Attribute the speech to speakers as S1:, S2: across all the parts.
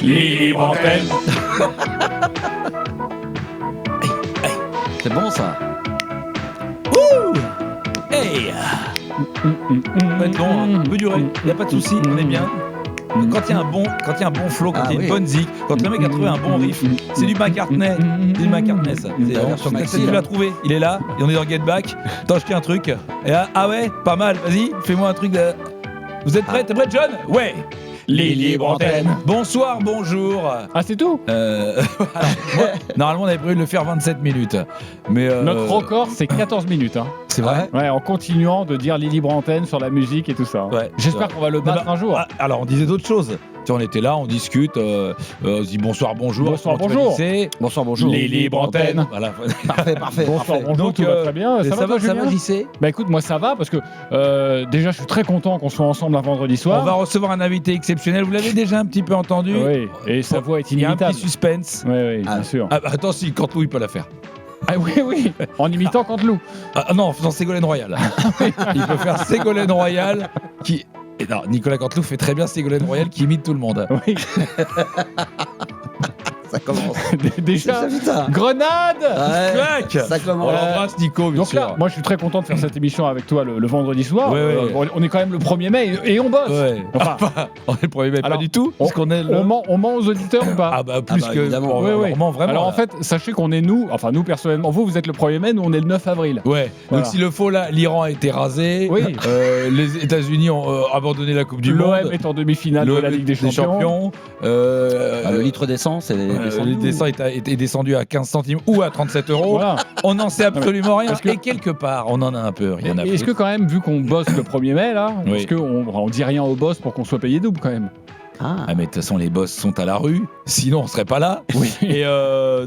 S1: Libre antenne.
S2: C'est bon ça.
S1: Hey. Va être long, peut durer, y a pas de souci, on est bien. Quand il y a un bon flow, quand il y a une bonne zik, quand le mec a trouvé un bon riff, c'est du McCartney. C'est du McCartney ça. Tu l'as trouvé, il est là, et on est dans Get Back. T'as acheté un truc. Et là, ah ouais, pas mal, vas-y, fais-moi un truc de. Vous êtes prêts? T'es prêt, John? Ouais. Les libres antennes. Bonsoir, bonjour.
S3: Ah, c'est tout.
S1: Normalement, on avait prévu de le faire 27 minutes. Mais
S3: Notre record, c'est 14 minutes. Hein.
S1: C'est vrai?
S3: Ouais, en continuant de dire les libres antennes sur la musique et tout ça.
S1: Ouais,
S3: j'espère qu'on va le battre un jour.
S1: Alors, on disait d'autres choses. Tu sais, on était là, on discute, on se dit bonsoir, bonjour.
S3: Bonsoir, bonjour.
S2: Bonsoir, bonjour.
S1: Les libres antennes. Voilà.
S2: Parfait.
S3: Bonsoir, bonjour,
S1: Donc,
S3: tout va très bien. Ça va,
S1: ça va, JC?
S3: Bah écoute, moi ça va parce que déjà je suis très content qu'on soit ensemble un vendredi soir.
S1: On va recevoir un invité exceptionnel. Vous l'avez déjà un petit peu entendu.
S3: Oui, et sa voix est
S1: Il y a un
S3: inimitable.
S1: petit suspense.
S3: Oui, bien sûr.
S1: Ah, bah, attends, si Canteloup, il peut la faire.
S3: Ah oui, en imitant Canteloup.
S1: Ah non, en faisant Ségolène Royal. Il peut faire Ségolène Royal qui... Et non, Nicolas Canteloup fait très bien Ségolène Royal qui imite tout le monde.
S3: Oui.
S2: Ça commence.
S3: Déjà,
S2: Putain.
S3: Grenade.
S1: Clac.
S2: Ça
S1: On
S2: commence.
S1: l'embrasse, Nico, bien
S3: Donc
S1: sûr.
S3: là, moi je suis très content de faire cette émission avec toi le vendredi soir.
S1: Ouais.
S3: On est quand même le 1er mai et on bosse.
S1: Ouais.
S3: Enfin,
S1: On est le premier, mais pas
S3: alors,
S1: du tout. Parce qu'on est le...
S3: on ment aux auditeurs ou pas?
S1: Ah bah plus
S2: Ah bah,
S1: que...
S2: évidemment.
S1: On ment vraiment.
S3: Alors en
S1: là.
S3: fait, sachez qu'on est nous personnellement, vous êtes le 1er mai, nous on est le 9 avril.
S1: Ouais,
S3: Voilà.
S1: donc s'il le faut, là, l'Iran a été rasé,
S3: Oui.
S1: les États-Unis ont abandonné la Coupe du
S3: L'OM
S1: Monde,
S3: est en demi-finale de la Ligue des Champions.
S2: Le litre d'essence est descendu.
S1: L'essence est descendu à 15 centimes ou à 37 €.
S3: Voilà.
S1: On n'en sait absolument rien.
S3: Parce que-
S1: Et quelque part, on en a un peu rien à
S3: Est-ce que
S1: foutre.
S3: quand même, vu qu'on bosse le 1er mai là,
S1: Oui.
S3: est-ce qu'on dit rien au boss pour qu'on soit payé double quand même?
S1: Ah mais de toute façon, les boss sont à la rue, sinon on serait pas là.
S3: Oui.
S1: Et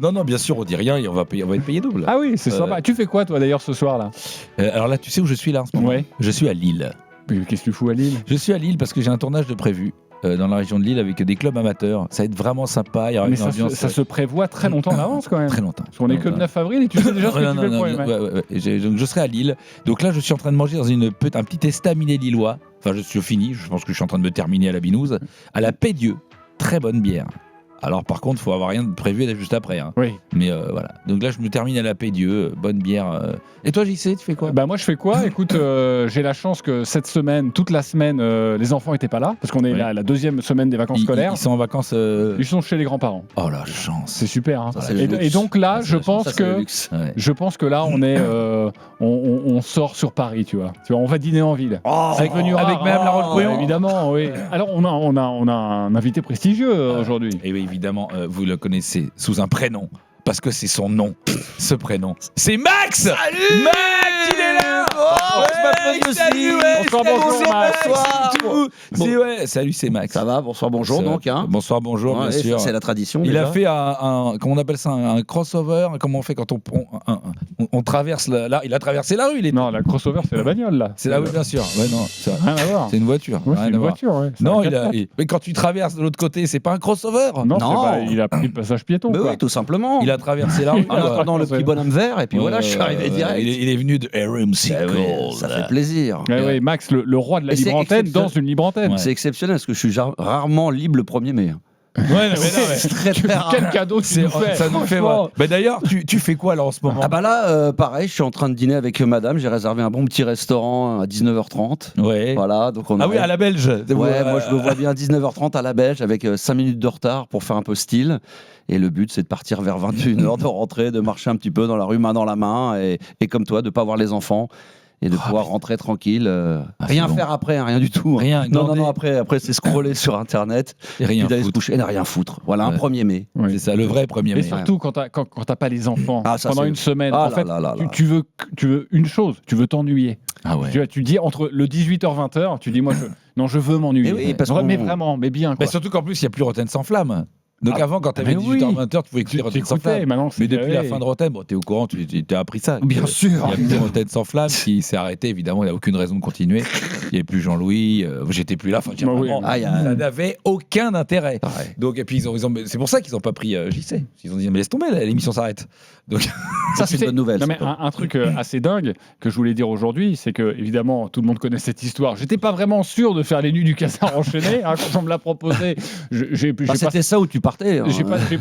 S1: non, bien sûr, on dit rien et on va être payé double.
S3: Ah oui, c'est sympa. Tu fais quoi toi d'ailleurs ce soir là?
S1: Alors là, tu sais où je suis là en ce moment?
S3: Ouais.
S1: Je suis à Lille.
S3: Qu'est-ce que tu fous à Lille?
S1: Je suis à Lille parce que j'ai un tournage de prévu. Dans la région de Lille avec des clubs amateurs. Ça va être vraiment sympa. Il y aura
S3: Mais
S1: une ambiance
S3: ça se prévoit très longtemps en avance quand même.
S1: très longtemps.
S3: Parce qu'on est que le 9 avril et tu sais déjà ce que
S1: Non,
S3: tu fais le
S1: non,
S3: 1er mai.
S1: ouais. Donc je serai à Lille. Donc là, je suis en train de manger dans un petit estaminet lillois. Enfin, je suis fini. Je pense que je suis en train de me terminer à la binouse. À la Paix-Dieu. Très bonne bière. Alors par contre, il faut avoir rien de prévu juste après. Hein.
S3: Oui.
S1: Mais voilà. Donc là, je me termine à la Paix-Dieu. Bonne bière. Et toi, JC, tu fais quoi?
S3: Bah moi je fais quoi? Écoute, j'ai la chance que cette semaine, toute la semaine, les enfants étaient pas là parce qu'on est
S1: Oui.
S3: la deuxième semaine des vacances scolaires.
S1: Ils sont en vacances.
S3: Ils sont chez les grands-parents.
S1: Oh la chance.
S3: C'est super. Hein.
S2: Ça, c'est le luxe.
S3: Et donc là,
S2: Ça,
S3: je
S2: c'est
S3: pense
S2: ça, c'est le
S3: que
S2: luxe.
S1: Ouais.
S3: je pense que là on est on sort sur Paris, tu vois. On va dîner en ville. Avec le Nura.
S1: avec Madame Laroche-Pouillon.
S3: Évidemment, oui. Alors on a un invité prestigieux aujourd'hui.
S1: Et oui, évidemment, vous le connaissez sous un prénom. Parce que c'est son nom, ce prénom. C'est Max! Salut! Max, il est là!
S2: Oh, je m'applaudis aussi.
S1: Salut, ouais,
S3: Bonsoir,
S1: salut,
S3: bonjour,
S1: c'est
S3: Max.
S2: Bonsoir.
S1: Tout.
S2: Bon.
S1: Salut, c'est Max.
S2: Ça va, bonsoir, bonjour
S1: Ça-
S2: donc. Hein.
S1: Bonsoir, bonjour,
S2: Ouais,
S1: bien sûr.
S2: c'est la tradition.
S1: Il
S2: déjà.
S1: a fait comment on appelle ça, un crossover. Comment on fait quand on traverse là, il a traversé la rue.
S3: Non, la crossover c'est la bagnole là.
S1: C'est là, oui, bien sûr. Ouais, non, c'est vrai.
S3: Rien à voir.
S1: C'est une voiture.
S3: Ouais,
S1: rien
S3: c'est une
S1: à voir.
S3: voiture, ouais. C'est
S1: Non,
S3: un 4x4.
S1: mais quand tu traverses de l'autre côté, c'est pas un crossover.
S3: Non,
S2: Non.
S3: il a pris le passage piéton.
S2: Mais
S3: quoi.
S2: oui, tout simplement.
S1: Il a traversé la rue.
S2: En attendant le petit bonhomme vert, et puis voilà, je suis arrivé direct.
S1: Il est venu de RMC
S2: Ah oui,
S1: Gold.
S2: ça fait plaisir.
S3: Ouais, ouais, Max, le roi de la
S2: Et c'est
S3: libre antenne
S2: exceptionnel.
S3: dans une libre antenne.
S1: Ouais.
S2: C'est exceptionnel parce que je suis rarement libre le 1er mai.
S1: Ouais, non, mais non, mais-
S2: C'est très très rare.
S3: Quel cadeau tu nous fais.
S1: ça nous fait
S3: franchement.
S1: voir. Mais d'ailleurs, tu fais quoi là en ce moment?
S2: Ah bah là, pareil, je suis en train de dîner avec madame. J'ai réservé un bon petit restaurant à 19h30.
S1: Ouais.
S2: Voilà, donc on
S1: Ah oui,
S2: arrive.
S1: à la Belge.
S2: Ouais, moi je me vois bien 19h30 à la Belge avec 5 minutes de retard pour faire un peu style. Et le but, c'est de partir vers 21h, de rentrer, de marcher un petit peu dans la rue main dans la main. Et comme toi, de pas voir les enfants. Et de pouvoir rentrer tranquille. Rien
S1: c'est bon.
S2: faire après, hein, rien du tout.
S1: Rien,
S2: Non,
S1: glandé.
S2: non, après c'est scroller sur Internet.
S1: Et rien
S2: Puis d'aller se
S1: foutre.
S2: coucher et ne rien foutre. Voilà, un
S1: Ouais.
S2: 1er mai.
S3: Ouais.
S1: C'est ça, le vrai 1er
S3: Et
S1: mai.
S3: surtout quand t'as pas les enfants
S2: Ah, ça,
S3: pendant
S2: c'est-
S3: une semaine.
S2: Ah
S3: en
S2: là
S3: fait,
S2: là là là.
S3: tu veux une chose, tu veux t'ennuyer.
S1: Ah ouais.
S3: Tu dis entre le 18h-20h, tu dis moi je veux m'ennuyer.
S2: Mais oui, parce
S3: mais
S2: qu'on-
S3: vraiment, mais bien quoi.
S1: Mais surtout qu'en plus, il n'y a plus Rotten sans flamme. Donc avant, quand t'avais
S3: mais
S1: 18h,
S3: oui.
S1: 20h, tu pouvais écouter
S3: Tu
S1: Rotten sans
S3: écoutais,
S1: flamme.
S3: maintenant,
S1: Mais depuis la fin de Rotten, bon, t'es au courant, tu as appris ça.
S2: Bien sûr.
S1: Il y a plus Rotten sans flamme qui s'est arrêté, évidemment, il n'y a aucune raison de continuer. Il n'y avait plus Jean-Louis, j'étais plus là, enfin,
S3: Bah oui.
S1: vraiment, ça n'avait aucun intérêt.
S2: Ouais.
S1: Donc, et puis, c'est pour ça qu'ils n'ont pas pris JC. Ils ont dit, mais laisse tomber, l'émission s'arrête. Donc,
S2: Ça, c'est une bonne nouvelle.
S3: Non, mais un truc assez dingue que je voulais dire aujourd'hui, c'est que, évidemment, tout le monde connaît cette histoire. J'étais pas vraiment sûr de faire les nuits du Casar enchaîné. Quand on me l'a proposé,
S2: c'était ça où tu partais.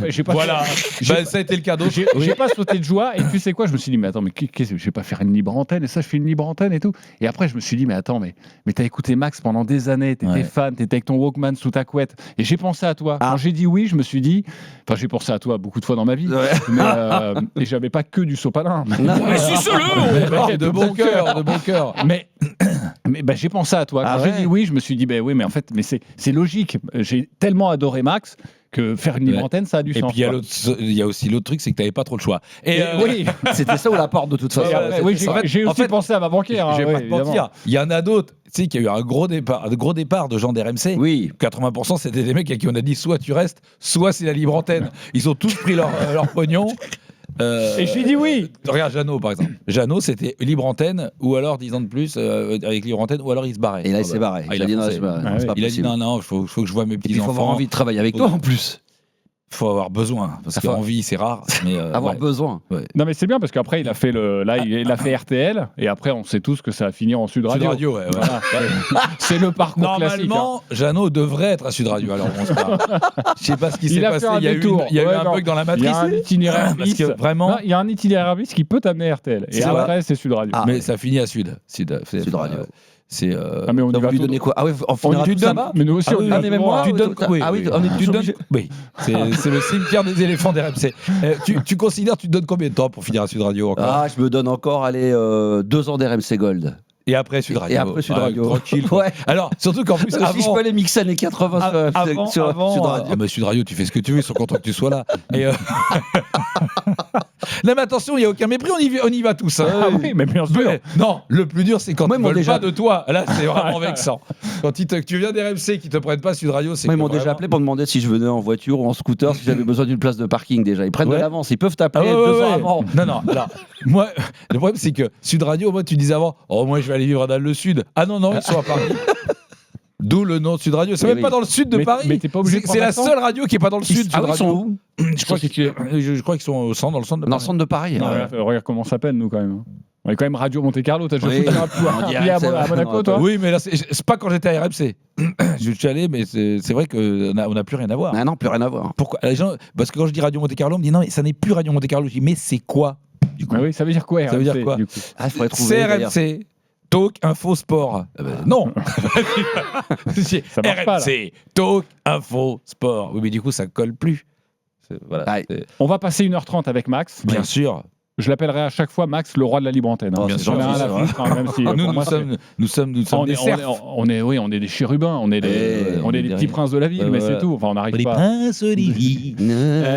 S3: j'ai pas
S1: voilà.
S3: j'ai-
S1: Ça a été le cadeau.
S3: J'ai pas sauté de joie. Et tu sais quoi, je me suis dit, mais attends, mais qu'est-ce que je vais pas faire une libre antenne? Et ça, je fais une libre antenne et tout. Et après, je me suis dit, mais attends, mais t'as écouté Max pendant des années, t'étais fan, t'étais avec ton Walkman sous ta couette. Et j'ai pensé à toi. Quand j'ai dit oui, je me suis dit, enfin, j'ai pensé à toi beaucoup de fois dans ma vie.
S2: Ouais.
S3: Mais, et j'avais pas que du sopalin.
S1: Mais suce-le de bon cœur, de bon cœur.
S3: Mais bah, j'ai pensé à toi. Quand
S2: Ah
S3: j'ai
S2: ouais.
S3: dit oui, je me suis dit, oui, mais en fait, c'est logique. J'ai tellement adoré Max que faire une libre antenne, ça a du
S1: Et
S3: sens.
S1: puis il y a aussi l'autre truc, c'est que t'avais pas trop le choix. Et
S3: Oui,
S2: C'était ça ou la porte de toute façon.
S3: Et après, oui, j'ai
S1: en
S3: aussi
S1: fait,
S3: pensé à ma banquière.
S1: je vais
S3: hein,
S1: pas
S3: oui,
S1: te mentir,
S3: évidemment.
S1: il y en a d'autres, tu sais, qu'il y a eu un gros départ de gens d'RMC.
S2: Oui.
S1: 80% c'était des mecs à qui on a dit soit tu restes, soit c'est la libre antenne. Ils ont tous pris leur pognon.
S3: Et j'ai dit oui.
S1: Regarde Jeannot par exemple. Jeannot c'était libre antenne ou alors 10 ans de plus avec libre antenne ou alors il se barrait.
S2: Et là, il s'est barré.
S1: Ah,
S2: Il a dit non,
S1: foncé.
S2: c'est pas
S3: Ah,
S2: c'est pas
S1: Il a dit
S2: possible.
S1: non, faut que je vois mes
S2: Et puis,
S1: petits
S2: il faut avoir
S1: enfants.
S2: envie de travailler avec toi en plus.
S1: Faut avoir besoin parce
S2: Faut
S1: qu'envie c'est rare. Mais
S2: Avoir
S1: ouais.
S2: besoin.
S3: Non, mais c'est bien parce qu'après, il a fait il a fait RTL et après, on sait tous que ça va finir en Sud
S1: Sud
S3: Radio.
S1: Radio, ouais.
S3: Voilà. C'est le parcours classique. hein.
S1: Normalement, Jeannot devrait être à Sud Radio. Alors, on se parle. Je sais pas ce qui s'est
S3: Il a
S1: passé.
S3: fait un
S1: Il y a eu
S3: détour.
S1: il y a eu
S3: Ouais,
S1: un
S3: non.
S1: bug dans la
S3: Il y
S1: matrice.
S3: a un itinéraire
S1: Parce
S3: bis.
S1: que vraiment.
S3: Non, il y a un itinéraire bis qui peut t'amener RTL. Et
S2: C'est
S3: après, c'est Sud Radio.
S2: Ah.
S1: Mais ça finit à Sud. Sud
S2: Radio.
S1: C'est.
S3: Ah, mais on y
S2: Donc,
S3: va
S2: vous lui
S3: tout-
S2: donnez quoi? Ah oui, on
S3: on
S2: finira
S3: y
S2: tout ça
S3: donne-
S2: bas.
S3: Mais nous aussi,
S1: Ah
S3: on
S1: oui,
S3: y
S1: ah,
S3: va
S2: mais
S3: tout
S2: moi,
S3: droit.
S1: tu donnes. Oui,
S2: ah oui,
S1: oui.
S2: on est
S1: Tu
S2: tous
S1: donnes.
S2: obligés.
S1: Oui. C'est le cimetière des éléphants d'RMC. Tu considères, tu te donnes combien de temps pour finir à Sud Radio encore
S2: Ah, je me donne encore, allez, 2 ans d'RMC Gold.
S1: Et après Sud Radio.
S2: Et après Sud
S1: Ouais,
S2: Radio.
S1: Tranquille.
S2: Ouais.
S1: Alors, surtout qu'en plus,
S2: Si je
S1: avant.
S2: peux aller mixer les 80 sur
S1: avant,
S2: Sud Radio.
S1: Ah bah Sud Radio, tu fais ce que tu veux, ils sont contents que tu sois là. Et non mais attention, il n'y a aucun mépris, on y va tous. Hein.
S3: Ah oui, mais bien sûr.
S1: Mais, non, le plus dur c'est quand
S2: Moi,
S1: ils
S2: ils m'ont
S1: veulent
S2: déjà-
S1: pas de toi. Là, c'est vraiment vexant. Quand tu viens d'RMC qui te prennent pas Sud Radio, c'est
S2: Moi, ils
S1: que
S2: m'ont déjà
S1: vraiment-
S2: appelé pour demander si je venais en voiture ou en scooter, si j'avais besoin d'une place de parking déjà. Ils prennent
S1: Ouais.
S2: de l'avance, ils peuvent
S1: Ah
S2: t'appeler
S1: ouais,
S2: 2
S1: ouais,
S2: ans
S1: ouais.
S2: avant.
S1: Non, alors, moi, le problème c'est que Sud Radio, moi tu disais avant, oh moi je vais aller vivre dans le Sud. Ah non, ils sont à Paris. D'où le nom de Sud Radio. C'est
S2: Eh
S1: même
S2: oui.
S1: pas dans le sud de
S3: Mais-
S1: Paris.
S3: mais t'es pas obligé de
S1: C'est
S3: prendre
S1: la
S3: l'accent
S1: seule radio qui est pas dans le sud.
S2: Ah
S1: Sud
S2: oui, ils sont
S1: Radio.
S2: où
S1: Je crois qu'ils sont au centre, dans le centre de
S2: Dans le
S1: Paris.
S2: centre de Paris.
S1: Ouais.
S3: Regarde comment on s'appelle, nous, quand même. On est quand même Radio Monte Carlo. T'as déjà
S2: Oui,
S3: foutu un
S2: en
S3: coup
S2: direct,
S3: à
S2: c'est vrai.
S3: Monaco,
S2: Non,
S3: toi
S1: Oui, mais là, c'est pas quand j'étais à RMC. Je suis allé, mais c'est vrai qu'on n'a plus rien à voir.
S2: Ah non, plus rien à voir.
S1: Pourquoi les gens, parce que quand je dis Radio Monte Carlo, on me dit non, mais ça n'est plus Radio Monte Carlo. Je dis mais c'est quoi du coup
S3: Ah oui, ça veut dire quoi,
S1: Ça veut dire
S3: RMC,
S1: quoi
S3: du coup
S2: Ah, il faudrait trouver.
S1: C'est
S2: d'ailleurs.
S1: RMC. Talk Info Sport. Non.
S3: Ça marche pas, là.
S1: RMC Talk Info Sport. Oui, mais du coup, ça colle plus. Voilà.
S2: Ah,
S3: On va passer 1h30 avec Max.
S1: Bien sûr.
S3: Je l'appellerai à chaque fois Max, le roi de la libre antenne.
S2: Oh,
S1: bien
S2: c'est
S1: sûr,
S3: J'en ai rien
S2: gentil,
S3: à
S2: c'est vrai.
S3: foutre, hein, même si, pour
S1: Nous
S3: moi,
S1: sommes
S3: on
S1: des
S3: est,
S1: cerfs.
S3: on est des chérubins, on est des
S1: on est
S3: petits
S1: derrière.
S3: princes de la ville,
S1: Ouais,
S3: mais
S1: ouais.
S3: c'est tout. Enfin, on n'arrive pas.
S1: princes d'Illy.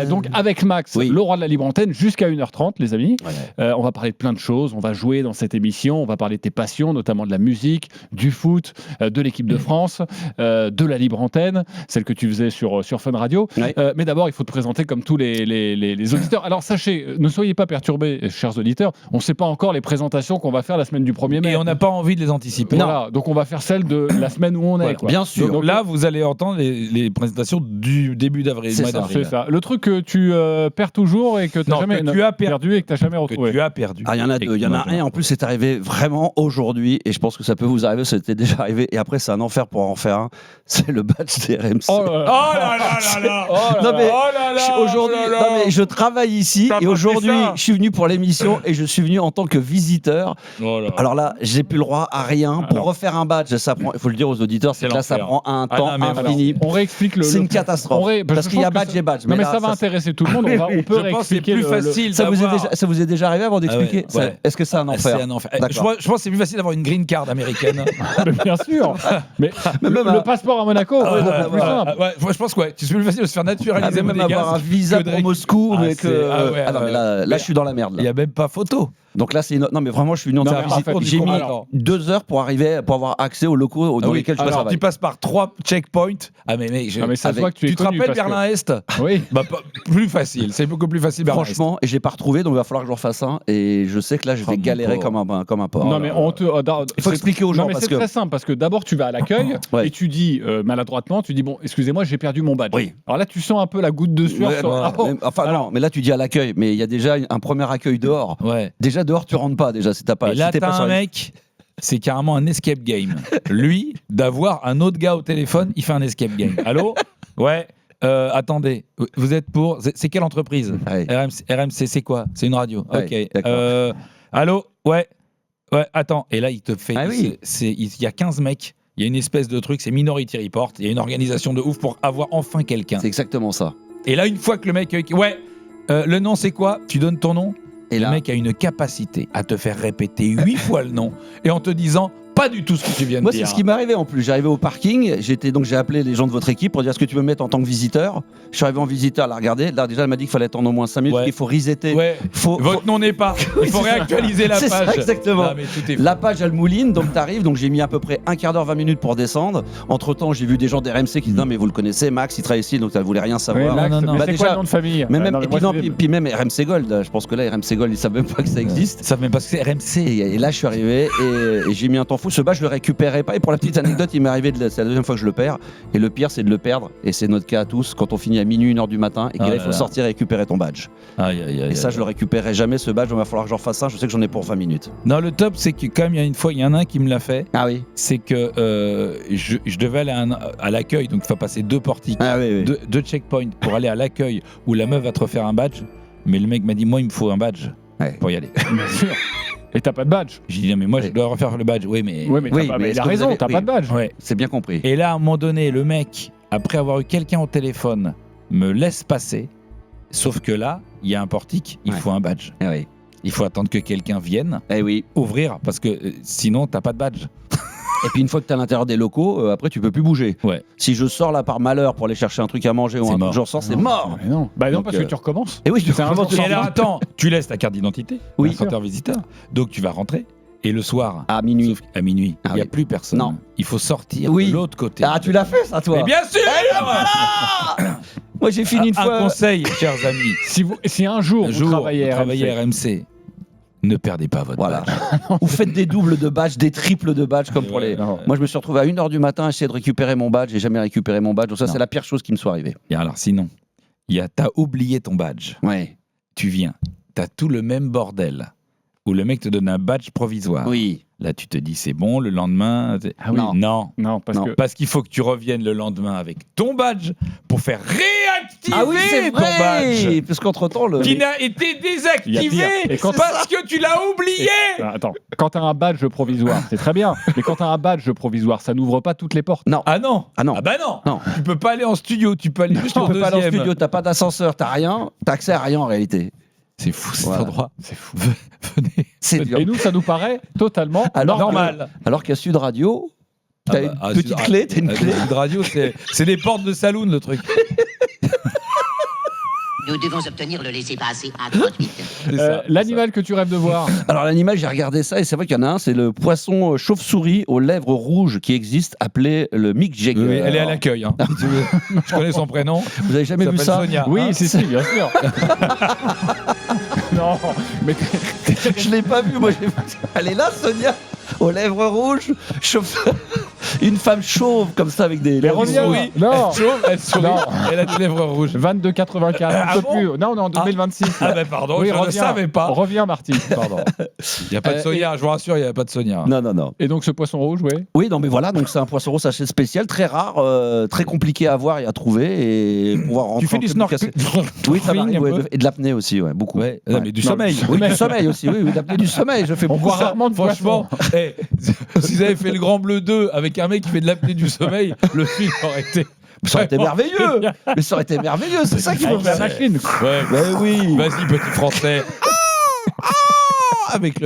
S3: Donc avec Max,
S2: Oui.
S3: le roi de la libre antenne, jusqu'à 1h30, les amis.
S2: Ouais.
S3: On va parler de plein de choses. On va jouer dans cette émission. On va parler de tes passions, notamment de la musique, du foot, de l'équipe de France, de la libre antenne, celle que tu faisais sur Fun Radio.
S2: Ouais.
S3: Mais d'abord, il faut te présenter comme tous les auditeurs. Alors sachez, ne soyez pas perturbés, chers auditeurs. On ne sait pas encore les présentations qu'on va faire la semaine du 1er mai.
S1: Et on n'a pas envie de les anticiper.
S3: Voilà, donc on va faire celle de la semaine où on est.
S1: Voilà.
S3: Quoi.
S2: Bien sûr.
S1: Donc là, vous allez entendre les présentations du début d'avril.
S2: C'est
S1: mois
S2: ça,
S1: d'avril.
S3: C'est ça. Le truc que tu perds toujours et que tu
S1: Non,
S3: jamais
S1: que tu as
S3: perdu et que tu n'as jamais
S1: Que
S3: retrouvé.
S1: tu as perdu.
S2: Ah, il y en a
S1: Et
S2: deux. Il y en a
S1: que-
S2: un, en plus, c'est arrivé vraiment aujourd'hui, et je pense que ça peut vous arriver, c'était déjà arrivé, et après, c'est un enfer pour en faire un. C'est le badge des RMC.
S3: Oh là là.
S1: Oh là là là là.
S2: Non, mais
S1: Oh là là.
S2: aujourd'hui,
S1: oh là là.
S2: non, mais je travaille ici,
S1: T'as
S2: et
S1: pas
S2: aujourd'hui,
S1: fait ça.
S2: je suis venu pour l'émission, et je suis venu en tant que visiteur.
S1: Oh là.
S2: Alors là, j'ai plus le droit à rien. Pour
S3: Alors.
S2: refaire un badge, ça prend, il faut le dire aux auditeurs, c'est
S1: C'est
S2: que là, ça
S1: l'enfer.
S2: prend un
S1: Ah
S2: temps
S1: non, mais alors,
S2: infini.
S3: On réexplique le.
S2: C'est une catastrophe.
S3: je
S2: Parce qu'il y a
S3: pense que
S2: badge et badge.
S3: Non, mais
S2: là,
S3: ça va intéresser tout le monde. On peut
S1: Je pense que c'est
S3: réexpliquer
S1: plus
S3: le-
S1: facile
S2: ça vous,
S1: d'avoir.
S2: ça vous est déjà arrivé avant d'expliquer
S1: Ah ouais, ouais.
S2: Est-ce que c'est un enfer
S1: C'est un enfer.
S2: D'accord.
S1: Je pense que c'est plus facile d'avoir une green card américaine.
S3: Mais bien sûr. Mais
S2: même
S3: le
S2: à-
S3: passeport à Monaco, c'est beaucoup plus simple.
S1: Ouais, je pense que ouais. C'est plus facile de se faire
S2: Ah,
S1: naturaliser
S2: même
S1: monégasque
S2: avoir un visa
S1: que de
S2: pour Moscou,
S1: Ah,
S2: mais
S1: c'est-
S2: que.
S1: ah ouais,
S2: non, mais là,
S1: mais-
S2: je suis dans la merde.
S1: Il
S2: Là.
S1: n'y a même pas photo.
S2: Donc là, c'est une... Non, mais vraiment, je suis une
S3: Non, mais
S2: entière
S3: en
S2: visite.
S3: fait,
S2: J'ai mis
S3: alors-
S2: 2 heures pour avoir accès aux locaux dans lesquels je
S1: Alors,
S2: travaille.
S1: tu passes par 3 checkpoints. Ah, mais mec,
S3: Non, mais ça se
S2: avec-
S3: voit que tu es
S1: tu te
S3: connu
S1: rappelles
S3: parce que-
S1: Berlin-Est
S3: Oui.
S1: Bah, plus facile. C'est beaucoup plus facile, Berlin-Est.
S2: Franchement, et j'ai pas retrouvé, donc il va falloir que j'en fasse un. Et je sais que là, je vais
S1: Oh, mon
S2: galérer
S1: pauvre.
S2: comme un porc.
S3: Non, mais on te.
S2: Il faut expliquer aux gens
S3: Non, mais
S2: parce
S3: c'est
S2: que.
S3: très simple parce que d'abord tu vas à l'accueil
S2: Ouais.
S3: et tu dis maladroitement, tu dis bon, excusez-moi, j'ai perdu mon badge.
S2: Oui.
S3: Alors là, tu sens un peu la goutte de sueur.
S2: Ouais,
S3: sur- Ah, oh.
S2: Enfin, non, mais là, tu dis à l'accueil, mais il y a déjà un premier accueil dehors.
S1: Ouais.
S2: Déjà dehors, tu rentres pas, déjà, si t'as pas.
S1: Et là,
S2: si t'es pas
S1: t'as
S2: sur
S1: un
S2: les-
S1: mec, c'est carrément un escape game. Lui, d'avoir un autre gars au téléphone, il fait un escape game. Allô? Ouais. Attendez, vous êtes pour. C'est quelle entreprise?
S2: Ouais.
S1: RMC, c'est quoi? C'est une radio.
S2: Ouais,
S1: Ok.
S2: d'accord.
S1: Allô? Ouais. Ouais, attends. Et là, il te fait.
S2: Ah oui.
S1: Il y a 15 mecs. Il y a une espèce de truc, c'est Minority Report. Il y a une organisation de ouf pour avoir enfin quelqu'un.
S2: C'est exactement ça.
S1: Et là, une fois que le mec. Ouais. Le nom, c'est quoi? Tu donnes ton nom?
S2: Et
S1: Le
S2: là,
S1: mec a une capacité à te faire répéter 8 fois le nom et en te disant pas du tout ce que tu viens de
S2: moi,
S1: dire.
S2: c'est ce qui m'est arrivé en plus. J'arrivais au parking, j'ai appelé les gens de votre équipe pour dire est-ce que tu veux me mettre en tant que visiteur. Je suis arrivé en visiteur, elle a regardé. Là, déjà, elle m'a dit qu'il fallait attendre au moins 5 minutes,
S1: Ouais.
S2: qu'il faut resetter.
S1: Ouais. Votre nom n'est pas. Il faut
S2: c'est ça.
S1: réactualiser la
S2: C'est
S1: page.
S2: ça, exactement.
S1: Non, mais tout est fou.
S2: La page, elle mouline, donc t'arrives, donc j'ai mis à peu près un quart d'heure, 20 minutes pour descendre. Entre temps, j'ai vu des gens d'RMC qui disent non, mais vous le connaissez, Max, il travaille ici, donc elle voulait rien
S3: Oui,
S2: savoir.
S3: Max,
S1: non, non.
S3: mais
S2: Bah,
S3: c'est
S2: déjà-
S3: quoi le nom de famille
S2: Mais même,
S3: Non, mais
S2: et puis,
S3: moi,
S2: non, puis même RMC Gold, je pense que là, RMC Gold, ils savent même pas que ça existe.
S1: Ils savent même pas ce que c'est RMC.
S2: Et là, je suis arrivé et j'ai mis un temps fou. Ce badge, je le récupérais pas. Et pour la petite anecdote, il m'est arrivé, c'est la deuxième fois que je le perds. Et le pire, c'est de le perdre. Et c'est notre cas à tous quand on finit à minuit, 1h du matin et qu'il
S1: Ah
S2: il
S1: là
S2: faut
S1: là.
S2: sortir et récupérer ton badge.
S1: Aïe, aïe, aïe.
S2: Et ça, je le récupérerai jamais. Ce badge, il va falloir que j'en fasse un. Je sais que j'en ai pour 20 minutes.
S1: Non, le top, c'est que quand même, il y a une fois, il y en a un qui me l'a fait.
S2: Ah oui.
S1: C'est que je devais aller à l'accueil, donc il faut passer 2 portiques,
S2: Ah oui, oui.
S1: deux checkpoints pour aller à l'accueil où la meuf va te refaire un badge. Mais le mec m'a dit, moi, il me faut un badge
S2: Ouais.
S1: pour y aller.
S3: Bien sûr. Et t'as pas de badge.
S1: J'ai dit, non, mais moi, je
S2: Oui.
S1: dois refaire le badge. Oui, mais.
S3: Oui, mais,
S2: Oui,
S3: t'as pas-
S2: mais
S3: mais
S2: est-ce
S3: il a
S2: que vous
S3: raison,
S2: avez-
S3: t'as
S2: oui.
S3: pas de badge.
S1: Ouais.
S2: C'est bien compris.
S1: Et là, à un moment donné, le mec, après avoir eu quelqu'un au téléphone, me laisse passer. Sauf que là, il y a un portique, il
S2: Ouais.
S1: faut un badge.
S2: Eh oui.
S1: Il faut attendre que quelqu'un vienne
S2: Eh oui.
S1: ouvrir parce que sinon, t'as pas de badge.
S2: Et puis une fois que tu es à l'intérieur des locaux, après tu peux plus bouger.
S1: Ouais.
S2: Si je sors là par malheur pour aller chercher un truc à manger ou
S1: C'est
S2: un truc,
S1: mort.
S2: je ressors, c'est mort.
S3: Mais non. Bah non,
S2: Donc,
S3: parce que tu recommences.
S2: Et oui, je
S3: C'est un
S2: recommence
S3: jour
S2: de
S1: Et alors,
S2: sortir.
S1: attends, tu laisses ta carte d'identité
S2: Oui.
S1: quand t'es en visiteur. Donc, tu vas rentrer. Et le soir,
S2: À minuit.
S1: sauf à minuit,
S2: Ah
S1: il n'y a
S2: oui.
S1: plus personne.
S2: Non.
S1: Il faut sortir
S2: Oui.
S1: de l'autre côté.
S2: Ah, tu l'as fait ça, toi.
S1: Mais bien sûr.
S2: Moi, j'ai fini une
S1: Un
S2: fois.
S1: conseil, chers amis.
S3: Si un jour,
S1: Un
S3: vous
S1: jour,
S3: travaillez à
S1: travaillez
S3: RMC,
S1: à RMC. Ne perdez pas votre
S2: Voilà.
S1: badge.
S2: Ou faites des doubles de badge, des triples de badge comme pour les.
S3: non.
S2: Moi, je me suis retrouvé à 1h du matin à essayer de récupérer mon badge. J'ai jamais récupéré mon badge. Donc, ça,
S1: Non.
S2: c'est la pire chose qui me soit arrivée.
S1: Et alors, sinon, t'as oublié ton badge.
S2: Ouais.
S1: Tu viens, t'as tout le même bordel. Où le mec te donne un badge provisoire.
S2: Oui.
S1: Là, tu te dis, c'est bon, le lendemain.
S3: Ah oui.
S2: Non.
S1: Non.
S3: Non, parce
S2: Non.
S3: que.
S1: Parce qu'il faut que tu reviennes le lendemain avec ton badge pour faire réactiver
S2: Ah oui, c'est
S1: ton badge
S2: vrai. Parce qu'entre temps, le.
S1: qui n'a été
S3: Il y a
S1: désactivé
S3: pire. Et quand-
S1: parce que tu l'as oublié.
S3: Ah, attends, quand t'as un badge provisoire, c'est très bien. Mais quand t'as un badge provisoire, ça n'ouvre pas toutes les portes.
S2: Non.
S1: Ah non.
S2: Ah non.
S1: Ah bah non.
S2: Non.
S1: Tu peux pas aller en studio, tu peux aller juste
S2: Tu
S1: en
S2: peux pas aller en
S1: deuxième.
S2: studio, t'as pas d'ascenseur, t'as rien, t'as accès à rien en réalité.
S1: C'est fou cet
S2: Voilà.
S1: endroit.
S3: C'est fou.
S1: Venez.
S2: C'est dur.
S3: Et nous, ça nous paraît totalement
S2: Alors,
S1: Normal.
S2: Alors qu'à Sud Radio, t'as une petite
S1: Sud-
S2: clé, t'as une clé.
S1: Sud Radio, c'est des portes de saloon le truc.
S4: Nous devons obtenir le laissez-passer à 38.
S1: C'est ça,
S3: L'animal que tu rêves de voir.
S2: Alors l'animal, j'ai regardé ça et c'est vrai qu'il y en a un, c'est le poisson chauve-souris aux lèvres rouges qui existe, appelé le Mick
S1: ça.
S2: Jagger.
S1: Oui, elle est à l'accueil. Hein. Si tu veux. Je connais son prénom.
S2: Vous avez jamais
S1: Elle
S2: vu
S1: s'appelle
S2: ça
S1: Sonia.
S3: Oui,
S1: Hein
S3: si, bien sûr. non, mais
S2: Je l'ai pas vu, moi. Elle est là, Sonia, aux lèvres rouges, une femme chauve comme ça avec des
S3: Mais
S2: lèvres
S3: reviens,
S2: rouges.
S1: sourit.
S3: non.
S1: Elle sourit.
S3: Non.
S1: Elle a des lèvres rouges.
S3: 22,84.
S1: Ah
S3: un peu
S1: bon
S3: plus. Non, on est en 2026.
S1: Ah ben pardon,
S3: Oui,
S1: je ne
S3: reviens.
S1: savais pas.
S3: Reviens, Marty. Pardon.
S1: Il n'y a pas de Sonia, je vous rassure, il n'y a pas de Sonia.
S2: Non, non, non.
S3: Et donc, ce poisson rouge, oui.
S2: Oui, non, mais voilà, donc c'est un poisson rose assez spécial, très rare, très compliqué à voir et à trouver et pouvoir rentrer.
S1: Tu fais
S2: en
S1: du
S2: communication.
S1: snorkeling.
S2: Oui, ça m'arrive,
S1: un
S2: ouais,
S1: peu.
S2: et de l'apnée aussi, ouais, beaucoup.
S1: Ouais,
S2: Ouais.
S1: mais du
S3: Non,
S1: sommeil.
S2: Oui, du sommeil aussi, oui, de l'apnée du sommeil, je fais
S3: On
S2: beaucoup
S3: voit
S2: ça.
S3: rarement de
S1: Franchement,
S3: poisson.
S1: si vous avez fait le Grand Bleu 2 avec un mec qui fait de l'apnée du sommeil, le film aurait été.
S2: Ça aurait été
S1: vraiment
S2: merveilleux.
S1: génial.
S2: Mais ça aurait été merveilleux, c'est ça qu'il faut
S3: Avec la
S2: faire.
S3: machine.
S1: Ouais.
S2: Mais oui.
S1: Vas-y, petit français. avec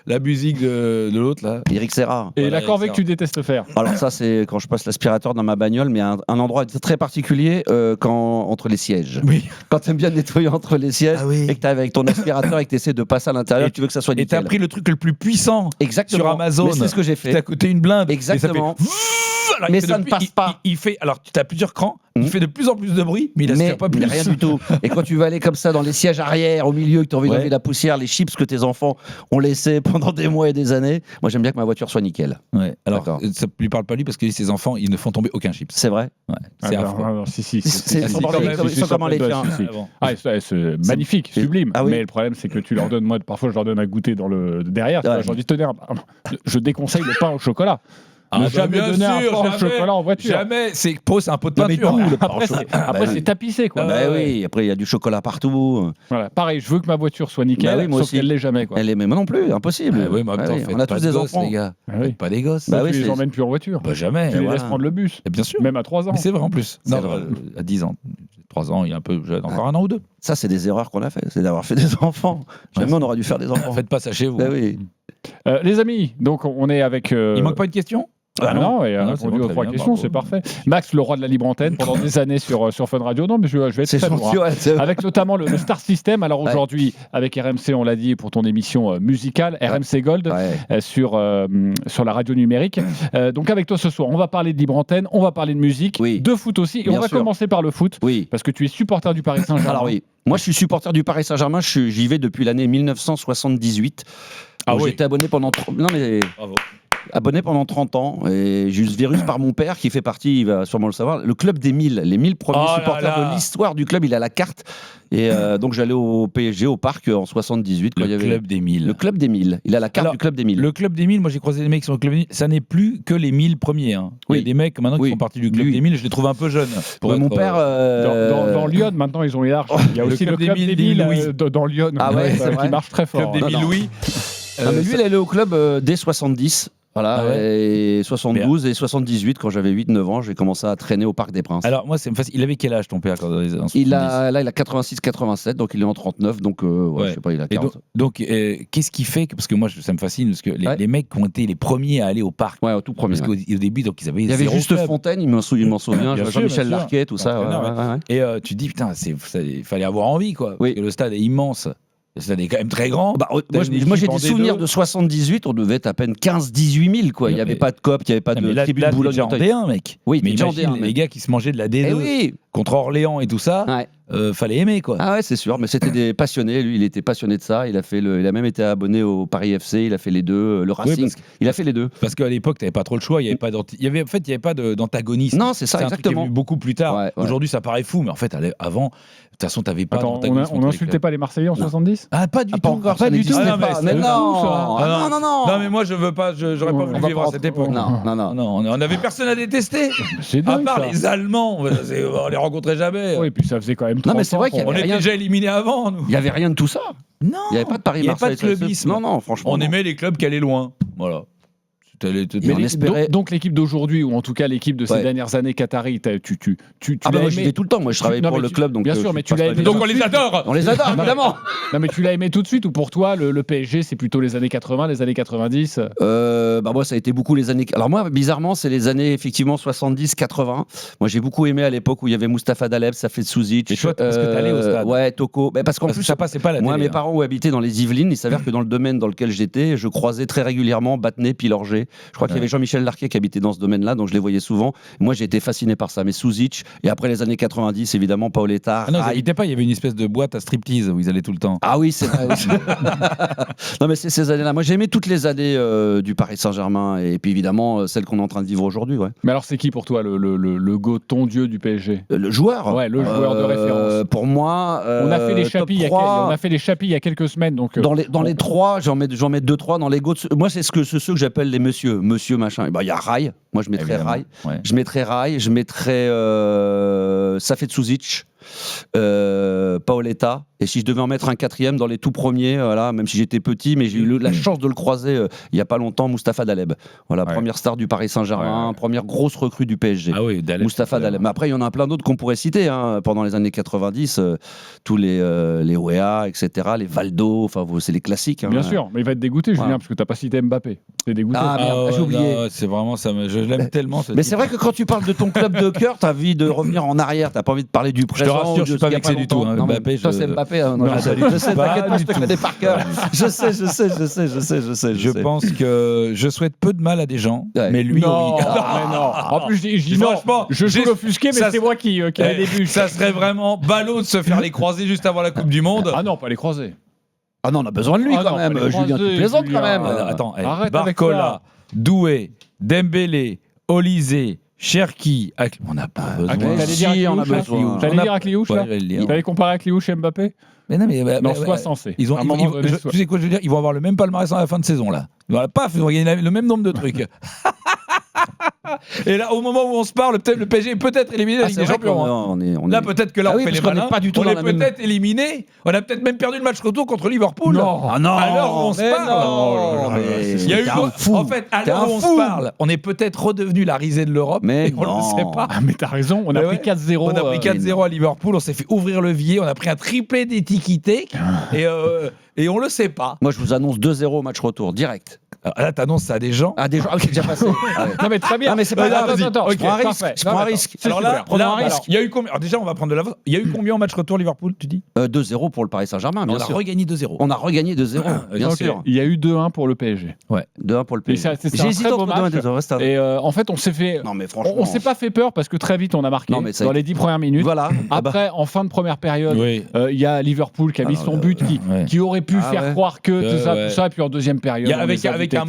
S1: la musique de l'autre là.
S2: Eric Serra.
S3: Et
S1: Voilà,
S3: la corvée
S1: ça.
S3: que tu détestes faire.
S2: Alors ça, c'est quand je passe l'aspirateur dans ma bagnole, mais un endroit très particulier entre les sièges.
S1: Oui.
S2: Quand tu aimes bien nettoyer entre les sièges
S1: Ah oui.
S2: et que tu arrives avec ton aspirateur et que tu essaies de passer à l'intérieur,
S1: Et
S2: tu veux que ça soit
S1: Et t'as
S2: nickel.
S1: pris le truc le plus puissant
S2: Exactement.
S1: sur Amazon.
S2: Mais c'est ce que j'ai
S1: T'as
S2: fait.
S1: coûté une blinde.
S2: Exactement.
S1: Et ça fait... Alors,
S2: Mais
S1: il fait
S2: ça ne passe pas.
S1: Il fait. Alors, tu as plusieurs crans. Il
S2: Mhm.
S1: fait de plus en plus de bruit, mais il
S2: Mais
S1: aspire pas plus.
S2: rien du tout. Et quand tu vas aller comme ça dans les sièges arrière, au milieu, que tu as envie
S1: Ouais.
S2: d'enlever la poussière, les chips que tes enfants ont laissé pendant des mois et des années, moi j'aime bien que ma voiture soit nickel.
S1: Ouais. Alors,
S2: D'accord.
S1: ça lui parle pas lui parce que ses enfants, ils ne font tomber aucun chips.
S2: C'est vrai.
S1: Ouais. C'est
S3: Ah,
S1: affreux.
S3: non, si.
S2: C'est-
S3: Si,
S1: quand même,
S3: si,
S2: ils
S3: si,
S2: sont
S3: si,
S2: comment les
S3: si,
S2: chiens.
S3: si.
S1: Avant.
S3: Ah, c'est magnifique,
S2: c'est-
S3: sublime.
S2: Ah oui.
S3: Mais le problème, c'est que tu leur donnes, moi, parfois, je leur donne à goûter dans le derrière. Tu
S2: Ouais.
S3: vois, je leur dis, tenez, je déconseille le pain au chocolat.
S1: Ah,
S3: Ne
S1: bah,
S3: jamais
S1: bien
S3: donner un
S1: sûr,
S3: pain au
S1: jamais.
S3: chocolat en voiture.
S1: Jamais. C'est un pot de
S2: Non, mais
S1: peinture.
S2: tout, le pain au
S3: Après,
S2: chocolat.
S3: après,
S2: Bah
S3: c'est tapissé, quoi.
S1: Ah,
S2: Bah
S1: ouais.
S2: oui, après il y a du chocolat partout.
S3: Voilà. Pareil, je veux que ma voiture soit nickel,
S2: Bah oui, moi
S3: sauf
S2: aussi.
S3: qu'elle l'est jamais, quoi.
S2: Elle est, mais moi non plus, impossible.
S1: Ah, oui, mais en même
S2: Ah
S1: temps,
S2: oui,
S1: faites
S2: on a
S1: pas
S2: tous
S1: de
S2: des
S1: gosses,
S2: enfants.
S1: les gars.
S3: Ah oui.
S1: Faites pas des gosses.
S2: Bah
S3: Donc,
S2: oui,
S3: tu les
S2: c'est-
S3: emmènes plus en voiture.
S1: Bah, jamais.
S3: Tu les
S2: voilà.
S3: laisses prendre le bus.
S1: Et bien sûr.
S3: Même à 3 ans.
S1: Mais c'est vrai en plus.
S2: C'est
S1: Non,
S2: vrai.
S1: à 10 ans. 3 ans, il est un peu jeune. Encore un an ou deux.
S2: Ça, c'est des erreurs qu'on a fait, c'est d'avoir fait des enfants. Jamais on aurait dû faire des enfants.
S1: Faites pas ça chez vous.
S2: Bah oui.
S3: Les amis, donc on est avec.
S1: Il manque pas une question
S3: Ah non, et a
S1: non, c'est
S3: répondu
S1: bon,
S3: aux
S1: très
S3: 3
S1: bien,
S3: questions,
S1: bravo.
S3: c'est parfait. Max, le roi de la libre antenne pendant des années sur Fun Radio. Non, mais je vais être
S2: C'est
S3: très lourd,
S2: gentil,
S3: hein.
S2: ouais, c'est-
S3: Avec notamment le Star System. Alors
S2: Ouais.
S3: aujourd'hui, avec RMC, on l'a dit, pour ton émission musicale, RMC Gold,
S2: Ouais.
S3: sur la radio numérique. Donc avec toi ce soir, on va parler de libre antenne, on va parler de musique,
S2: Oui.
S3: de foot aussi. Et
S2: Bien
S3: on va
S2: sûr.
S3: commencer par le foot,
S2: Oui.
S3: parce que tu es supporter du Paris Saint-Germain.
S2: Alors oui, moi je suis supporter du Paris Saint-Germain, j'y vais depuis l'année 1978.
S1: Ah
S2: Donc,
S1: oui.
S2: J'étais abonné pendant
S1: Bravo.
S2: abonné pendant 30 ans et j'ai eu ce virus par mon père qui fait partie, il va sûrement le savoir, le club des 1000, les 1000 premiers
S1: Oh là
S2: supporters
S1: là.
S2: de l'histoire du club, il a la carte et donc j'allais au PSG au parc en 78 quand il y
S1: Le
S2: avait
S1: club des 1000.
S2: le club des 1000, il a la carte
S1: Alors,
S2: du club des 1000.
S1: Le club des 1000, moi j'ai croisé des mecs sur le club des 1000, ça n'est plus que les 1000 premiers. Hein. Il y
S2: Oui.
S1: a des mecs maintenant qui
S2: Oui.
S1: font partie du club
S2: Oui.
S1: des 1000, je les trouve un peu jeunes. Pour
S2: Ouais, mon
S1: être,
S2: père
S3: Dans Lyon, maintenant, ils ont élargi. Il y a
S1: Le
S3: aussi le
S1: club des
S3: club
S1: 1000
S3: des 1000
S1: Louis.
S3: dans Lyon,
S2: Ah ouais, c'est
S3: qui
S2: vrai.
S3: marche très fort.
S1: club des
S2: Non,
S1: 1000
S2: non.
S1: Louis.
S2: Non, mais lui, il est allé au club dès 70. Voilà,
S1: Ah ouais.
S2: et 72 et 78, quand j'avais 8-9 ans, j'ai commencé à traîner au Parc des Princes.
S1: Alors moi, c'est facile. Il avait quel âge ton père quand
S2: il a 86-87, donc il est en 39, donc
S1: Ouais.
S2: je sais pas, il a
S1: Et
S2: 40.
S1: donc, qu'est-ce qui fait que, parce que moi ça me fascine, parce que
S2: Ouais.
S1: les mecs qui ont été les premiers à aller au parc,
S2: Ouais, au tout premier.
S1: parce
S2: ouais.
S1: qu'au début, donc ils avaient
S2: Il y avait
S1: zéro
S2: juste
S1: club.
S2: Fontaine, il m'en souvient,
S1: Bien sûr,
S2: Jean-Michel
S1: bien sûr.
S2: Larquet, tout ça.
S1: Entraîneur,
S2: ouais.
S1: Et tu te dis, putain, il fallait avoir envie, quoi.
S2: Oui.
S1: Parce que le stade est immense. Le stade est quand même très grand.
S2: Bah,
S1: T'as une
S2: moi j'ai
S1: équipe en
S2: des souvenirs
S1: D2.
S2: de 78, on devait être à peine 15-18 000, quoi. Il n'y avait
S1: Mais-
S2: pas de COP, il n'y avait pas
S1: Ah,
S2: de
S1: mais là,
S2: tribune
S1: t'es
S2: Boulogne.
S1: déjà en D1, mec.
S2: Oui,
S1: mais
S2: t'es déjà en
S1: imagine
S2: D1,
S1: les
S2: mec.
S1: gars qui se mangeaient de la D2
S2: Eh oui.
S1: contre Orléans et tout ça.
S2: Ouais.
S1: Fallait aimer, quoi.
S2: Ah ouais, c'est sûr, mais c'était des passionnés. Lui, il était passionné de ça. Il a même été abonné au Paris FC. Il a fait les deux, le Racing.
S1: parce que-
S2: Il a fait les deux.
S1: Parce qu'à l'époque, t'avais pas trop le choix. Il y avait pas en fait, il y avait pas d'antagonisme.
S2: Non, c'est ça,
S1: un truc qui est
S2: exactement.
S1: venu beaucoup plus tard.
S2: Ouais, ouais.
S1: Aujourd'hui, ça paraît fou, mais en fait, avant, de toute façon, t'avais pas
S3: Attends,
S1: d'antagonisme.
S3: on
S1: entre les
S3: n'insultait
S1: clubs.
S3: pas les Marseillais en 70
S1: Ah, pas du tout.
S2: Pas encore,
S3: pas
S2: ça
S3: du tout.
S2: n'existait
S1: Ah non, mais
S2: pas. Mais
S1: c'est
S2: non,
S3: fou, ça.
S2: ah, non.
S1: Non, mais moi, je veux pas. J'aurais pas
S3: On
S1: voulu
S3: va
S1: vivre
S3: pas
S1: à cette époque.
S2: Non.
S1: Non, on avait personne à détester.
S3: C'est
S1: À
S3: dingue,
S1: part
S3: ça.
S1: les Allemands, on les rencontrait jamais.
S3: Oui, et puis ça faisait quand même 30
S2: Non, mais c'est vrai
S3: ans
S2: qu'il y
S3: qu'on-
S1: On
S2: avait
S1: était
S2: rien.
S1: déjà éliminés avant, nous.
S2: Il n'y avait rien de tout ça.
S1: Non.
S2: Il n'y avait pas de Paris
S1: Il y avait pas de
S2: Marseille.
S1: clubisme.
S2: Non, franchement.
S1: On
S2: non.
S1: aimait les clubs qui allaient loin. Voilà.
S2: Mais on espérait-
S3: donc l'équipe d'aujourd'hui, ou en tout cas l'équipe de ces
S2: Ouais.
S3: dernières années qatari, tu
S2: Ah bah
S3: l'as
S2: moi j'y
S3: aimé.
S2: vais tout le temps. Moi je travaille
S3: Non,
S2: pour
S3: mais
S2: le club, donc
S3: bien sûr,
S2: je
S3: mais
S2: passe
S3: tu l'as
S2: pas
S3: aimé.
S2: les-
S1: Donc on les adore.
S2: On les adore, évidemment.
S3: Non mais tu l'as aimé tout de suite, ou pour toi le PSG c'est plutôt les années 80, les années 90
S2: Bah moi ça a été beaucoup les années. Alors moi bizarrement c'est les années effectivement 70-80. Moi j'ai beaucoup aimé à l'époque où il y avait Mustapha Daleb, Safet Souzic.
S1: Et toi, parce que t'allais au stade.
S2: Ouais, Toko. Bah, parce qu'en
S1: Parce que
S2: plus
S1: ça passait pas à la
S2: moi
S1: télé,
S2: mes
S1: hein.
S2: parents ont habité dans les Yvelines. Il s'avère que dans le domaine dans lequel j'étais, je croisais très régulièrement Battenay, Pilorget. Je crois qu'il y avait Jean-Michel Larquet qui habitait dans ce domaine-là, donc je les voyais souvent. Moi j'ai été fasciné par ça. Mais Souzic et après les années 90 évidemment Paoletta.
S1: Ah non, ils
S2: Rai.
S1: habitaient pas. Il y avait une espèce de boîte à striptease où ils allaient tout le temps.
S2: Ah oui, c'est vrai. oui. Non, mais c'est ces années-là. Moi, j'ai aimé toutes les années du Paris Saint-Germain et puis évidemment celles qu'on est en train de vivre aujourd'hui. Ouais.
S3: Mais alors c'est qui pour toi le go ton dieu du PSG?
S2: Le joueur.
S3: Ouais, le joueur de référence.
S2: Pour moi,
S3: On a fait les
S2: top
S3: chapis il y a
S2: 3,
S3: on a fait les chapis il y a quelques semaines, donc
S2: Dans les trois, j'en mets 2-3 dans les go. Moi, c'est ceux que j'appelle les monsieur machin. Et ben, il y a Rai. Moi, je mettrais
S1: Évidemment.
S2: Rai.
S1: Ouais.
S2: Je mettrais Safet Souzic. Paoletta. Et si je devais en mettre un quatrième dans les tout premiers, voilà, même si j'étais petit, mais j'ai eu la chance de le croiser il n'y a pas longtemps, Mustapha Daleb. Voilà, première star du Paris Saint-Germain, première grosse recrue du PSG.
S1: Ah oui, Daleb.
S2: Mustapha Daleb. Mais après, il y en a plein d'autres qu'on pourrait citer. Pendant les années 90, tous les Wea, etc., les Valdo, enfin, c'est les classiques.
S3: Bien sûr, mais il va être dégoûté, Julien, parce que tu n'as pas cité Mbappé. C'est dégoûté.
S2: Ah, merde, j'ai oublié.
S1: Non, c'est vraiment ça. Je l'aime tellement.
S2: Mais c'est vrai que quand tu parles de ton club de cœur, tu as envie de revenir en arrière. Tu n'as pas envie de parler du présent.
S1: Je te rassure, je suis pas vexé du tout.
S2: Mbappé, toi, c'est Mbappé. Je sais, t'inquiète pas, je te connais par cœur. Je sais.
S1: Je pense que je souhaite peu de mal à des gens, mais lui,
S3: non,
S1: oui.
S3: mais non. En plus, je dis non.
S1: Franchement,
S3: Je joue l'offusqué, mais c'est moi qui ai les débuts.
S1: Ça serait vraiment ballot de se faire les croiser juste avant la Coupe du Monde.
S3: Ah non, pas les croiser.
S2: Ah non, on a besoin de lui quand même. Julien, tu plaisantes quand même.
S1: Attends,
S3: arrête
S1: Barcola, Doué, Dembélé, Olysée, Cherki. On n'a pas besoin.
S2: On a besoin.
S3: T'allais dire à Cliouche, là T'allais comparer à Cliouche et Mbappé?
S1: Mais non, mais
S3: non, sois sensé.
S1: Tu sais quoi je veux dire? Ils vont avoir le même palmarès à la fin de saison là. Paf, ils vont gagner le même nombre de trucs. Et là, au moment où on se parle, peut-être le PSG est peut-être éliminé de la Ligue des Champions. Là, peut-être que là, on fait les malins. On est peut-être éliminé. On a peut-être même perdu le match retour contre Liverpool.
S2: Non.
S1: Alors on se parle. Il y a eu en fait, à l'heure où on se parle, on est peut-être redevenu la risée de l'Europe.
S2: Mais
S1: on ne sait pas.
S3: Mais t'as raison. On a pris 4-0.
S1: On a pris 4-0 à Liverpool. On s'est fait ouvrir le vivier. On a pris un triplé d'étiqueté. Et on le sait pas.
S2: Moi, je vous annonce 2-0 au match retour, direct.
S1: Alors là, t'annonces ça à des gens.
S2: Ah, des gens, c'est déjà passé.
S3: Non, mais très bien.
S2: Non, mais c'est pas grave.
S3: Attends,
S2: je prends un risque.
S1: Alors là, il y a eu combien? Alors déjà, on va prendre de l'avance. Il y a eu combien au match retour Liverpool, tu dis?
S2: 2-0 pour le Paris Saint-Germain, bien sûr.
S1: On a regagné 2-0.
S2: On a regagné 2-0, bien sûr.
S3: Il y a eu 2-1 pour le PSG.
S2: Ouais, 2-1 pour le PSG.
S3: J'ai hésité entre 2-1 et en fait, on s'est fait.
S2: Non, mais franchement.
S3: On s'est pas fait peur parce que très vite, on a marqué dans les 10 premières minutes.
S2: Voilà.
S3: Après, en fin de première période, il y a Liverpool qui a mis son but, qui aurait pu faire croire que tout ça, et puis en deuxième période.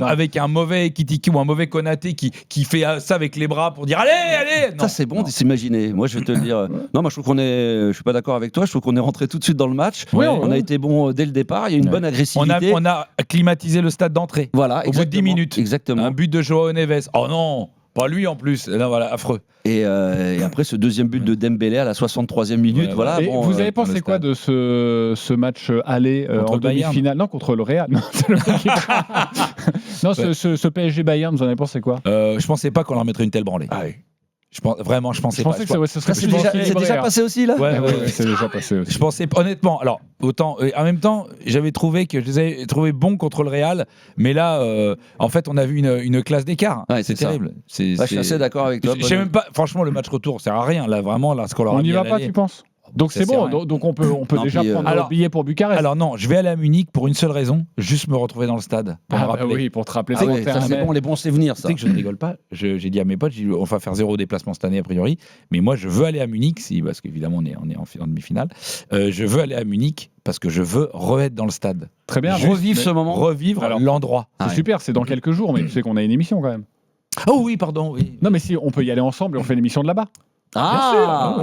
S1: Avec un mauvais Kitiki ou un mauvais Konaté qui fait ça avec les bras pour dire allez.
S2: Ça c'est bon de s'imaginer. Moi je vais te le dire. Non, moi je trouve je suis pas d'accord avec toi. Je trouve qu'on est rentré tout de suite dans le match. On a été bon dès le départ. Il y a une bonne agressivité.
S1: On a climatisé le stade d'entrée.
S2: Voilà.
S1: Au bout de 10 minutes.
S2: Exactement.
S1: Un but de Joao Neves. Oh non. Pas lui en plus. Non, voilà, affreux.
S2: Et après ce deuxième but de Dembélé à la 63e minute. Voilà.
S3: Et vous avez pensé quoi de ce match aller en demi-finale? Non, contre le Real. Non, ce PSG Bayern, vous en avez pensé quoi?
S1: Je pensais pas qu'on leur mettrait une telle branlée.
S2: Ah oui.
S1: Je pensais pas.
S2: Que c'est déjà passé aussi là.
S3: Ouais, c'est déjà passé aussi.
S1: Je pensais honnêtement. Alors autant en même temps, j'avais trouvé que je les avais trouvés bons contre le Real, mais là, en fait, on a vu une classe d'écart.
S2: Ouais,
S1: c'est terrible.
S2: Je suis assez d'accord avec toi.
S1: Je sais même pas. Franchement, le match retour sert à rien. Là, vraiment, là, ce qu'on leur a
S3: on n'y va
S1: à
S3: pas, tu penses? Donc c'est bon, donc on peut déjà prendre le billet pour Bucarest.
S1: Alors non, je vais aller à Munich pour une seule raison, juste me retrouver dans le stade.
S3: Oui, pour te rappeler.
S2: Ça c'est bon, les bons souvenirs.
S1: Tu sais que je ne rigole pas. J'ai dit à mes potes, on va faire 0 déplacement cette année a priori, mais moi je veux aller à Munich, parce qu'évidemment on est en demi-finale. Je veux aller à Munich parce que je veux re-être dans le stade.
S3: Très bien.
S2: Revivre ce moment.
S1: Revivre l'endroit.
S3: C'est super, c'est dans quelques jours, mais tu sais qu'on a une émission quand même.
S1: Oh oui, pardon. Oui.
S3: Non mais si on peut y aller ensemble et on fait l'émission de là-bas.
S1: Ah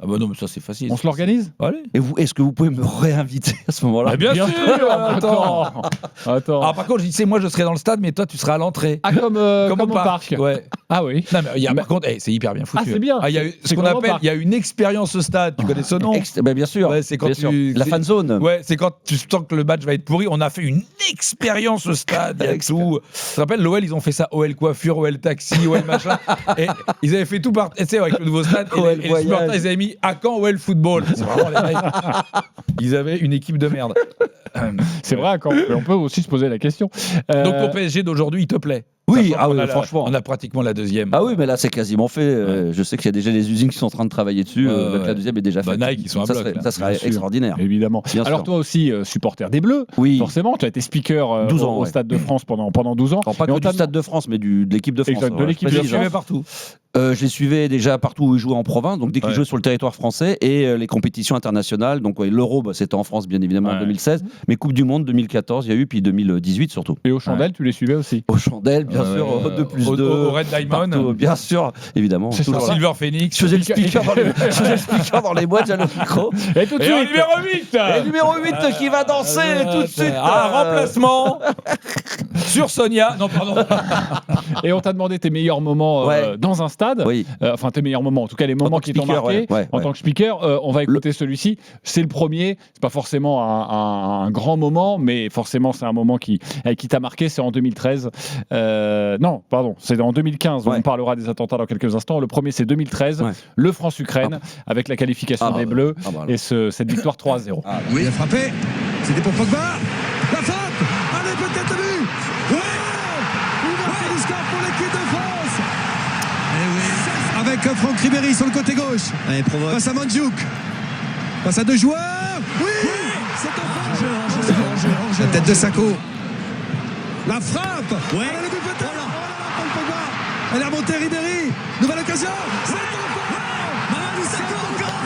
S1: bah non, mais ça c'est facile.
S3: On se l'organise.
S1: Allez.
S2: Et est-ce que vous pouvez me réinviter à ce moment-là?
S1: Bien sûr.
S3: Attends.
S1: Ah, par contre, je dis, moi je serai dans le stade, mais toi tu seras à l'entrée.
S3: Ah, comme au parc.
S1: Ouais.
S3: Ah oui.
S1: Non, mais par contre, c'est hyper bien foutu.
S3: Ah, c'est bien.
S1: Il y a ce qu'on appelle, il y a une expérience au stade. Tu connais ce nom?
S2: Bien sûr.
S1: Ouais, c'est quand
S2: la fan zone.
S1: Ouais, c'est quand tu sens que le match va être pourri. On a fait une expérience au stade. Avec tout. Tu te rappelles, l'OL, ils ont fait ça. OL coiffure, OL taxi, OL machin. Et ils avaient fait tout par. Tu sais, avec le nouveau stade.
S2: OL
S1: et les supporters, ils avaient mis à quand OL football. C'est vraiment les mecs. Ils avaient une équipe de merde.
S3: C'est vrai, quand on peut aussi se poser la question.
S1: Donc ton PSG d'aujourd'hui, il te plaît?
S2: Oui, franchement.
S1: On a pratiquement la deuxième.
S2: Ah oui, mais là, c'est quasiment fait. Je sais qu'il y a déjà des usines qui sont en train de travailler dessus. La deuxième est déjà faite.
S1: Nike, ils sont à bloc.
S2: Ça serait extraordinaire.
S3: Évidemment. Alors, toi aussi, supporter des Bleus.
S2: Oui.
S3: Forcément, tu as été speaker 12 ans, au Stade de France pendant 12 ans.
S2: Pas que du Stade de France, mais de l'équipe de France.
S3: Exact, de l'équipe de France.
S1: Je suivais partout.
S2: Je les suivais déjà partout où ils jouaient en province, donc dès qu'ils jouaient sur le territoire français, et les compétitions internationales. Donc l'Euro, c'était en France bien évidemment en 2016, mais Coupe du Monde 2014, il y a eu, puis 2018 surtout.
S3: Et aux chandelles, tu les suivais aussi?
S2: Aux chandelles, bien sûr,
S1: au Red Diamond,
S2: partout, bien sûr, évidemment.
S1: Silver Phoenix.
S2: Je faisais le speaker dans les boîtes, j'avais le micro.
S3: Et tout de suite,
S1: numéro 8
S2: Et numéro 8 qui va danser tout de suite.
S1: Remplacement. Sur Sonia. Non, pardon.
S3: Et on t'a demandé tes meilleurs moments dans un stade.
S2: Oui.
S3: Enfin, tes meilleurs moments, en tout cas les moments qui t'ont marqué. En tant que speaker, on va écouter celui-ci. C'est le premier. C'est pas forcément un grand moment, mais forcément, c'est un moment qui t'a marqué. C'est en 2013. Non, pardon, c'est en 2015. On parlera des attentats dans quelques instants. Le premier, c'est 2013. Le France-Ukraine, avec la qualification des Bleus et cette victoire 3-0.
S5: Oui, il a frappé. C'était pour Pogba. La frappe. Allez, peut-être le but. Ouverture du score pour l'équipe de France. Avec Franck Ribéry sur le côté gauche. Face à Mandiouk. Face à deux joueurs. Oui, c'est un la tête de Sako. La frappe. Ouais. Le but peut-être. Paul Pogba. Elle a remonté Ribéry. Nouvelle occasion. C'est un Mamadou Sakho encore.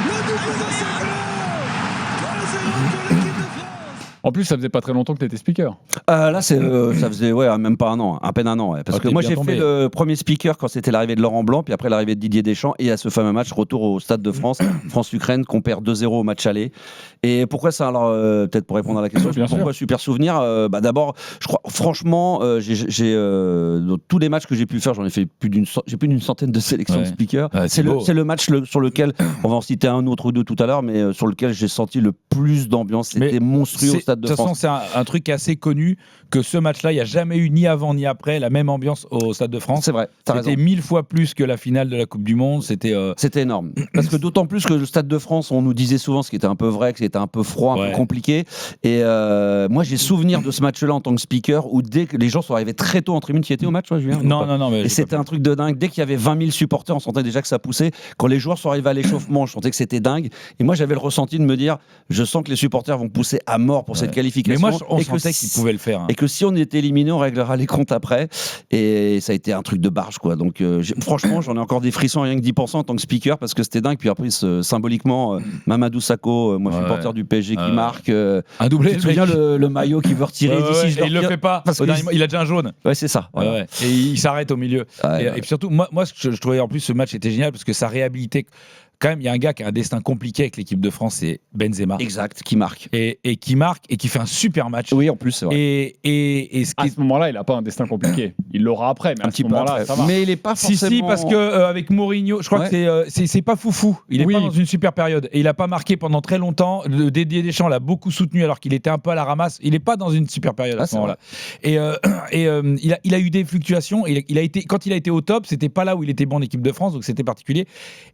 S5: Le double de Sakho. 3-0 pour l'équipe de France.
S3: En plus, ça faisait pas très longtemps que tu étais speaker.
S2: Là, ça faisait même pas un an, à peine un an. Parce que moi, j'ai fait le premier speaker quand c'était l'arrivée de Laurent Blanc, puis après l'arrivée de Didier Deschamps, et à ce fameux match, retour au Stade de France, France-Ukraine, qu'on perd 2-0 au match aller. Et pourquoi ça? Alors, peut-être pour répondre à la question, pourquoi super souvenir? D'abord, je crois, franchement, dans tous les matchs que j'ai pu faire, j'ai plus d'une centaine de sélections de speakers. C'est le match sur lequel, on va en citer un autre ou deux tout à l'heure, mais sur lequel j'ai senti le plus d'ambiance. C'était monstrueux au Stade de France.
S1: De toute façon, c'est un truc qui est assez connu, que ce match-là, il n'y a jamais eu ni avant ni après la même ambiance au Stade de France.
S2: C'est vrai,
S1: c'était 1000 fois plus que la finale de la Coupe du Monde. C'était
S2: énorme. Parce que d'autant plus que le Stade de France, on nous disait souvent, ce qui était un peu vrai, que c'était un peu froid, un peu compliqué. Et moi, j'ai souvenir de ce match-là en tant que speaker, où dès que les gens sont arrivés très tôt en tribune, tu y étais au match, toi, Julien?
S1: Non.
S2: Et c'était un truc de dingue. Dès qu'il y avait 20 000 supporters, on sentait déjà que ça poussait. Quand les joueurs sont arrivés à l'échauffement, je sentais que c'était dingue. Et moi, j'avais le ressenti de me dire, je sens que les supporters vont pousser à mort pour cette qualification.
S1: Mais moi, on sentait qu'ils pouvaient le faire.
S2: Et que si on était éliminé, on réglera les comptes après. Et ça a été un truc de barge, quoi. Donc, franchement, j'en ai encore des frissons rien que 10% en tant que speaker, parce que c'était dingue. Puis après, symboliquement, Mamadou Sakho, moi, supporter du PSG qui marque.
S1: Un doublé.
S2: Tu te souviens le maillot qui veut retirer d'ici.
S1: Et il le fait pas. Parce il a déjà un jaune.
S2: Ouais, c'est ça. Voilà.
S1: Et il s'arrête au milieu. Et puis surtout, moi, je trouvais en plus ce match était génial parce que ça réhabilitait. Quand même, il y a un gars qui a un destin compliqué avec l'équipe de France, c'est Benzema.
S2: Exact, qui marque.
S1: Et qui marque et qui fait un super match.
S2: Oui, en plus, c'est vrai.
S1: Et
S3: à ce moment-là, il n'a pas un destin compliqué. Il l'aura après, mais à ce moment-là, ça va.
S2: Mais il n'est pas forcément...
S1: Si, parce que avec Mourinho, je crois que c'est pas foufou. Il n'est pas dans une super période. Et il n'a pas marqué pendant très longtemps. Didier Deschamps l'a beaucoup soutenu alors qu'il était un peu à la ramasse. Il n'est pas dans une super période à ce moment-là. Et il a eu des fluctuations. Quand il a été au top, c'était pas là où il était bon en équipe de France, donc c'était particulier.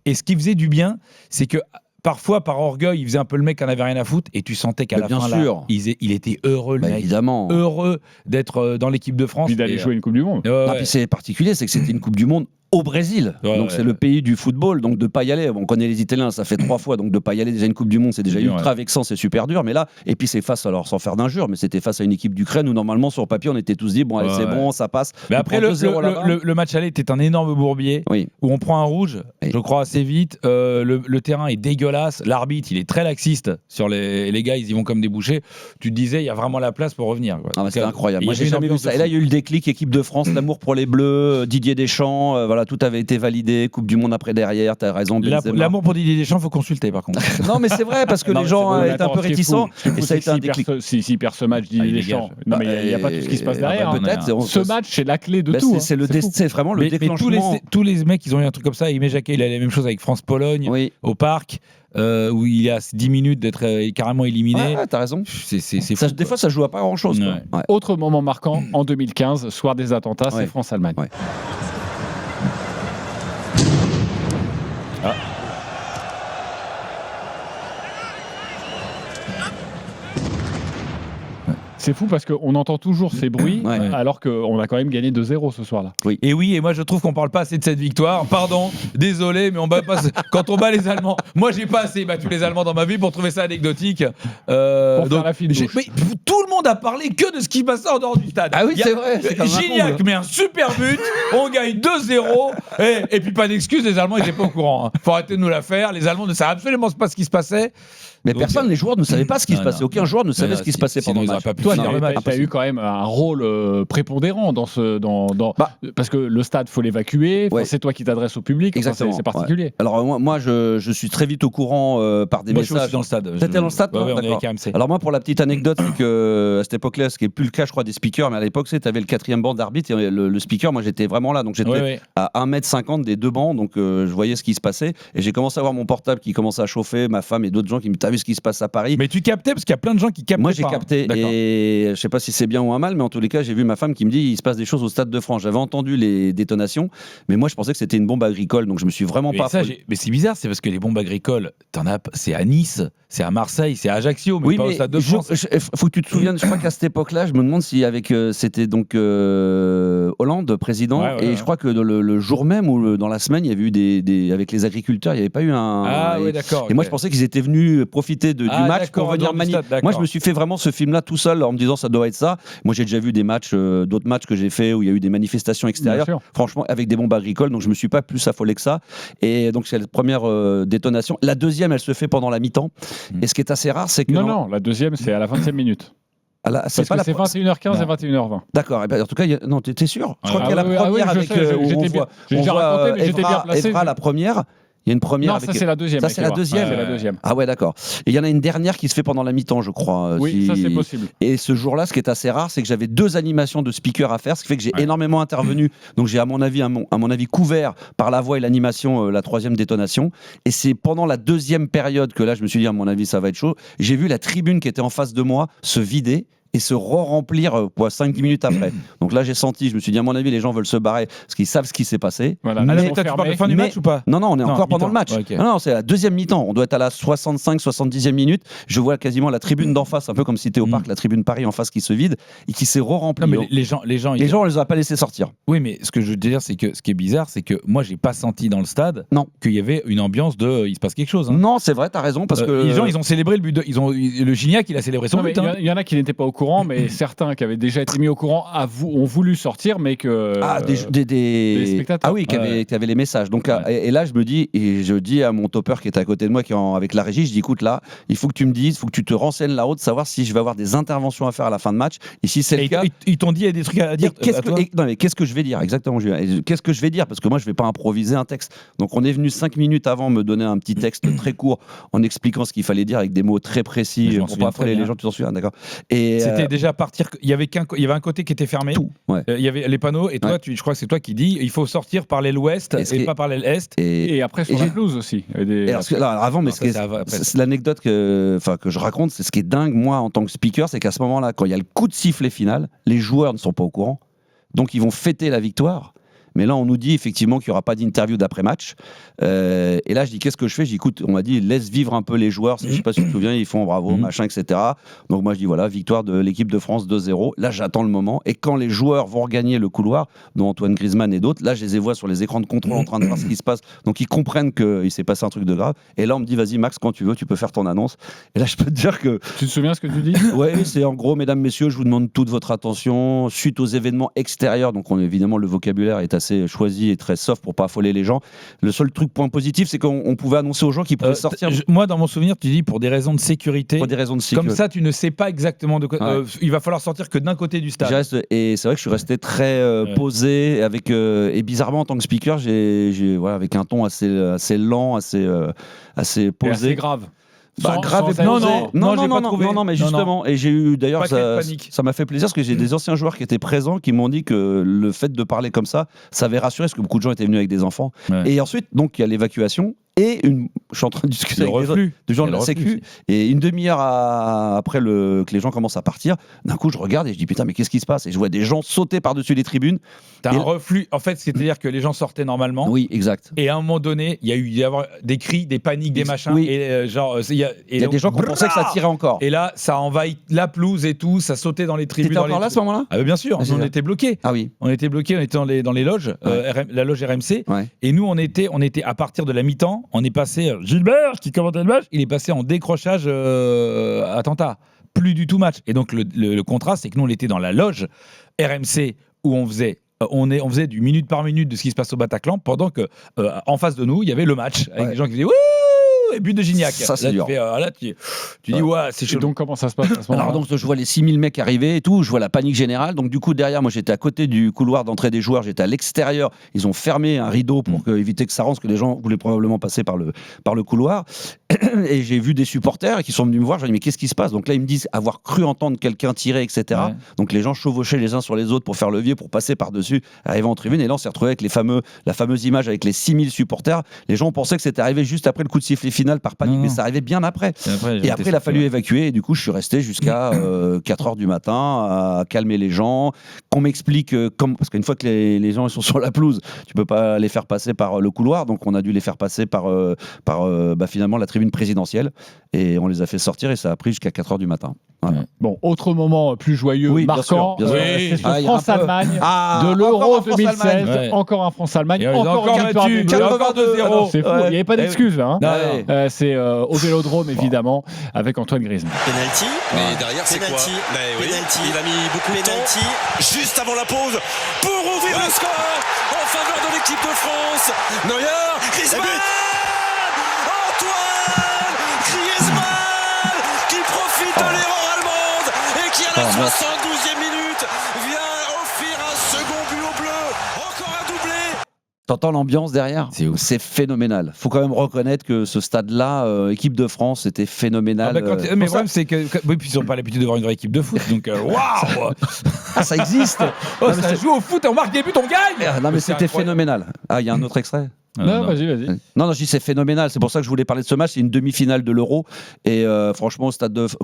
S1: Et ce qui faisait du bien, c'est que parfois, par orgueil, il faisait un peu le mec qui n'en avait rien à foutre, et tu sentais qu'à la fin, là, il était heureux, le mec.
S2: Évidemment.
S1: Heureux d'être dans l'équipe de France.
S3: Puis d'aller jouer une Coupe du Monde.
S2: Puis c'est particulier, c'est que c'était une Coupe du Monde au Brésil. Donc c'est le pays du football, donc de pas y aller. On connaît les Italiens, ça fait 3 fois, donc de pas y aller déjà une Coupe du Monde, c'est déjà ultra vexant, c'est super dur. Mais là, et puis c'est face, alors sans faire d'injure, mais c'était face à une équipe d'Ukraine où normalement sur papier on était tous dit bon allez c'est bon, ça passe.
S1: Mais après le match aller était un énorme bourbier où on prend un rouge, je crois assez vite. Le terrain est dégueulasse, l'arbitre il est très laxiste sur les gars, ils y vont comme des bouchers. Tu te disais il y a vraiment la place pour revenir.
S2: C'est incroyable. Moi j'ai jamais vu ça. Et là il y a eu le déclic, équipe de France, l'amour pour les Bleus, Didier Deschamps, voilà, tout avait été validé. Coupe du Monde après derrière, t'as raison.
S1: L'amour pour Didier Deschamps, faut consulter par contre.
S2: Non, mais c'est vrai parce que les gens étaient un peu réticents et ça a été un déclic.
S3: S'il perd ce match, Didier Deschamps, non mais il n'y a pas tout ce qui se passe derrière. Ce match, c'est la clé de tout.
S2: C'est vraiment le déclenchement.
S1: Tous les mecs, ils ont eu un truc comme ça. Aimé Jacquet, il a la même chose avec France-Pologne au Parc. Où il y a 10 minutes d'être carrément éliminé.
S2: T'as raison.
S1: C'est
S2: des fois, ça joue à pas grand-chose.
S3: Autre moment marquant, en 2015, soir des attentats, c'est France-Allemagne. C'est fou parce qu'on entend toujours ces bruits alors qu'on a quand même gagné 2-0 ce soir-là.
S1: Et moi je trouve qu'on parle pas assez de cette victoire. Pardon, désolé, mais on bat pas quand on bat les Allemands. Moi j'ai pas assez battu les Allemands dans ma vie pour trouver ça anecdotique.
S3: Pour faire la fine bouche.
S1: Mais tout le monde a parlé que de ce qui passait en dehors du stade.
S2: Ah oui, c'est vrai.
S1: Gignac met un super but, on gagne 2-0 et puis pas d'excuses, les Allemands ils étaient pas au courant. Faut arrêter de nous la faire. Les Allemands ne savaient absolument pas ce qui se passait.
S2: Mais
S1: Donc,
S2: personne, les joueurs ne savaient pas ce qui se
S1: non,
S2: passait.
S1: non,
S2: Aucun joueur ne savait
S1: non,
S2: ce qui se
S1: si-
S2: passait
S1: sinon
S2: pendant
S1: ils
S2: le
S1: auraient
S2: match.
S1: pas pu
S3: Toi,
S1: finir le match.
S3: tu as eu quand même un rôle prépondérant dans ce,
S2: Bah.
S3: parce que le stade, faut l'évacuer.
S2: Ouais.
S3: C'est toi qui t'adresses au public. Enfin,
S2: Exactement.
S3: c'est particulier.
S2: Ouais. Alors moi je suis très vite au courant par des
S1: Moi, je suis
S2: messages.
S1: aussi dans le stade.
S2: T'étais dans le stade,
S1: Ouais,
S2: toi
S1: ouais, on est
S2: D'accord.
S1: avec AMC.
S2: Alors moi, pour la petite anecdote, c'est que à cette époque-là, ce qui est plus le cas, je crois, des speakers, mais à l'époque, tu avais le 4e banc d'arbitre et le speaker, moi, j'étais vraiment là, donc j'étais
S1: Ouais, ouais.
S2: à 1m50 des deux bancs, donc je voyais ce qui se passait et j'ai commencé à voir mon portable qui commençait à chauffer, ma femme et d'autres gens qui me disaient, t'as vu ce qui se passe à Paris?
S1: Mais tu captais parce qu'il y a plein de gens qui captent.
S2: Moi, j'ai
S1: pas, hein.
S2: capté
S1: D'accord.
S2: et je sais pas si c'est bien ou un mal, mais en tous les cas, j'ai vu ma femme qui me dit il se passe des choses au Stade de France. J'avais entendu les détonations, mais moi, je pensais que c'était une bombe agricole, donc je me suis vraiment
S1: Mais,
S2: pas.
S1: ça, mais c'est bizarre, c'est parce que les bombes agricoles, c'est à Nice, c'est à Marseille, c'est à Ajaccio, mais
S2: Oui,
S1: pas au
S2: mais
S1: Stade de France.
S2: faut que tu te souviennes, je crois qu'à cette époque-là, je me demande si avec c'était donc Hollande président,
S1: Ouais, ouais,
S2: et
S1: ouais.
S2: je crois que le jour même ou dans la semaine, il y avait eu avec les agriculteurs, il n'y avait pas eu un.
S1: Ah
S2: et,
S1: oui, d'accord.
S2: et moi,
S1: ok.
S2: je pensais qu'ils étaient venus profiter du
S1: Ah,
S2: match pour
S1: d'accord,
S2: venir
S1: en dehors du
S2: manier.
S1: stade, d'accord.
S2: Moi, je me suis fait vraiment ce film-là tout seul en me disant ça doit être ça. Moi, j'ai déjà vu des matchs, d'autres matchs que j'ai fait où il y a eu des manifestations
S3: Bien
S2: extérieures.
S3: sûr.
S2: Franchement, avec des bombes agricoles, donc je me suis pas plus affolé que ça. Et donc c'est la première détonation. La deuxième, elle se fait pendant la mi-temps. Et ce qui est assez rare, c'est que
S3: Non, la deuxième, c'est à la 20e minute.
S2: c'est
S3: Parce
S2: pas
S3: que c'est 21h15 et 21h20.
S2: D'accord. Eh ben, en tout cas, non, t'es sûr? Je crois
S1: Ah
S2: qu'il y a la
S3: oui,
S2: première
S3: je
S2: avec.
S3: sais,
S2: Où
S3: j'étais
S2: on
S3: bien-
S2: voit,
S3: j'ai
S2: on
S3: déjà
S2: voit,
S3: raconté, mais j'étais bien placé.
S2: Evra, la première. Il y a une première.
S3: Non,
S2: avec...
S3: ça c'est la deuxième.
S2: Ça, c'est la
S3: avec Evra.
S2: deuxième.
S3: C'est la deuxième.
S2: Ah ouais, d'accord. Et il y en a une dernière qui se fait pendant la mi-temps, je crois.
S3: Oui, ça c'est possible.
S2: Et ce jour-là, ce qui est assez rare, c'est que j'avais 2 animations de speaker à faire, ce qui fait que j'ai énormément intervenu. Donc j'ai à mon avis couvert par la voix et l'animation la 3e détonation. Et c'est pendant la 2e période que là, je me suis dit à mon avis ça va être chaud. J'ai vu la tribune qui était en face de moi se vider et se remplir 5-10 minutes après. Donc là, j'ai senti, je me suis dit, à mon avis, les gens veulent se barrer parce qu'ils savent ce qui s'est passé.
S3: Voilà.
S1: Ah, là,
S2: Mais-
S1: mais toi, tu parles de fin du match ou pas?
S2: Non, on est encore pendant le match.
S1: Ouais, ok.
S2: Non, c'est la 2e mi-temps. On doit être à la 65-70e minute. Je vois quasiment la tribune d'en face, un peu comme si c'était au parc, la tribune Paris en face qui se vide et qui s'est remplie.
S1: Non, mais les gens,
S2: Les gens, on les a pas laissés sortir.
S1: Oui, mais ce que je veux te dire, c'est que ce qui est bizarre, c'est que moi, j'ai pas senti dans le stade
S2: Non.
S1: qu'il y avait une ambiance de il se passe quelque chose. Hein.
S2: Non, c'est vrai, t'as raison, parce que
S1: Les gens, ils ont célébré le but. Le Gignac, il a célébré son
S3: Non, mais
S1: but. hein.
S3: il y en a qui n'étaient pas au courant, mais certains qui avaient déjà été mis au courant ont voulu sortir, mais que.
S2: des
S3: spectateurs.
S2: Ah oui, qui
S1: Ouais.
S2: avaient les messages. Donc
S3: Ouais.
S2: et là, je me dis, et je dis à mon topper qui est à côté de moi, avec la régie, je dis écoute là, il faut que tu me dises, il faut que tu te renseignes là-haut de savoir si je vais avoir des interventions à faire à la fin de match. Et si c'est le
S1: Et
S2: cas.
S1: ils t'ont dit il y a des trucs à dire.
S2: Et
S1: à toi
S2: non, mais qu'est-ce que je vais dire exactement, Julien? Et qu'est-ce que je vais dire? Parce que moi, je vais pas improviser un texte. Donc, on est venu 5 minutes avant me donner un petit texte très court en expliquant ce qu'il fallait dire avec des mots très
S1: Mais
S2: précis
S1: je m'en
S2: pour
S1: souviens
S2: pas
S1: très
S2: affoler les
S1: bien.
S2: gens. Tu t'en souviens, d'accord? Et
S1: C'était déjà partir. Il y avait un côté qui était fermé.
S2: tout. Ouais.
S1: Il y avait les panneaux. Et toi,
S2: Ouais.
S1: je crois que c'est toi qui dis il faut sortir par l'aile ouest
S2: Et ce qui
S1: et
S2: est-
S1: pas par l'aile est.
S3: Et après, sur
S2: et
S3: la
S2: j'ai-
S3: pelouse aussi. Il y avait des-
S2: Et alors, alors, avant, mais
S1: Alors,
S2: ce qui
S1: ça,
S2: est-
S1: ça va après.
S2: c'est l'anecdote que je raconte, c'est ce qui est dingue, moi, en tant que speaker, c'est qu'à ce moment-là, quand il y a le coup de sifflet final, les joueurs ne sont pas au courant. Donc, ils vont fêter la victoire. Mais là, on nous dit effectivement qu'il n'y aura pas d'interview d'après-match. Et là, je dis qu'est-ce que je fais? Je dis écoute, on m'a dit laisse vivre un peu les joueurs. Je ne sais pas si tu te souviens, ils font bravo, machin, etc. Donc moi, je dis voilà, victoire de l'équipe de France 2-0. Là, j'attends le moment. Et quand les joueurs vont regagner le couloir, dont Antoine Griezmann et d'autres, là, je les vois sur les écrans de contrôle en train de voir ce qui se passe. Donc ils comprennent qu'il s'est passé un truc de grave. Et là, on me dit vas-y, Max, quand tu veux, tu peux faire ton annonce. Et là, je peux te dire que
S3: Tu te souviens ce que tu dis?
S2: ouais, c'est en gros, mesdames, messieurs, je vous demande toute votre attention suite aux événements extérieurs. Donc, évidemment, le vocabulaire est assez choisi et très soft pour pas affoler les gens. Le seul point positif, c'est qu'on pouvait annoncer aux gens qu'ils pouvaient sortir
S1: Moi, dans mon souvenir, tu dis pour des raisons de sécurité.
S2: pour des raisons de
S1: Comme
S2: sécurité.
S1: ça, tu ne sais pas exactement de quoi.
S2: Ouais.
S1: Il va falloir sortir que d'un côté du stade.
S2: Et c'est vrai que je suis resté très
S1: Ouais.
S2: posé et bizarrement en tant que speaker, voilà, avec un ton assez lent, assez
S3: Et
S2: posé.
S3: assez grave.
S2: Bah,
S3: Sans-
S2: grave et
S3: sans-
S2: posé.
S1: non, j'ai pas trouvé.
S2: non, mais
S1: Non,
S2: justement, et j'ai eu d'ailleurs
S1: Pas qu'il y ait de panique.
S2: ça m'a fait plaisir parce que j'ai des anciens joueurs qui étaient présents qui m'ont dit que le fait de parler comme ça avait rassuré parce que beaucoup de gens étaient venus avec des enfants.
S1: Ouais.
S2: Et ensuite, donc, il y a l'évacuation et je suis en train de discuter
S1: Le
S2: avec des
S1: reflux.
S2: gens
S1: Il y
S2: de
S1: a
S2: la
S1: le reflux
S2: Sécu et une demi-heure après que les gens commencent à partir, d'un coup, je regarde et je dis putain, mais qu'est-ce qui se passe? Et je vois des gens sauter par-dessus les tribunes.
S1: T'as
S2: Et
S1: un
S2: là-
S1: reflux. En fait, c'est-à-dire que les gens sortaient normalement.
S2: Oui, exact.
S1: Et à un moment donné, il y a eu y avoir des cris, des paniques, des machins.
S2: Oui.
S1: Et il y a,
S2: Il y a des gens qui pensaient que ça tirait encore.
S1: Et là, ça envahit la pelouse et tout. Ça sautait dans les tribunes.
S2: T'étais
S1: dans
S2: encore
S1: les
S2: là à ce moment-là?
S1: Ah, bien sûr.
S2: Ah, c'est
S1: Nous, on
S2: ça.
S1: était bloqués.
S2: Ah oui.
S1: On était bloqués. On était dans les loges. La loge RMC.
S2: Ouais.
S1: Et nous, on était à partir de la mi-temps. On est passé. Gilbert, qui commentait le match, il est passé en décrochage attentat. Plus du tout match. Et donc, le contraste, c'est que nous, on était dans la loge RMC où on faisait. On faisait du minute par minute de ce qui se passe au Bataclan pendant que en face de nous il y avait le match avec
S2: Ouais.
S1: des gens qui disaient wouh et but de Gignac.
S2: Ça, c'est
S1: là,
S2: dur.
S1: Tu dis, ouais, c'est
S3: Et
S1: chaud.
S3: donc, comment ça se passe à ce moment-là?
S2: Alors donc je vois les 6000 mecs arriver et tout, je vois la panique générale. Donc du coup derrière moi j'étais à côté du couloir d'entrée des joueurs, j'étais à l'extérieur. Ils ont fermé un rideau pour éviter que ça rentre, parce que les gens voulaient probablement passer par le couloir. Et j'ai vu des supporters qui sont venus me voir. Je leur ai dit mais qu'est-ce qui se passe? Donc là ils me disent avoir cru entendre quelqu'un tirer, etc.
S1: Ouais.
S2: Donc les gens chevauchaient les uns sur les autres pour faire levier, pour passer par-dessus, arriver en tribune. Et là on s'est retrouvé avec la fameuse image avec les 6000 supporters. Les gens pensaient que c'était arrivé juste après le coup de sifflet final par panique, mais ça arrivait bien après. Et après, il a fallu évacuer. Et du coup, je suis resté jusqu'à 4h du matin à calmer les gens, qu'on m'explique parce qu'une fois que les gens ils sont sur la pelouse, tu peux pas les faire passer par le couloir. Donc, on a dû les faire passer par finalement la tribune présidentielle. Et on les a fait sortir et ça a pris jusqu'à 4h du matin. Voilà.
S3: Bon, autre moment plus joyeux,
S2: Oui, bien
S3: marquant,
S2: sûr, bien sûr.
S3: c'est ce
S2: Ah, il y a un
S3: France-Allemagne
S2: peu-
S3: de l'Euro
S2: encore un
S3: 2016.
S2: France-Allemagne.
S1: Ouais.
S3: Encore un France-Allemagne,
S1: Et ils ont
S3: encore
S1: encore
S3: une victoire
S1: battu,
S3: des Bleus.
S1: 82-0.
S3: C'est fou,
S2: Ouais.
S3: il n'y avait pas d'excuses là. Hein.
S1: Non,
S3: C'est au Vélodrome évidemment avec Antoine Griezmann.
S6: Penalty.
S7: Mais derrière, c'est quoi?
S6: Penalty.
S7: Mais oui,
S6: Penalty.
S7: il a mis beaucoup de temps.
S6: Penalty.
S7: Juste avant la pause pour ouvrir le score en faveur de l'équipe de France. Neuer, Griezmann, Antoine Griezmann qui profite de l'erreur allemande et qui à la 72e minute vient offrir un second but au bleu. Encore un doublé.
S2: T'entends l'ambiance derrière?
S1: C'est ouf.
S2: C'est phénoménal. Faut quand même reconnaître que ce stade-là, équipe de France, c'était phénoménal.
S1: Mais le problème, c'est que. Oui, puis ils n'ont pas l'habitude de voir une vraie équipe de foot. Donc, waouh!
S2: Ah, ça existe.
S1: Oh,
S2: Non, mais
S1: ça
S2: c'est-
S1: joue au foot et on marque des buts, on gagne!
S2: Non mais
S1: C'est
S2: c'était
S1: incroyable.
S2: phénoménal. Ah, il y a un autre extrait?
S3: Non, vas-y.
S2: Non, je dis c'est phénoménal. C'est pour ça que je voulais parler de ce match. C'est une demi-finale de l'Euro. Et franchement,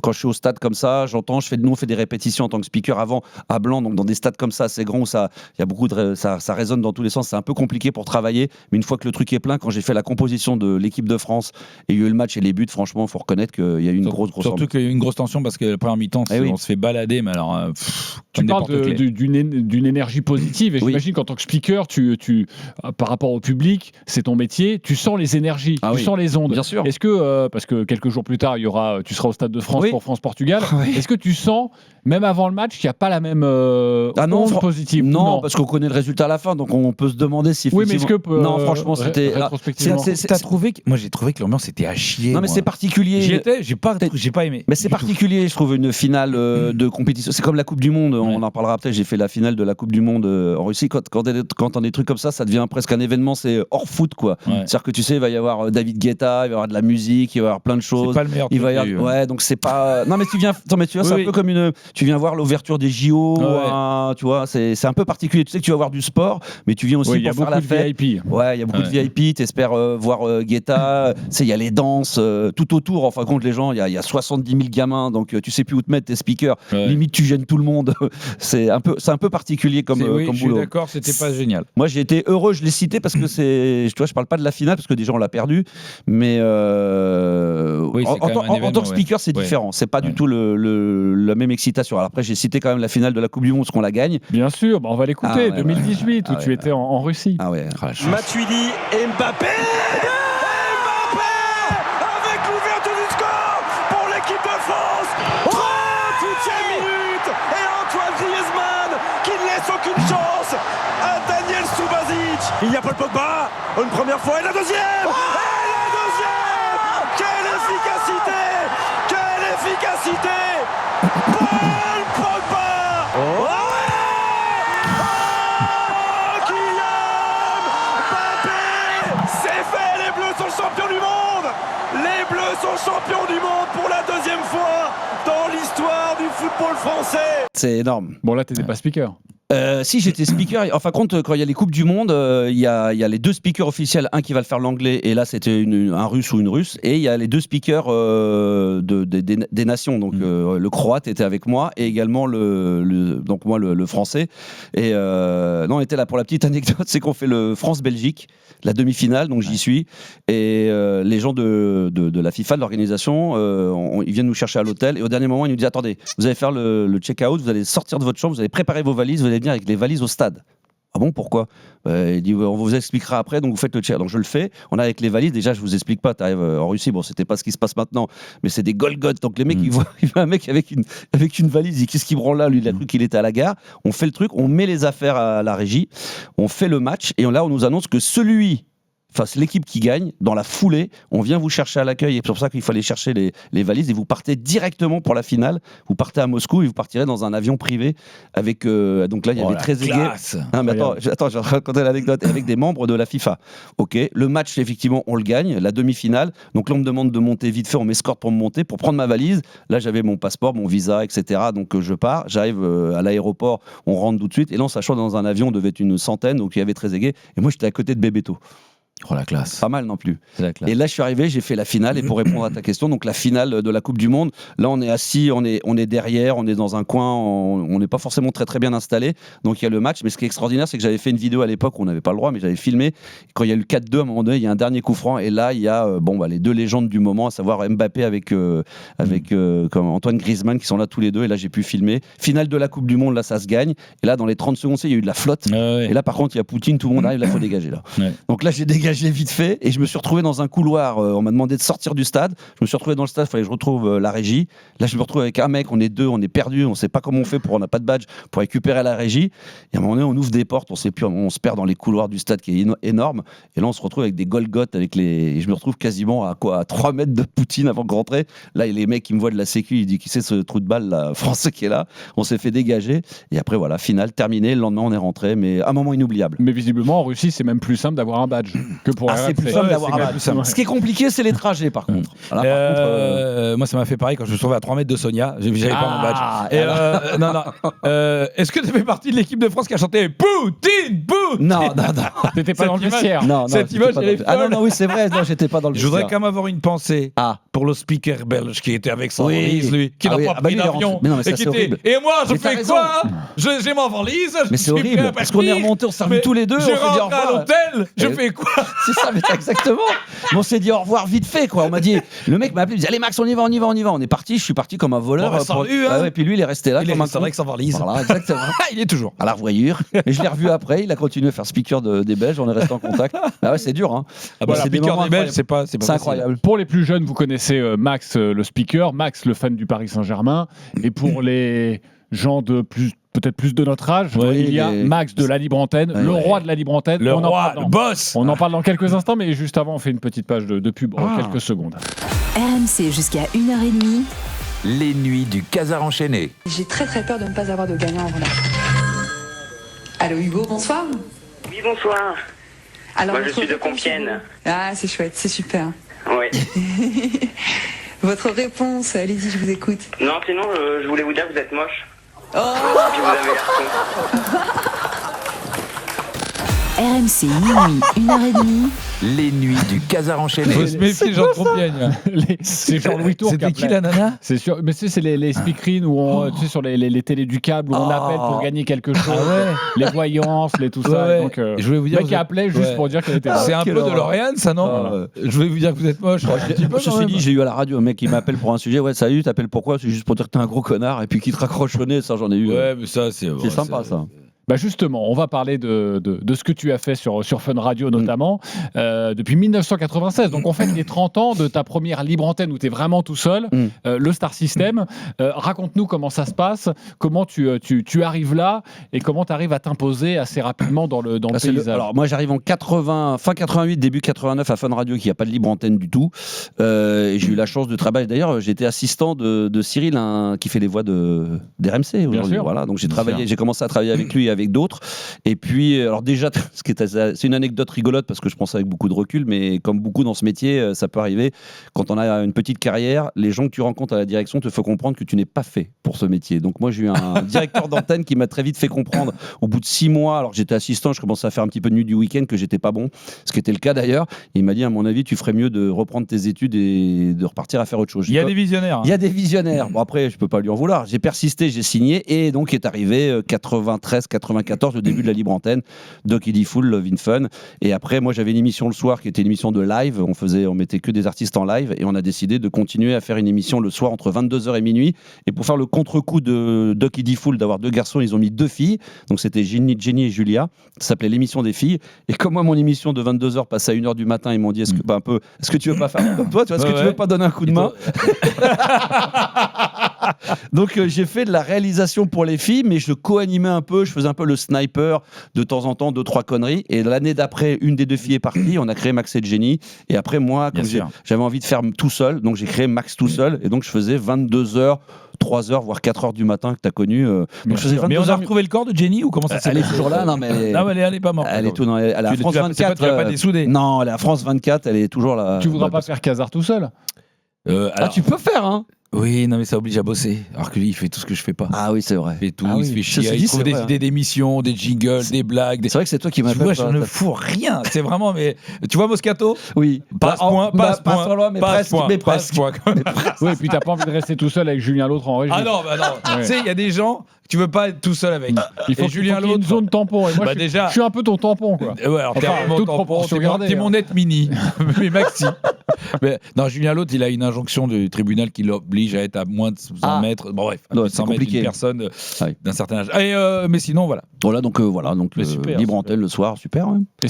S2: quand je suis au stade comme ça, j'entends, nous on fait des répétitions en tant que speaker avant à Blanc, donc dans des stades comme ça, assez grands où il y a beaucoup ça résonne dans tous les sens. C'est un peu compliqué pour travailler, mais une fois que le truc est plein, quand j'ai fait la composition de l'équipe de France et il y a eu le match et les buts, franchement, il faut reconnaître qu'il y a eu une grosse
S1: Surtout
S2: ambiance.
S1: qu'il y a eu une grosse tension parce que la première mi-temps,
S2: Eh oui.
S1: on se fait balader, mais alors.
S3: Tu
S1: comme des
S3: parles
S1: porte-clés.
S3: d'une énergie positive et
S2: Oui.
S3: j'imagine qu'en tant que speaker, par rapport au public, c'est ton métier, tu sens les énergies,
S2: Ah
S3: tu
S2: oui.
S3: sens les ondes.
S2: Bien sûr.
S3: Est-ce que, parce que quelques jours plus tard, tu seras au Stade de France
S2: Oui.
S3: pour France-Portugal,
S2: Oui.
S3: est-ce que tu sens, même avant le match, qu'il n'y a pas la même onde positive?
S2: Non, parce qu'on connaît le résultat à la fin, donc on peut se demander si.
S3: Oui, mais est-ce que
S2: non, franchement, c'était.
S3: rétrospectivement,
S1: Moi, j'ai trouvé que l'ambiance était à chier.
S2: Non, mais
S1: moi.
S2: c'est particulier.
S1: J'y étais, j'ai pas aimé.
S2: Mais c'est
S1: Du tout.
S2: particulier, je trouve, une finale de compétition. C'est comme la Coupe du Monde, on en parlera après. J'ai fait la finale de la Coupe du Monde en Russie. Quand on a des trucs comme ça devient presque un événement, c'est hors foot, quoi.
S1: Ouais.
S2: C'est-à-dire que tu sais, il va y avoir David Guetta, il va y avoir de la musique, il va y avoir plein de
S1: C'est
S2: choses.
S1: pas le meilleur
S2: Il va y
S1: truc
S2: avoir...
S1: qu'il y a eu.
S2: Ouais, donc c'est pas. Non, mais tu vois, c'est
S1: Oui,
S2: un peu comme une. Tu viens voir l'ouverture des JO,
S1: Ouais.
S2: tu vois, c'est un peu particulier. Tu sais que tu vas voir du sport, mais tu viens aussi
S3: il y a
S2: pour faire
S3: beaucoup
S2: la
S3: de
S2: fête.
S3: VIP.
S2: Ouais, il y a beaucoup de
S1: Ouais.
S2: VIP, t'espères voir Guetta, tu sais, il y a les danses, tout autour, en fin de compte, les gens, il y a 70 000 gamins, donc tu sais plus où te mettre tes speakers,
S1: Ouais.
S2: limite tu gênes tout le monde, c'est un peu particulier comme
S1: Oui,
S2: comme
S1: je suis
S2: boulot.
S1: d'accord, c'était pas génial.
S2: Moi j'ai été heureux, je l'ai cité parce que tu vois, je parle pas de la finale parce que déjà on l'a perdu, mais
S1: Oui, c'est
S2: en
S1: quand même un
S2: tant que
S1: événement,
S2: speaker c'est
S1: ouais.
S2: différent, c'est pas
S1: Ouais.
S2: du tout la même excitation. Alors après j'ai cité quand même la finale de la Coupe du Monde, parce qu'on la gagne.
S3: Bien sûr, on va l'écouter,
S2: Ah ouais,
S3: 2018,
S2: ouais,
S3: où
S2: ouais.
S3: tu étais en Russie.
S2: Ah ouais.
S7: Matuidi, Mbappé avec l'ouverture du score pour l'équipe de France. 38e minute et Antoine Griezmann qui ne laisse aucune chance à Daniel Subasic. Il y a Paul Pogba, une première fois et la deuxième. Et la deuxième. Quelle efficacité! Quelle efficacité! Paul Pogba. Oh, Kylian Mbappé! C'est fait, les Bleus sont champions du monde! Les Bleus sont champions du monde pour la deuxième fois dans l'histoire du football français!
S2: C'est énorme.
S3: Bon, là, t'étais pas speaker.
S2: Si j'étais speaker, en fin de compte, quand il y a les Coupes du Monde, il y a les deux speakers officiels, un qui va le faire l'anglais, et là c'était un russe ou une russe, et il y a les deux speakers des nations. Donc le croate était avec moi, et également donc moi le français. Et non, on était là pour la petite anecdote, c'est qu'on fait le France-Belgique, la demi-finale, donc j'y suis, et les gens de la FIFA, de l'organisation, ils viennent nous chercher à l'hôtel, et au dernier moment ils nous disent attendez, vous allez faire le check-out, vous allez sortir de votre chambre, vous allez préparer vos valises, vous allez venir avec les valises au stade. Ah bon, pourquoi? Il dit on vous expliquera après, donc vous faites le check. Donc je le fais, on est avec les valises, déjà je vous explique pas, t'arrives en Russie, bon c'était pas ce qui se passe maintenant, mais c'est des Golgoth, donc les mecs il voit un mec avec une valise, il dit qu'est-ce qu'il branle là, lui il a cru qu'il était à la gare, on fait le truc, on met les affaires à la régie, on fait le match, et là on nous annonce que celui enfin c'est l'équipe qui gagne, dans la foulée, on vient vous chercher à l'accueil, et c'est pour ça qu'il fallait chercher les valises, et vous partez directement pour la finale, vous partez à Moscou, et vous partirez dans un avion privé avec, donc là il y avait Trezeguet. Mais attends, je vais raconter l'anecdote, avec des membres de la FIFA. Ok, le match effectivement on le gagne, la demi-finale, donc là on me demande de monter vite fait, on m'escorte pour me monter, pour prendre ma valise, là j'avais mon passeport, mon visa, etc. Donc je pars, j'arrive à l'aéroport, on rentre tout de suite, et là en sachant dans un avion, on devait être une centaine, donc il y avait Trezeguet, et moi j'étais à côté de Bebeto.
S1: Oh la classe.
S2: Pas mal non plus.
S1: C'est la classe.
S2: Et là, je suis arrivé, j'ai fait la finale. Et pour répondre à ta question, donc la finale de la Coupe du Monde, là, on est assis, on est derrière, on est dans un coin, on n'est pas forcément très très bien installé. Donc il y a le match. Mais ce qui est extraordinaire, c'est que j'avais fait une vidéo à l'époque où on n'avait pas le droit, mais j'avais filmé. Quand il y a eu le 4-2, à un moment donné, il y a un dernier coup franc. Et là, il y a les deux légendes du moment, à savoir Mbappé avec Antoine Griezmann qui sont là tous les deux. Et là, j'ai pu filmer. Finale de la Coupe du Monde, là, ça se gagne. Et là, dans les 30 secondes, il y a eu de la flotte. Et là, par contre, il y a Poutine, tout le monde arrive, là, il faut dégager. Là.
S1: Ouais.
S2: Donc là, j'ai dégagé vite fait et je me suis retrouvé dans un couloir. On m'a demandé de sortir du stade. Je me suis retrouvé dans le stade, il fallait que je retrouve la régie. Là, je me retrouve avec un mec, on est deux, on est perdu, on sait pas comment on fait on n'a pas de badge pour récupérer la régie. Et à un moment donné, on ouvre des portes, on sait plus, on se perd dans les couloirs du stade qui est énorme. Et là, on se retrouve avec des Golgoth et je me retrouve quasiment à 3 mètres de Poutine avant de rentrer. Là, les mecs qui me voient de la sécu, ils disent qui c'est ce trou de balle là, français qui est là. On s'est fait dégager. Et après, voilà, finale terminée. Le lendemain, on est rentré, mais un moment inoubliable.
S3: Mais visiblement, en Russie, c'est même plus simple d'avoir un badge que pour
S2: c'est
S3: RMC.
S2: plus simple d'avoir un badge.
S1: plus simple.
S2: Ce qui est compliqué, c'est les trajets, par contre. Là,
S1: moi, ça m'a fait pareil quand je me trouvais à 3 mètres de Sonia. J'avais pas mon badge. Et est-ce que tu fais partie de l'équipe de France qui a chanté Poutine, Poutine?
S2: Non.
S3: T'étais pas dans le vestiaire.
S2: Non,
S1: cette image, elle est folle.
S2: Ah non, oui, c'est vrai. Non, j'étais pas dans le
S1: Je voudrais
S2: vestiaire.
S1: quand même avoir une pensée pour le speaker belge qui était avec son
S2: Oui.
S1: valise, lui, qui n'a pas pris
S2: lui, il est
S1: d'avion.
S2: rentré. Mais non, mais ça,
S1: Et qui
S2: c'est
S1: était.
S2: horrible.
S1: Et moi, je
S2: Mais t'as
S1: fais
S2: raison.
S1: quoi? J'ai ma valise.
S2: Mais c'est horrible, parce qu'on est remonté, on s'est revus tous les deux, on
S1: Je
S2: s'est dit au
S1: rentre à
S2: revoir.
S1: l'hôtel, je
S2: Et-
S1: fais quoi?
S2: C'est ça, mais exactement. Mais on s'est dit au revoir vite fait, quoi. On m'a dit, le mec m'a appelé, il dit allez Max, on y va. On est parti, je suis parti comme un voleur.
S1: Bon, bah, salut, hein.
S2: Et puis lui, il est resté là
S1: Il est
S2: comme un
S1: resté
S2: con.
S1: avec sa valise.
S2: Voilà, exactement.
S1: Il est toujours.
S2: À la revoyure. Et je l'ai revu après, il a continué à faire speaker des Belges, on est resté en contact. Ah ouais, c'est dur, hein.
S1: Voilà,
S2: c'est des
S1: piqueur
S2: moments
S1: des Belges,
S2: incroyables.
S1: c'est pas
S2: C'est
S1: facile.
S2: incroyable.
S3: Pour les plus jeunes, vous connaissez Max, le speaker, Max, le fan du Paris Saint-Germain. Et pour les gens de peut-être plus de notre âge,
S2: Oui,
S3: il y a
S2: les-
S3: Max de la libre antenne,
S2: Ouais,
S3: le
S2: ouais.
S3: roi de la libre antenne.
S1: Le
S3: On en
S1: roi,
S3: parle
S1: le
S3: dans-
S1: boss.
S3: On en parle dans quelques instants, mais juste avant, on fait une petite page de pub en quelques secondes.
S6: RMC jusqu'à 1h30.
S8: Les nuits du Casar enchaîné.
S9: J'ai très peur de ne pas avoir de gagnant en relais. Allô Hugo, bonsoir.
S10: Oui, bonsoir.
S9: Alors,
S10: Moi, je
S9: votre
S10: suis de
S9: réponse,
S10: Compiègne.
S9: Ah, c'est chouette, c'est super.
S10: Oui.
S9: Votre réponse, allez-y, je vous écoute.
S10: Non, sinon, je voulais vous dire que vous êtes moche.
S9: Oh,
S10: Puis vous avez l'air con.
S6: RMC minuit, 1h30.
S8: Les nuits du Casar enchaîné.
S1: Faut se méfier, Jean de Compiègne.
S3: C'est Jean-Louis Tour.
S1: C'était qui la nana?
S3: C'est sûr, mais c'est les speakerines où on, tu sais, sur les télés du câble où on appelle pour gagner quelque chose, les voyances, tout ça.
S1: Ouais.
S3: Donc,
S1: Je voulais vous dire,
S3: le mec
S1: vous
S3: a
S1: êtes-
S3: appelé juste
S1: Ouais.
S3: pour dire qu'elle était
S1: C'est un
S2: Quelle
S1: peu de
S2: horreur.
S1: Lauriane, ça, non? Je voulais vous dire que vous êtes moche. Un petit peu, quand
S2: Ceci
S1: même.
S2: dit, j'ai eu à la radio un mec qui m'appelle pour un sujet. Ouais, salut, t'appelles pourquoi? C'est juste pour dire que t'es un gros connard et puis qui te raccroche au nez. Ça, j'en ai eu.
S1: Ouais, mais ça, c'est.
S2: C'est sympa, ça.
S3: Bah justement, on va parler de ce que tu as fait sur Fun Radio notamment, depuis 1996. Donc on fait les 30 ans de ta première libre antenne où tu es vraiment tout seul, le Star System. Raconte-nous comment ça se passe, comment tu arrives là et comment tu arrives à t'imposer assez rapidement dans le paysage.
S2: Alors moi j'arrive en fin 88, début 89 à Fun Radio qui n'a pas de libre antenne du tout. Et j'ai eu la chance de travailler. D'ailleurs j'étais assistant de Cyril qui fait les voix d'RMC aujourd'hui.
S3: sûr.
S2: Voilà, donc j'ai commencé à travailler avec lui et avec d'autres. Et puis alors déjà c'est une anecdote rigolote parce que je pense avec beaucoup de recul, mais comme beaucoup dans ce métier, ça peut arriver quand on a une petite carrière, les gens que tu rencontres à la direction te font comprendre que tu n'es pas fait pour ce métier. Donc moi j'ai eu un directeur d'antenne qui m'a très vite fait comprendre au bout de 6 mois, alors que j'étais assistant, je commençais à faire un petit peu de nuit du week-end, que j'étais pas bon, ce qui était le cas d'ailleurs. Il m'a dit à mon avis tu ferais mieux de reprendre tes études et de repartir à faire autre chose.
S1: Il y a des visionnaires.
S2: Il y a des visionnaires. Bon après je peux pas lui en vouloir. J'ai persisté, j'ai signé et donc est arrivé 93-94 le début de la libre antenne, Doc Eddie Fool, Love in Fun. Et après moi j'avais une émission le soir qui était une émission de live. On mettait que des artistes en live et on a décidé de continuer à faire une émission le soir entre 22h et minuit. Et pour faire le contre-coup de Doc Eddie Fool d'avoir 2 garçons, ils ont mis 2 filles. Donc c'était Jenny et Julia. Ça s'appelait l'émission des filles. Et comme moi mon émission de 22h passait à 1h du matin, ils m'ont dit est-ce que tu veux pas faire comme toi, tu vois, est-ce que tu veux pas donner un coup de main? Donc j'ai fait de la réalisation pour les filles, mais je co-animais un peu, je faisais un peu le sniper de temps en temps, 2-3 conneries. Et l'année d'après, une des deux filles est partie, on a créé Max et Jenny. Et après, moi, comme j'avais envie de faire tout seul, donc j'ai créé Max tout seul. Et donc je faisais 22h, 3h, voire 4h du matin que tu as connu. Donc je faisais 22
S1: mais on a
S2: heures.
S1: retrouvé le corps de Jenny ou comment ça s'est
S2: Elle est
S1: passé
S2: toujours là, non mais
S1: Non, mais elle est pas morte.
S2: elle est tout dans elle est à France
S1: tu
S2: 24.
S1: tu l'as pas dessoudée.
S2: Non, elle est à France 24, elle est toujours là.
S3: Tu voudras pas faire Casar tout seul?
S1: Alors,
S2: tu peux faire, hein.
S1: Oui, non, mais ça oblige à bosser. Alors que lui, il fait tout ce que je fais pas.
S2: Ah oui, c'est vrai.
S1: Il fait tout,
S2: Ah
S1: il
S2: oui.
S1: se fait
S2: Ça,
S1: chier.
S2: c'est
S1: Il
S2: dit,
S1: trouve
S2: c'est
S1: des
S2: vrai.
S1: idées d'émissions, des jingles, des blagues.
S2: C'est vrai que c'est toi qui m'as
S1: Tu vois, je ne fous rien. C'est vraiment, mais tu vois Moscato?
S2: Oui.
S1: Pas à ce point, pas à ce point.
S2: Pas loin, mais
S1: Pas à
S2: presque.
S1: ce point,
S2: Mais
S1: pas à ce
S2: presque.
S1: point.
S3: Oui, et puis t'as pas envie de rester tout seul avec Julien Lautre en régie.
S1: Ah non, bah non.
S3: Ouais.
S1: Tu sais, il y a des gens que tu veux pas être tout seul avec.
S3: Il faut
S1: Et Julien
S3: qu'il y ait une
S1: Lautre.
S3: zone tampon. Et moi,
S1: Bah
S3: je suis-
S1: déjà.
S3: je suis un peu ton tampon, quoi.
S1: Ouais, alors t'es
S3: Enfin,
S1: mon
S3: toute
S1: tampon,
S3: proportion
S1: t'es mon-
S3: gardée,
S1: t'es mon
S3: hein.
S1: net mini, mais maxi. Mais, non, Julien Lautre, il a une injonction du tribunal qui l'oblige à être à moins de 100 mètres. Bon, bref, à
S2: Non,
S1: moins de
S2: c'est
S1: 100 mètres
S2: compliqué.
S1: d'une personne
S2: Ouais.
S1: d'un certain âge. Et, mais sinon, voilà.
S2: Voilà, donc
S1: Mais super,
S2: libre
S1: super.
S2: antenne le soir, super. Ouais.
S1: Et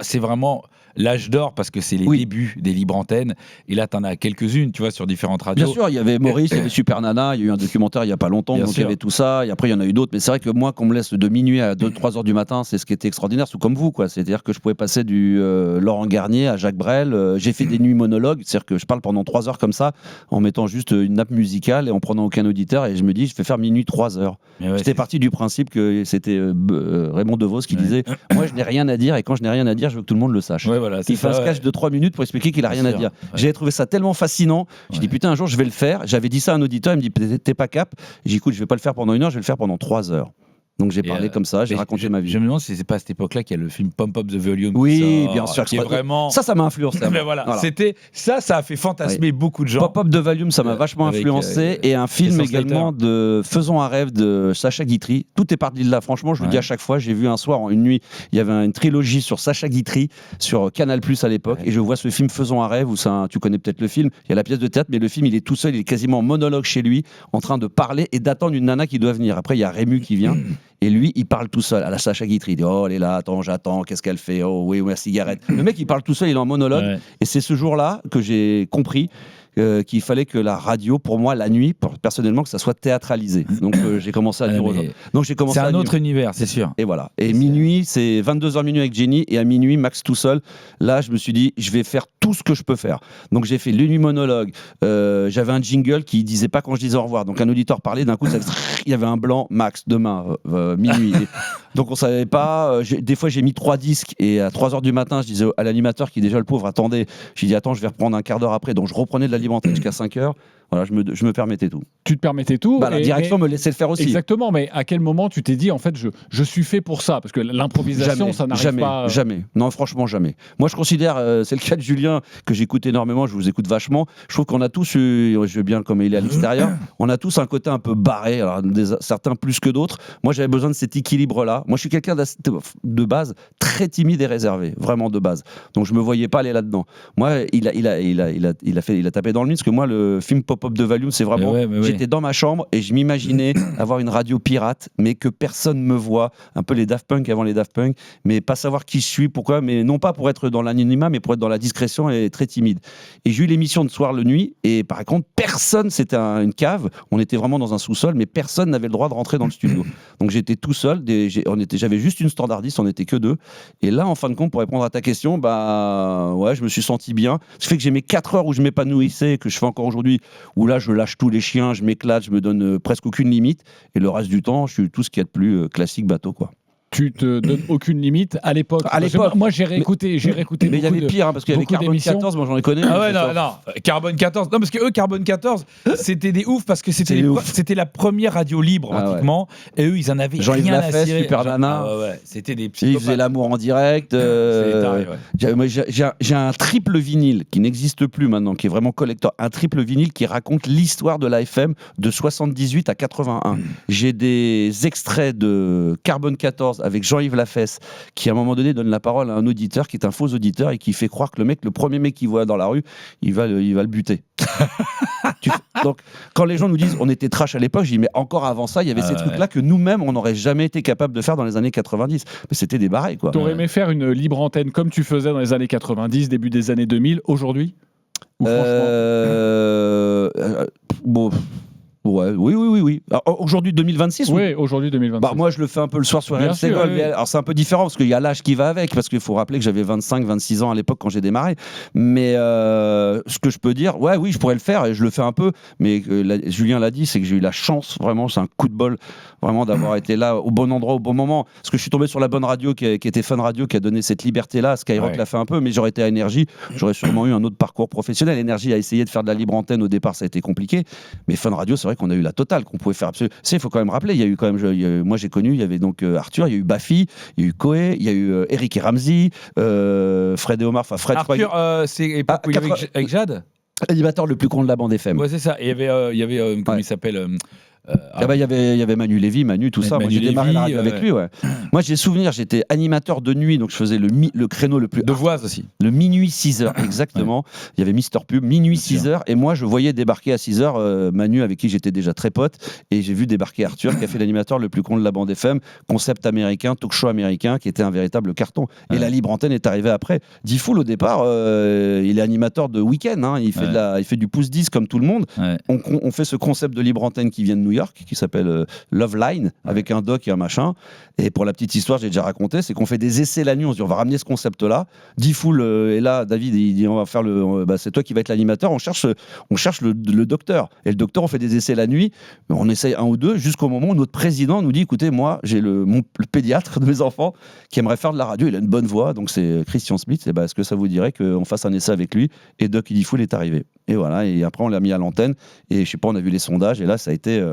S1: c'est vraiment l'âge d'or parce que c'est les
S2: Oui.
S1: débuts des libres antennes. Et là, t'en as quelques-unes, tu vois, sur différentes radios.
S2: Bien sûr, il y avait Maurice, il y avait Super Nana, il y a eu un documentaire il y a pas longtemps,
S1: Bien
S2: donc il y
S1: sûr.
S2: avait tout ça. Et après, il y en a eu d'autres. Mais c'est vrai que moi, qu'on me laisse de minuit à 2-3 heures du matin, c'est ce qui était extraordinaire, tout comme vous, quoi. C'est-à-dire que je pouvais passer du Laurent Garnier à Jacques Brel. J'ai fait des nuits monologues, c'est-à-dire que je parle pendant 3 heures comme ça, en mettant juste une nappe musicale et en prenant aucun auditeur. Et je me dis, je vais faire minuit 3 heures.
S1: Mais ouais,
S2: J'étais parti du principe que c'était Raymond DeVos qui disait moi, je n'ai rien à dire, et quand je n'ai rien à dire, je veux que tout le monde le sache.
S1: Ouais, voilà, c'est
S2: Il fait un
S1: ça,
S2: sketch
S1: ouais.
S2: de 3 minutes pour expliquer qu'il a rien à
S1: sûr,
S2: dire.
S1: ouais.
S2: J'avais trouvé ça tellement fascinant. J'ai dit putain, un jour je vais le faire. J'avais dit ça à un auditeur, il me dit t'es pas cap. J'ai dit écoute, je vais pas le faire pendant 1 heure, je vais le faire pendant 3 heures. Donc j'ai parlé comme ça, j'ai
S1: mais
S2: raconté ma vie.
S1: Je me demande si c'est pas à cette époque-là qu'il y a le film Pump Up the Volume.
S2: Oui,
S1: qui sort,
S2: bien sûr.
S1: Qui est vraiment.
S2: Ça m'a influencé.
S1: Mais voilà, c'était ça a fait fantasmer beaucoup de gens.
S2: Pop-up de Valium, ça m'a vachement
S1: Avec,
S2: influencé. Et un film
S1: Essence
S2: également de Faisons un rêve de Sacha Guitry. Tout est parti de là. Franchement, je vous le dis à chaque fois. J'ai vu un soir, en une nuit, il y avait une trilogie sur Sacha Guitry, sur Canal Plus à l'époque. Et je vois ce film Faisons un rêve, où tu connais peut-être le film. Il y a la pièce de théâtre, mais le film, il est tout seul. Il est quasiment en monologue chez lui, en train de parler et d'attendre une nana qui doit venir. Après, il y a Rému qui vient. Et lui, il parle tout seul à la Sacha Guitry. Il dit oh, elle est là, attends, j'attends, qu'est-ce qu'elle fait? Oh, oui, la cigarette. Le mec, il parle tout seul, il est en monologue.
S1: Ouais.
S2: Et c'est ce jour-là que j'ai compris qu'il fallait que la radio, pour moi, la nuit, personnellement, que ça soit théâtralisé. Donc j'ai commencé à dire aux gens. Donc j'ai commencé
S1: C'est
S2: à
S1: un
S2: dire-
S1: autre univers, c'est sûr.
S2: Et voilà. Et minuit, c'est 22h minuit avec Jenny, et à minuit, Max tout seul. Là, je me suis dit, je vais faire tout ce que je peux faire. Donc j'ai fait le nuit monologue. J'avais un jingle qui disait pas quand je disais au revoir. Donc un auditeur parlait, d'un coup, il y avait un blanc, Max, demain, minuit. Donc on savait pas. Des fois, j'ai mis 3 disques, et à 3h du matin, je disais à l'animateur qui est déjà le pauvre, attendez. J'ai dit, attends, je vais reprendre un quart d'heure après. Donc je reprenais de la libre antenne jusqu'à 5h. Voilà, je me permettais tout.
S3: Tu te permettais tout.
S2: Bah, la direction me laissait le faire aussi.
S3: Exactement, mais à quel moment tu t'es dit, en fait, je suis fait pour ça? Parce que l'improvisation, ça n'arrive
S2: jamais,
S3: pas.
S2: Jamais. Non, franchement, jamais. Moi, je considère, c'est le cas de Julien, que j'écoute énormément, je vous écoute vachement. Je trouve qu'on a tous eu, je veux bien comme il est à l'extérieur, on a tous un côté un peu barré, alors certains plus que d'autres. Moi, j'avais besoin de cet équilibre-là. Moi, je suis quelqu'un de base très timide et réservé, vraiment de base. Donc, je me voyais pas aller là-dedans. Moi, il a tapé dans le mille, parce que moi, le film Pop-up de Valium, c'est vraiment, j'étais dans ma chambre et je m'imaginais avoir une radio pirate, mais que personne me voit, un peu les Daft Punk avant les Daft Punk, mais pas savoir qui je suis, pourquoi, mais non pas pour être dans l'anonymat, mais pour être dans la discrétion et très timide. Et j'ai eu l'émission de soir le nuit, et par contre, personne, c'était une cave, on était vraiment dans un sous-sol, mais personne n'avait le droit de rentrer dans le studio. Donc j'étais tout seul, j'avais juste une standardiste, on n'était que 2. Et là, en fin de compte, pour répondre à ta question, je me suis senti bien. Ce qui fait que j'ai mes 4 heures où je m'épanouissais, que je fais encore aujourd'hui, où là je lâche tous les chiens, je m'éclate, je me donne presque aucune limite, et le reste du temps je suis tout ce qu'il y a de plus classique bateau, quoi.
S3: Tu te donnes aucune limite à l'époque.
S2: À l'époque.
S3: Moi j'ai réécouté.
S2: Mais il y avait pire, parce qu'il y avait Carbone 14, moi j'en ai connu.
S1: Ah ouais, non. Carbone 14. Non, parce que eux, Carbone 14, c'était des oufs, parce que c'était la première radio libre, pratiquement. Ouais. Et eux, ils en avaient
S2: Jean-Yves
S1: rien
S2: Lafesse,
S1: à cirer.
S2: Super Nana.
S1: C'était des psychopathes.
S2: Ils faisaient l'amour en direct. J'ai un triple vinyle qui n'existe plus maintenant, qui est vraiment collector. Un triple vinyle qui raconte l'histoire de l'AFM de 78 à 81. J'ai des extraits de Carbone 14 avec Jean-Yves Lafesse, qui à un moment donné donne la parole à un auditeur qui est un faux auditeur et qui fait croire que le premier mec qu'il voit dans la rue, il va le buter. Donc, quand les gens nous disent on était trash à l'époque, je dis mais encore avant ça, il y avait ces trucs-là que nous-mêmes on n'aurait jamais été capable de faire dans les années 90. Mais c'était des barrés, quoi.
S3: T'aurais aimé faire une libre antenne comme tu faisais dans les années 90, début des années 2000, aujourd'hui?
S2: Bon. Ouais, oui. Alors, aujourd'hui 2026
S3: Oui, aujourd'hui 2026.
S2: Bah, moi, je le fais un peu le soir sur
S3: Bien
S2: RMC
S3: sûr,
S2: Gold.
S3: oui.
S2: Mais alors, c'est un peu différent parce qu'il y a l'âge qui va avec. Parce qu'il faut rappeler que j'avais 25-26 ans à l'époque quand j'ai démarré. Mais ce que je peux dire, oui, je pourrais le faire et je le fais un peu. Mais Julien l'a dit, c'est que j'ai eu la chance, vraiment, c'est un coup de bol, vraiment, d'avoir été là au bon endroit, au bon moment. Parce que je suis tombé sur la bonne radio qui était Fun Radio, qui a donné cette liberté-là. Skyrock l'a fait un peu, mais j'aurais été à Énergie. J'aurais sûrement eu un autre parcours professionnel. Énergie a essayé de faire de la libre antenne. Au départ, ça a été compliqué. Mais Fun Radio, c'est vrai qu'on a eu la totale, qu'on pouvait faire absolument. Il faut quand même rappeler, il y a eu quand même, moi j'ai connu, il y avait donc Arthur, il y a eu Baffy, il y a eu Coé, il y a eu Eric et Ramsey, Fred et Omar, enfin Fred.
S1: Arthur, c'est l'époque où il avait avec Jade.
S2: Animateur le plus con de la bande FM.
S1: Ouais, c'est ça. Et il y avait comment il s'appelle
S2: il y avait Manu Lévy, tout ça. Moi, j'ai démarré la radio avec lui. Ouais. Moi, j'ai souvenir, j'étais animateur de nuit, donc je faisais le créneau le plus.
S1: De Voise aussi.
S2: Le minuit 6h, exactement. Il y avait Mister Pub, minuit 6h. Et moi, je voyais débarquer à 6h Manu, avec qui j'étais déjà très pote. Et j'ai vu débarquer Arthur, qui a fait l'animateur le plus con de la bande FM, concept américain, talk show américain, qui était un véritable carton. Et la libre antenne est arrivée après. Diffoul, au départ, il est animateur de week-end. Hein. Il fait du pouce-10 comme tout le monde. Ouais. On fait ce concept de libre antenne qui vient de New York, qui s'appelle Love Line, avec un doc et un machin. Et pour la petite histoire, j'ai déjà raconté, c'est qu'on fait des essais la nuit. On se dit, on va ramener ce concept-là. Diffoul est là, David, il dit, on va faire c'est toi qui vas être l'animateur. On cherche le docteur. Et le docteur, on fait des essais la nuit. On essaye un ou deux jusqu'au moment où notre président nous dit, écoutez, moi, j'ai le pédiatre de mes enfants qui aimerait faire de la radio. Il a une bonne voix, donc c'est Christian Smith. Et est-ce que ça vous dirait qu'on fasse un essai avec lui? Et Doc Diffoul est arrivé. Et voilà. Et après, on l'a mis à l'antenne. Et je sais pas, on a vu les sondages. Et là, ça a été.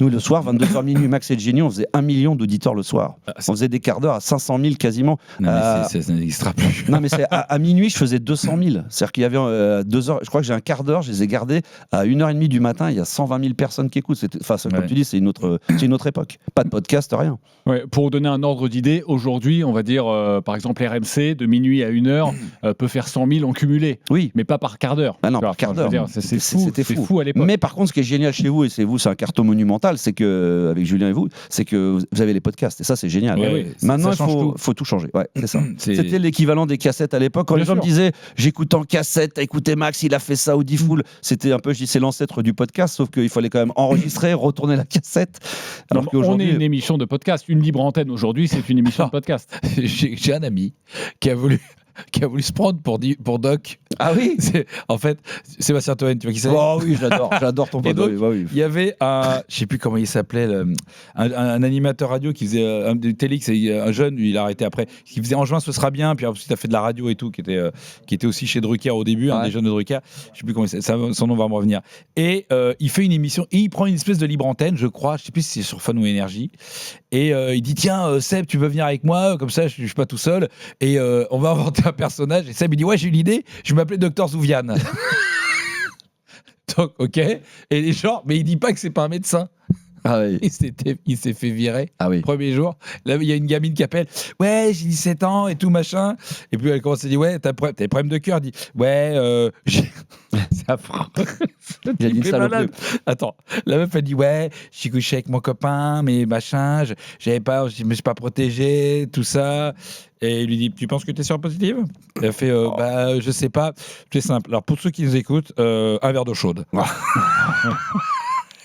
S2: Nous, le soir, 22h minuit, Max et le Génie, on faisait 1 million d'auditeurs le soir. On faisait des quarts d'heure à 500 000 quasiment.
S1: Non, mais ça n'existera plus.
S2: Non, mais à minuit, je faisais 200 000. C'est-à-dire qu'il y avait 2 heures, je crois que j'ai un quart d'heure, je les ai gardés à 1h30 du matin. Il y a 120 000 personnes qui écoutent. Comme tu dis, c'est une autre époque. Pas de podcast, rien.
S3: Ouais, pour vous donner un ordre d'idée, aujourd'hui, on va dire, par exemple, RMC, de minuit à 1h, peut faire 100 000 en cumulé.
S2: Oui.
S3: Mais pas par quart d'heure.
S2: Ah non, par quart d'heure.
S3: C'était fou à l'époque.
S2: Mais par contre, ce qui est génial chez vous, et c'est un carton monumental, c'est que, avec Julien et vous, c'est que vous avez les podcasts. Et ça, c'est génial.
S3: Oui,
S2: maintenant, il faut tout changer. Ouais, c'est ça. C'était l'équivalent des cassettes à l'époque. Quand les gens me disaient, j'écoute en cassette, t'as écouté Max, il a fait ça au Diffoul. C'était un peu, je dis, c'est l'ancêtre du podcast, sauf qu'il fallait quand même enregistrer, retourner la cassette.
S3: Alors on est une émission de podcast. Une libre antenne aujourd'hui, c'est une émission de podcast.
S1: J'ai un ami qui a voulu se prendre pour Doc.
S2: Ah oui.
S1: En fait, Sébastien Toen, tu vois qui c'est?
S2: Oh oui, j'adore ton pote.
S1: Il y avait je sais plus comment il s'appelait, un animateur radio qui faisait de télé, c'est un jeune, lui, il a arrêté après, qui faisait En juin ce sera bien, puis ensuite il a fait de la radio et tout, qui était aussi chez Drucker au début, un des jeunes de Drucker, je sais plus comment son nom va me revenir. Et il fait une émission, et il prend une espèce de libre antenne, je crois, je sais plus si c'est sur Fun ou Énergie, et il dit tiens Seb, tu veux venir avec moi, comme ça je suis pas tout seul, et on va inventer un personnage. Et Seb il dit ouais, j'ai eu l'idée, je vais m'appeler Docteur Zouviane. Donc ok, et les gens, mais il dit pas que c'est pas un médecin.
S2: Ah oui.
S1: Il s'est fait virer.
S2: Ah oui.
S1: Premier jour. Là, il y a une gamine qui appelle. Ouais, j'ai 17 ans et tout machin. Et puis elle commence à dire ouais, t'as des problèmes de cœur. Elle dit ouais, c'est affreux.
S2: Il a dit ça le
S1: Attends, la meuf elle dit ouais, j'ai couché avec mon copain, mais machin, je me suis pas protégé, tout ça. Et il lui dit tu penses que t'es surpositive? Elle fait je sais pas. C'est simple. Alors pour ceux qui nous écoutent, un verre d'eau chaude.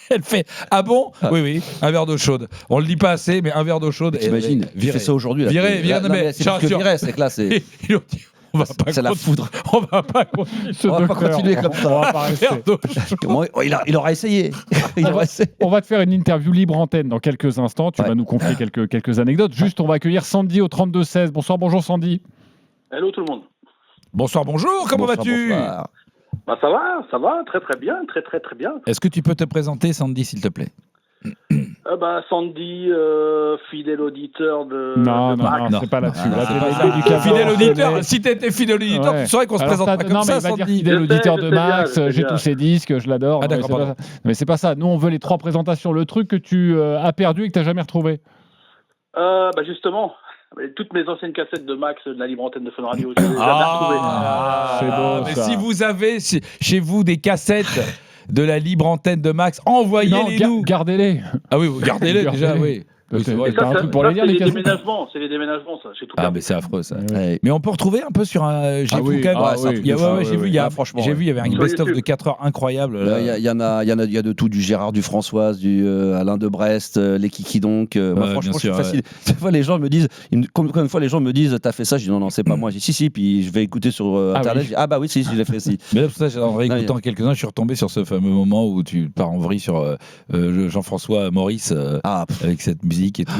S1: Elle fait ah bon? Oui, un verre d'eau chaude. On le dit pas assez, mais un verre d'eau chaude.
S2: T'imagines, il fait ça aujourd'hui.
S1: Viré, non mais
S2: c'est plus que viré, c'est que là c'est. C'est la foudre.
S1: On va pas continuer ce
S2: On va pas continuer comme ça.
S3: On va pas rester.
S2: Il aura essayé.
S3: On va te faire une interview libre antenne dans quelques instants. Tu vas nous confier quelques anecdotes. Juste, on va accueillir Sandy au 32-16. Bonjour Sandy.
S11: Hello tout le monde.
S1: Bonsoir, comment vas-tu?
S11: Bonsoir. Bah ça va, très bien, très bien.
S1: Est-ce que tu peux te présenter, Sandy, s'il te plaît?
S11: Sandy, fidèle auditeur de...
S3: Non, c'est pas là-dessus.
S1: Fidèle auditeur, si t'étais fidèle auditeur, tu saurais qu'on se présente pas comme ça,
S3: Sandy. Fidèle auditeur de Max, j'ai tous ses disques, je l'adore.
S1: Ah d'accord, pardon.
S3: Mais c'est pas ça. Nous, on veut les 3 présentations. Le truc que tu as perdu et que t'as jamais retrouvé.
S11: Justement... Toutes mes anciennes cassettes de Max de la libre antenne de Fun Radio, je les ai retrouvées.
S3: C'est beau,
S1: mais
S3: ça.
S1: si vous avez chez vous des cassettes de la libre antenne de Max, envoyez-les nous.
S3: Gardez-les.
S1: Ah oui, gardez-les déjà, oui. Oui, c'est vrai.
S11: Et ça,
S3: T'as un truc pour les dire,
S11: c'est
S3: les
S11: les
S3: cassettes
S11: déménagements, c'est les déménagements, ça. J'ai tout
S1: Ah,
S11: perdu.
S1: mais c'est affreux, ça.
S2: Ouais.
S1: Mais on peut retrouver un peu sur un. J'ai
S3: Ah
S1: vu
S3: oui,
S1: quand même.
S3: ah oui,
S1: Il y a-
S3: ça,
S1: ouais, j'ai
S3: oui,
S1: vu,
S3: oui.
S1: il y a,
S2: Ah, franchement,
S1: j'ai vu, il y avait un
S11: Sur
S1: best-of
S11: YouTube.
S1: de 4 heures incroyable.
S2: Il y en a de tout, du Gérard, du Françoise, du Alain de Brest, les Kiki donc. Moi,
S1: Ouais,
S2: franchement,
S1: bien
S2: je suis
S1: sûr,
S2: facile. Des fois, les gens me disent, combien de fois les gens me disent, t'as fait ça? Je dis non, c'est pas moi. Je dis si, puis je vais écouter sur
S3: Ah
S2: internet.
S3: oui.
S2: Je dis, ah bah oui, si, je l'ai fait, si.
S1: Mais là, pour ça, en réécoutant
S2: Non,
S1: quelques-uns, je suis retombé sur ce fameux moment où tu pars en vrille sur Jean-François Maurice avec cette musique et tout,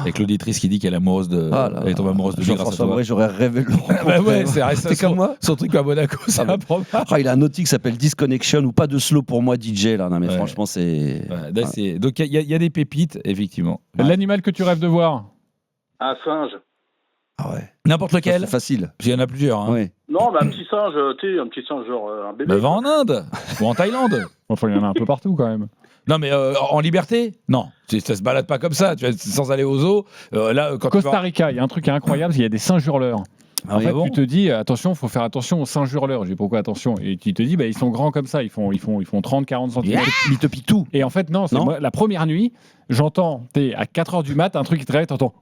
S1: avec l'auditrice qui dit qu'elle est amoureuse de. Elle est tombée amoureuse de lui grâce à
S2: Jean-François
S1: toi.
S2: Maurice, j'aurais rêvé de le rencontrer.
S1: Bah ouais, c'est resté
S2: T'es comme moi.
S1: son truc à Monaco, c'est
S2: Ah bah.
S1: improbable.
S2: Ah, il a un outil qui s'appelle Disconnection ou pas de slow pour moi DJ là. Non mais
S1: Ouais.
S2: franchement c'est.
S1: Ouais, là, donc il y a des pépites, effectivement.
S3: L'animal que tu rêves de voir?
S11: Un singe.
S2: Ah ouais.
S1: N'importe lequel.
S2: C'est facile.
S1: Parce qu'il y en a plusieurs. Hein.
S2: Ouais.
S11: Non, mais un petit singe, tu sais, un petit singe genre un bébé.
S1: Bah, va en Inde ou en Thaïlande.
S3: Enfin, il y en a un peu partout quand même.
S1: Non, mais en liberté? Non, ça se balade pas comme ça. Tu vois, sans aller aux zoos. Là, quand tu
S3: Costa
S1: vas-
S3: Rica, il y a un truc incroyable, il y a des singes hurleurs. En
S2: oui,
S3: fait,
S1: bon
S3: tu te dis, attention, faut faire attention aux singes hurleurs. J'ai dit, pourquoi attention? Et tu te dis, bah, ils sont grands comme ça, ils font 30-40 cm.
S2: Il te pique tout.
S3: Et en fait, non, c'est
S2: Non
S3: moi, la première nuit, j'entends, t'es à 4h du mat, un truc qui te réveille, t'entends.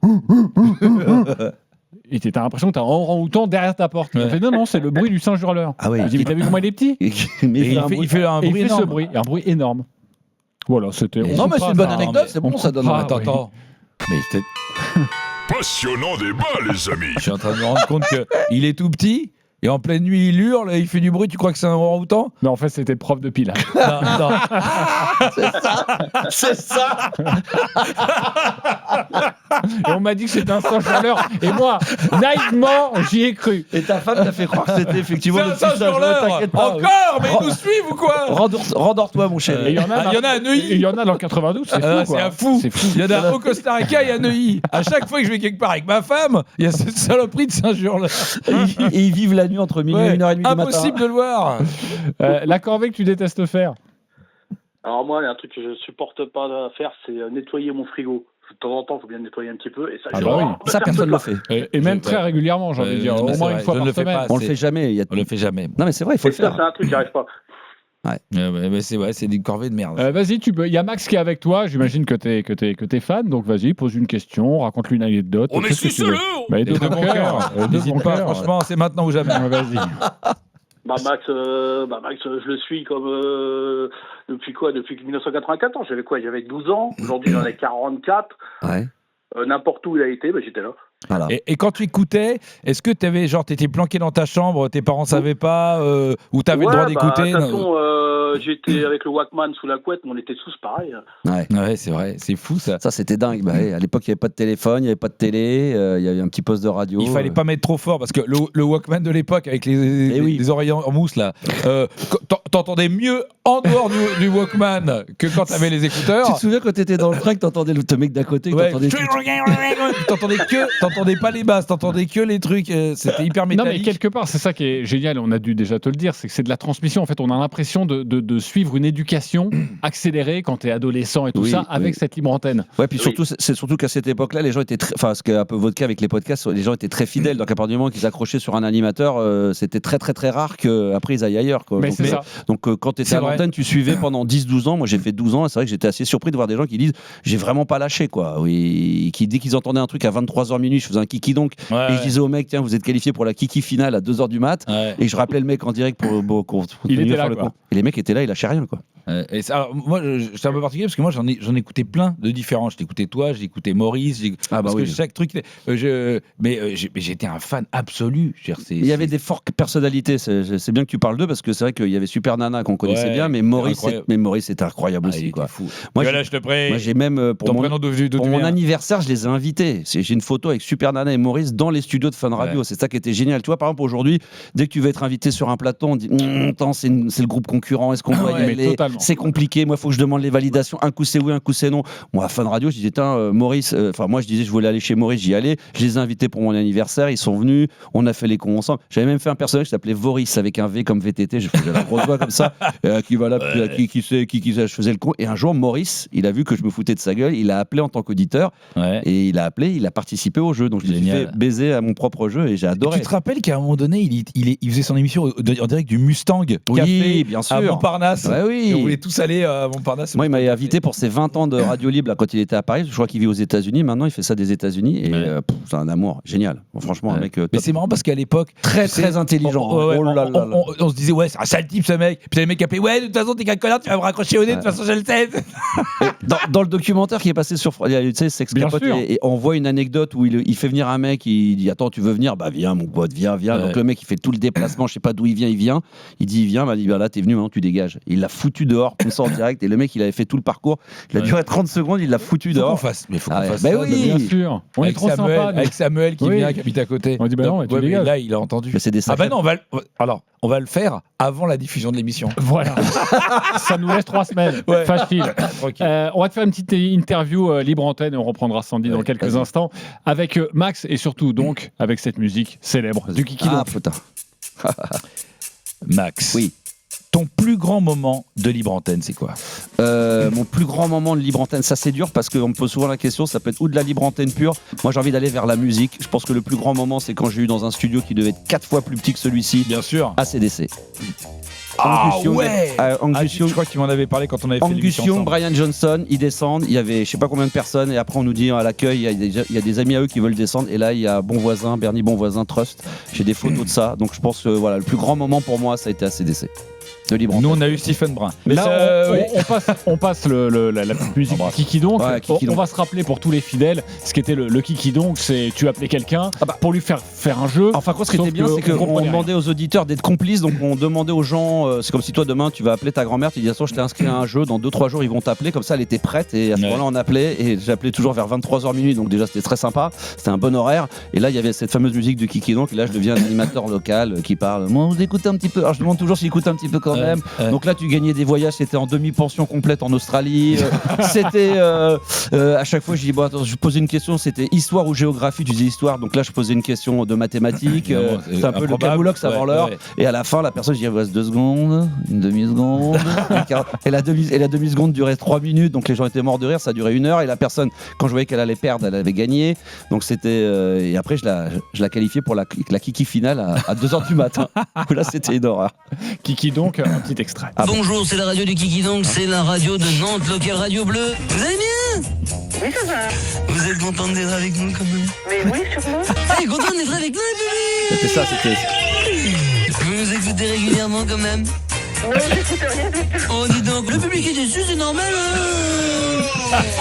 S3: Et t'as l'impression que t'as un orang-outan derrière ta porte. Il
S1: Ouais.
S3: fait, non, c'est le bruit du singe hurleur.
S2: Ah ouais.
S3: Je dis, mais t'as vu comment il est petit?
S2: Mais
S1: Et il fait un
S3: Et il
S1: bruit
S3: fait ce
S1: énorme.
S3: bruit, un bruit énorme. Voilà, c'était.
S2: Non mais c'est une bonne anecdote, c'est bon,
S3: on
S2: ça donne.
S3: comprend.
S1: Attends,
S3: oui.
S1: attends. Mais peut-être.
S12: Passionnant débat, les amis.
S1: Je suis en train de me rendre compte qu'il est tout petit et en pleine nuit il hurle et il fait du bruit. Tu crois que c'est un orang-outan?
S3: Non, en fait, c'était le prof de pilote.
S1: Non, non.
S2: C'est ça.
S3: Et on m'a dit que c'était un singe hurleur. Et moi, naïvement, j'y ai cru.
S2: Et ta femme t'a fait croire que c'était effectivement
S1: C'est
S2: le
S1: un
S2: petit
S1: singe
S2: singe.
S1: hurleur.
S2: T'inquiète pas.
S1: Encore? Mais ils nous suivent ou quoi?
S2: Rendors-toi mon
S3: Et
S2: chéri.
S3: il y en a,
S1: Il y en a à Neuilly.
S3: Il y en a dans le 92, c'est fou.
S1: Ah,
S3: quoi.
S1: c'est un fou.
S3: C'est fou.
S1: Il y en a au Costa Rica et à Neuilly. À chaque fois que je vais quelque part avec ma femme, il y a cette saloperie de singe hurleur.
S2: Et ils vivent la nuit entre minuit et 1h30 du matin.
S1: Impossible de le voir.
S3: La corvée que tu détestes faire.
S11: Alors moi, il y a un truc que je supporte pas faire, c'est nettoyer mon frigo. De temps en temps, il faut bien le nettoyer un petit peu. Et ça,
S3: Ah
S11: j'ai
S3: bah
S11: horreur
S3: oui.
S11: de
S2: Ça
S11: faire
S2: personne
S11: ce
S2: ne le
S11: truc-là.
S2: fait.
S3: Et même très régulièrement, j'ai envie de dire.
S1: mais
S3: Au
S1: c'est
S3: moins
S1: vrai,
S3: une fois
S1: je ne
S3: par
S1: le fais
S3: semaine.
S1: pas.
S2: On le fait jamais.
S1: On le fait jamais.
S2: Non mais c'est vrai, il faut
S11: Et
S2: le
S11: ça,
S2: faire.
S11: c'est un truc qui arrive pas.
S1: Mais c'est des corvées de merde.
S3: Vas-y, tu peux. Il y a Max qui est avec toi. J'imagine que t'es fan. Donc vas-y, pose une question, raconte-lui une anecdote.
S12: On est
S3: Qu'est-ce que tu veux.
S12: suceux.
S3: Bah, de
S1: De
S3: bon
S1: bon
S3: cœur.
S1: cœur.
S3: De
S1: N'hésite
S3: bon
S1: pas,
S3: cœur.
S1: franchement, c'est maintenant ou jamais.
S3: Ouais, Vas-y.
S11: Max, je le suis comme depuis quoi? Depuis 1994. J'avais 12 ans. Aujourd'hui, j'en ai 44.
S2: Ouais.
S11: N'importe où il a été, j'étais là.
S2: Voilà.
S1: Et quand tu écoutais, est-ce que t'étais planqué dans ta chambre, tes parents savaient pas, ou t'avais le droit d'écouter?
S11: De toute façon, j'étais avec le Walkman sous la couette, mais on était tous pareils.
S2: Ouais.
S1: C'est vrai, c'est fou ça.
S2: Ça c'était dingue. Bah, à l'époque il n'y avait pas de téléphone, il n'y avait pas de télé, il y avait un petit poste de radio.
S1: Il fallait pas mettre trop fort parce que le Walkman de l'époque avec les oreilles en mousse là, t'entendais mieux en dehors du Walkman que quand t'avais les écouteurs.
S2: Tu te souviens quand t'étais dans le train que t'entendais le mec d'à côté, que
S1: Ouais. T'entendais pas les basses, t'entendais que les trucs, c'était hyper
S3: Non,
S1: métallique.
S3: mais quelque part, c'est ça qui est génial. On a dû déjà te le dire, c'est que c'est de la transmission. En fait, on a l'impression de suivre une éducation accélérée quand t'es adolescent et tout
S2: Oui,
S3: ça avec
S2: oui.
S3: cette libre antenne.
S2: Ouais, puis surtout, c'est surtout qu'à cette époque-là, les gens étaient très, enfin, ce qui est un peu votre cas avec les podcasts, les gens étaient très fidèles. Donc, à partir du moment qu'ils accrochaient sur un animateur, c'était très, très, très rare qu'après ils aillent ailleurs, quoi.
S3: Mais
S2: Donc,
S3: c'est ça.
S2: Donc, quand tu étais
S1: C'est
S2: à
S1: vrai.
S2: l'antenne, tu suivais pendant 10-12 ans. Moi, j'ai fait 12 ans et c'est vrai que j'étais assez surpris de voir des gens qui disent j'ai vraiment pas lâché, quoi. Oui, qui, dès qu'ils entendaient un truc à 23h minuit, je faisais un kiki donc.
S1: Ouais,
S2: Et je disais au mec, tiens, vous êtes qualifié pour la kiki finale à 2h du mat.
S1: ouais.
S2: Et je rappelais le mec en direct pour
S3: Il
S2: mieux
S3: était
S2: faire
S3: là,
S2: le
S3: quoi.
S2: con. Et les mecs étaient là, ils lâchaient rien, quoi.
S1: Et ça, alors, moi, c'est un peu particulier parce que moi, j'en ai écouté plein de différents. J'ai écouté toi, j'ai écouté Maurice,
S2: Ah bah
S1: parce
S2: oui.
S1: que chaque truc. Mais j'étais un fan absolu. Je veux dire,
S2: Il y avait des fortes personnalités, c'est bien que tu parles d'eux parce que c'est vrai qu'il y avait Super Nana qu'on connaissait
S1: Ouais,
S2: bien, mais Maurice,
S1: incroyable.
S2: c'était incroyable
S1: Ah, il
S2: aussi,
S1: était
S2: quoi.
S1: fou.
S2: Moi,
S1: Voilà, je te prie.
S2: Moi, j'ai même pour
S1: Ton
S2: mon,
S1: prénom de
S2: pour mon anniversaire, je les ai invités. J'ai une photo avec Super Nana et Maurice dans les studios de Fun Radio.
S1: Ouais.
S2: C'est ça qui était génial. Tu vois, par exemple, aujourd'hui, dès que tu vas être invité sur un plateau, on dit attends, c'est le groupe concurrent, est-ce qu'on doit y
S3: mais
S2: aller?
S3: totalement.
S2: C'est compliqué. Moi, il faut que je demande les validations. Un coup c'est oui, un coup c'est non. Moi, à Fun Radio, je disais Maurice, moi, je disais je voulais aller chez Maurice, j'y allais. Je les ai invités pour mon anniversaire. Ils sont venus. On a fait les cons ensemble. J'avais même fait un personnage qui s'appelait Voris avec un V comme VTT. Je faisais la grosse voix comme ça. Qui je faisais le con. Et un jour, Maurice, il a vu que je me foutais de sa gueule. Il a appelé en tant qu'auditeur.
S1: Ouais.
S2: Et il a appelé, il a participé au jeu. Donc je l'ai
S1: Génial.
S2: fait baiser à mon propre jeu et j'ai adoré.
S1: Tu te rappelles qu'à un moment donné, il faisait son émission en direct du Mustang Café
S2: Oui, bien sûr.
S1: à Montparnasse.
S2: Ouais, oui.
S1: Et On voulait tous aller à Montparnasse.
S2: Moi, il m'avait invité pour ses 20 ans de radio libre là, quand il était à Paris. Je crois qu'il vit aux États-Unis. Maintenant, il fait ça des États-Unis. Et c'est un amour génial. Bon, franchement, un mec.
S1: Mais c'est marrant parce qu'à l'époque.
S2: Très intelligent.
S1: On se disait, ouais, c'est un sale type ce mec. Puis les mecs appelaient, ouais, de toute façon, t'es qu'un connard, tu vas me raccrocher au nez, de toute façon, je le sais.
S2: Dans le documentaire qui est passé sur. Tu sais, Sex Capote, et on voit une anecdote où il fait venir un mec, il dit, attends, tu veux venir? Bah, viens, mon pote, viens. Donc le mec, il fait tout le déplacement, je sais pas d'où il vient. Il vient, bah, il dit, bah là, t'es venu, maintenant, tu dégages. Il l'a foutu dehors, comme ça en direct. Et le mec, il avait fait tout le parcours. Il a duré 30 secondes, il l'a foutu dehors.
S1: Faut qu'on fasse
S2: bah
S1: ça,
S2: oui,
S3: bien sûr. On est trop sympa.
S1: Avec Samuel qui vient, qui habite à côté.
S3: On dit, bah non, tu dégages.
S1: Là, il a entendu.
S2: Mais c'est des
S1: bah non, on va le faire avant la diffusion de l'émission.
S3: Voilà. Ça nous laisse 3 semaines. Facile. On va te faire une petite interview libre antenne et on reprendra Sandy dans quelques instants avec Max et surtout donc avec cette musique célèbre du Kiki.
S2: Ah putain.
S1: Max.
S2: Oui.
S1: Ton plus grand moment de libre antenne, c'est quoi?
S2: Mon plus grand moment de libre antenne, ça c'est dur parce qu'on me pose souvent la question, ça peut être ou de la libre antenne pure. Moi j'ai envie d'aller vers la musique. Je pense que le plus grand moment c'est quand j'ai eu dans un studio qui devait être 4 fois plus petit que celui-ci.
S1: Bien sûr.
S2: ACDC.
S1: Angus Young, je crois que tu m'en avais parlé quand on avait fait l'émission
S2: Angus Young,
S1: ensemble.
S2: Brian Johnson, ils descendent. Il y avait je sais pas combien de personnes et après on nous dit à l'accueil, il y a des amis à eux qui veulent descendre et là il y a Bonvoisin, Bernie Bonvoisin, Trust. J'ai des photos de ça. Donc je pense que voilà, le plus grand moment pour moi ça a été ACDC. De libre antenne.
S1: Nous on a eu Stephen Brun.
S3: Mais là on passe la petite musique Kiki donc. On va se rappeler pour tous les fidèles ce qu'était le Kiki donc, c'est tu appelais quelqu'un pour lui faire un jeu.
S2: Enfin quoi, ce qui était bien c'est qu'on demandait aux auditeurs d'être complices, donc on demandait aux gens, c'est comme si toi demain tu vas appeler ta grand-mère, tu dis je t'ai inscrit à un jeu, dans 2-3 jours ils vont t'appeler, comme ça elle était prête et à ce moment-là on appelait et j'appelais toujours vers 23h minuit, donc déjà c'était très sympa, c'était un bon horaire et là il y avait cette fameuse musique du Kiki donc et là je deviens un animateur local qui parle, moi vous écoutez un petit peu, alors je demande toujours s'ils écoutent un petit peu quand même. Donc là tu gagnais des voyages, c'était en demi-pension complète en Australie, c'était à chaque fois je dis bon attends je posais une question, c'était histoire ou géographie, tu disais histoire, donc là je posais une question de mathématiques, c'est un peu le camoulox avant l'heure et à la fin la personne je dis il reste 2 secondes, une demi-seconde et la demi-seconde durait 3 minutes, donc les gens étaient morts de rire, ça durait 1 heure et la personne quand je voyais qu'elle allait perdre elle avait gagné, donc c'était et après je la qualifiais pour la Kiki finale à 2h du matin. Là c'était une horreur.
S3: Kiki donc, un petit extrait.
S13: Bonjour, c'est la radio du Kiki donc, c'est la radio de Nantes, Local Radio Bleu. Vous allez bien?
S10: Oui, ça va.
S13: Vous êtes contente d'être avec nous quand même?
S10: Mais oui, sûrement.
S13: Hey, contente d'être avec nous, les bébés?
S2: C'était ça, c'était.
S13: Vous nous écoutez régulièrement quand même?
S10: Non, j'écoute rien du tout.
S13: Oh, dis donc, le public est déçu, c'est normal.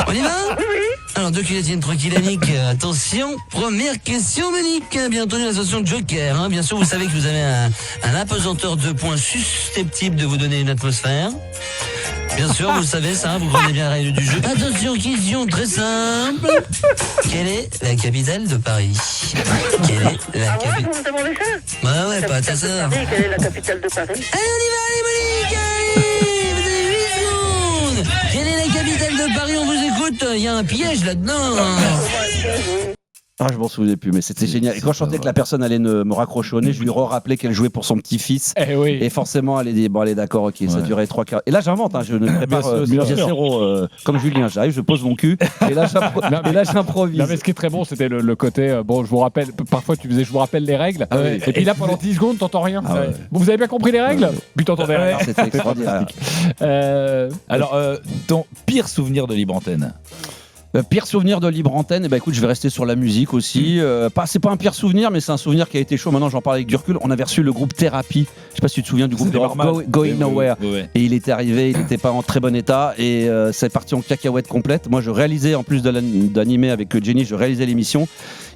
S13: On y va?
S10: Oui, oui.
S13: Alors, deux culatines tranquilles, Annick. Attention, première question, Annick. Bien entendu, l'association Joker. Bien sûr, vous savez que vous avez un apesanteur de points susceptible de vous donner une atmosphère. Bien sûr, vous le savez ça, vous prenez bien la règle du jeu. Attention, question très simple. Quelle est la capitale de Paris? Quelle est la capitale?
S10: Vous me demandez ça?
S13: Bah ouais, pas ta sœur.
S10: Quelle est la capitale de Paris?
S13: Allez, on y va, allez, Monique, allez, vous avez 8 secondes. Quelle est la capitale de Paris? On vous écoute, il y a un piège là-dedans.
S2: Ah, je m'en souvenais plus, mais c'était génial. Et quand je sentais que la personne allait me raccrocher au nez, je lui rappelais qu'elle jouait pour son petit-fils. Et forcément, elle est dit, bon, allez, d'accord, ok, ça durait 3 quarts. Et là, j'invente, je ne prépare j'ai zéro, comme Julien, j'arrive, je pose mon cul, et là, j'improvise.
S3: Non, mais ce qui est très bon, c'était le côté, bon, je vous rappelle, parfois tu faisais, je vous rappelle les règles, et puis là, pendant 10 secondes, t'entends rien. Vous avez bien compris les règles? Puis t'entendais rien.
S2: C'était extraordinaire.
S1: Alors, ton pire souvenir de libre antenne?
S2: Pire souvenir de libre antenne, écoute, je vais rester sur la musique aussi. C'est pas un pire souvenir, mais c'est un souvenir qui a été chaud. Maintenant, j'en parle avec du recul. On avait reçu le groupe Thérapie. Je sais pas si tu te souviens du groupe de rock Going Nowhere. Et il était arrivé, il n'était pas en très bon état et c'est parti en cacahuète complète. Moi, je réalisais, en plus d'animer avec Jenny, je réalisais l'émission.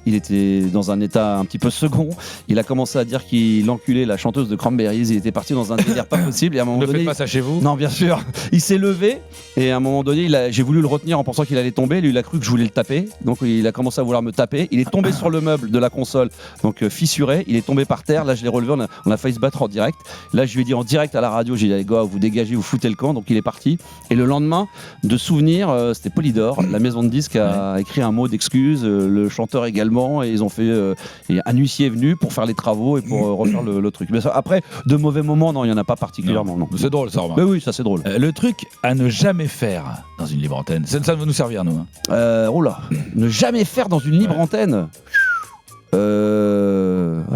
S2: Il était dans un état un petit peu second. Il a commencé à dire qu'il enculait la chanteuse de Cranberries. Il était parti dans un délire pas possible. Et à un moment donné,
S1: faites pas ça chez vous?
S2: Non, bien sûr. Il s'est levé et à un moment donné, j'ai voulu le retenir en pensant qu'il allait tomber. Lui, il a cru que je voulais le taper. Donc, il a commencé à vouloir me taper. Il est tombé sur le meuble de la console, donc fissuré. Il est tombé par terre. Là, je l'ai relevé. On a failli se battre en direct. Là, je lui ai dit en direct à la radio, j'ai dit, les gars, vous dégagez, vous foutez le camp. Donc, il est parti. Et le lendemain, de souvenir, c'était Polydor. La maison de disques a écrit un mot d'excuse. Le chanteur également. Et ils ont fait. Et un huissier est venu pour faire les travaux et pour refaire le truc. Mais ça, après, de mauvais moments, non, il n'y en a pas particulièrement. Non.
S1: C'est drôle, ça, Romain.
S2: Mais oui, ça, c'est drôle.
S1: Le truc à ne jamais faire dans une libre antenne, ça va nous servir, nous.
S2: Oh là, ne jamais faire dans une libre antenne.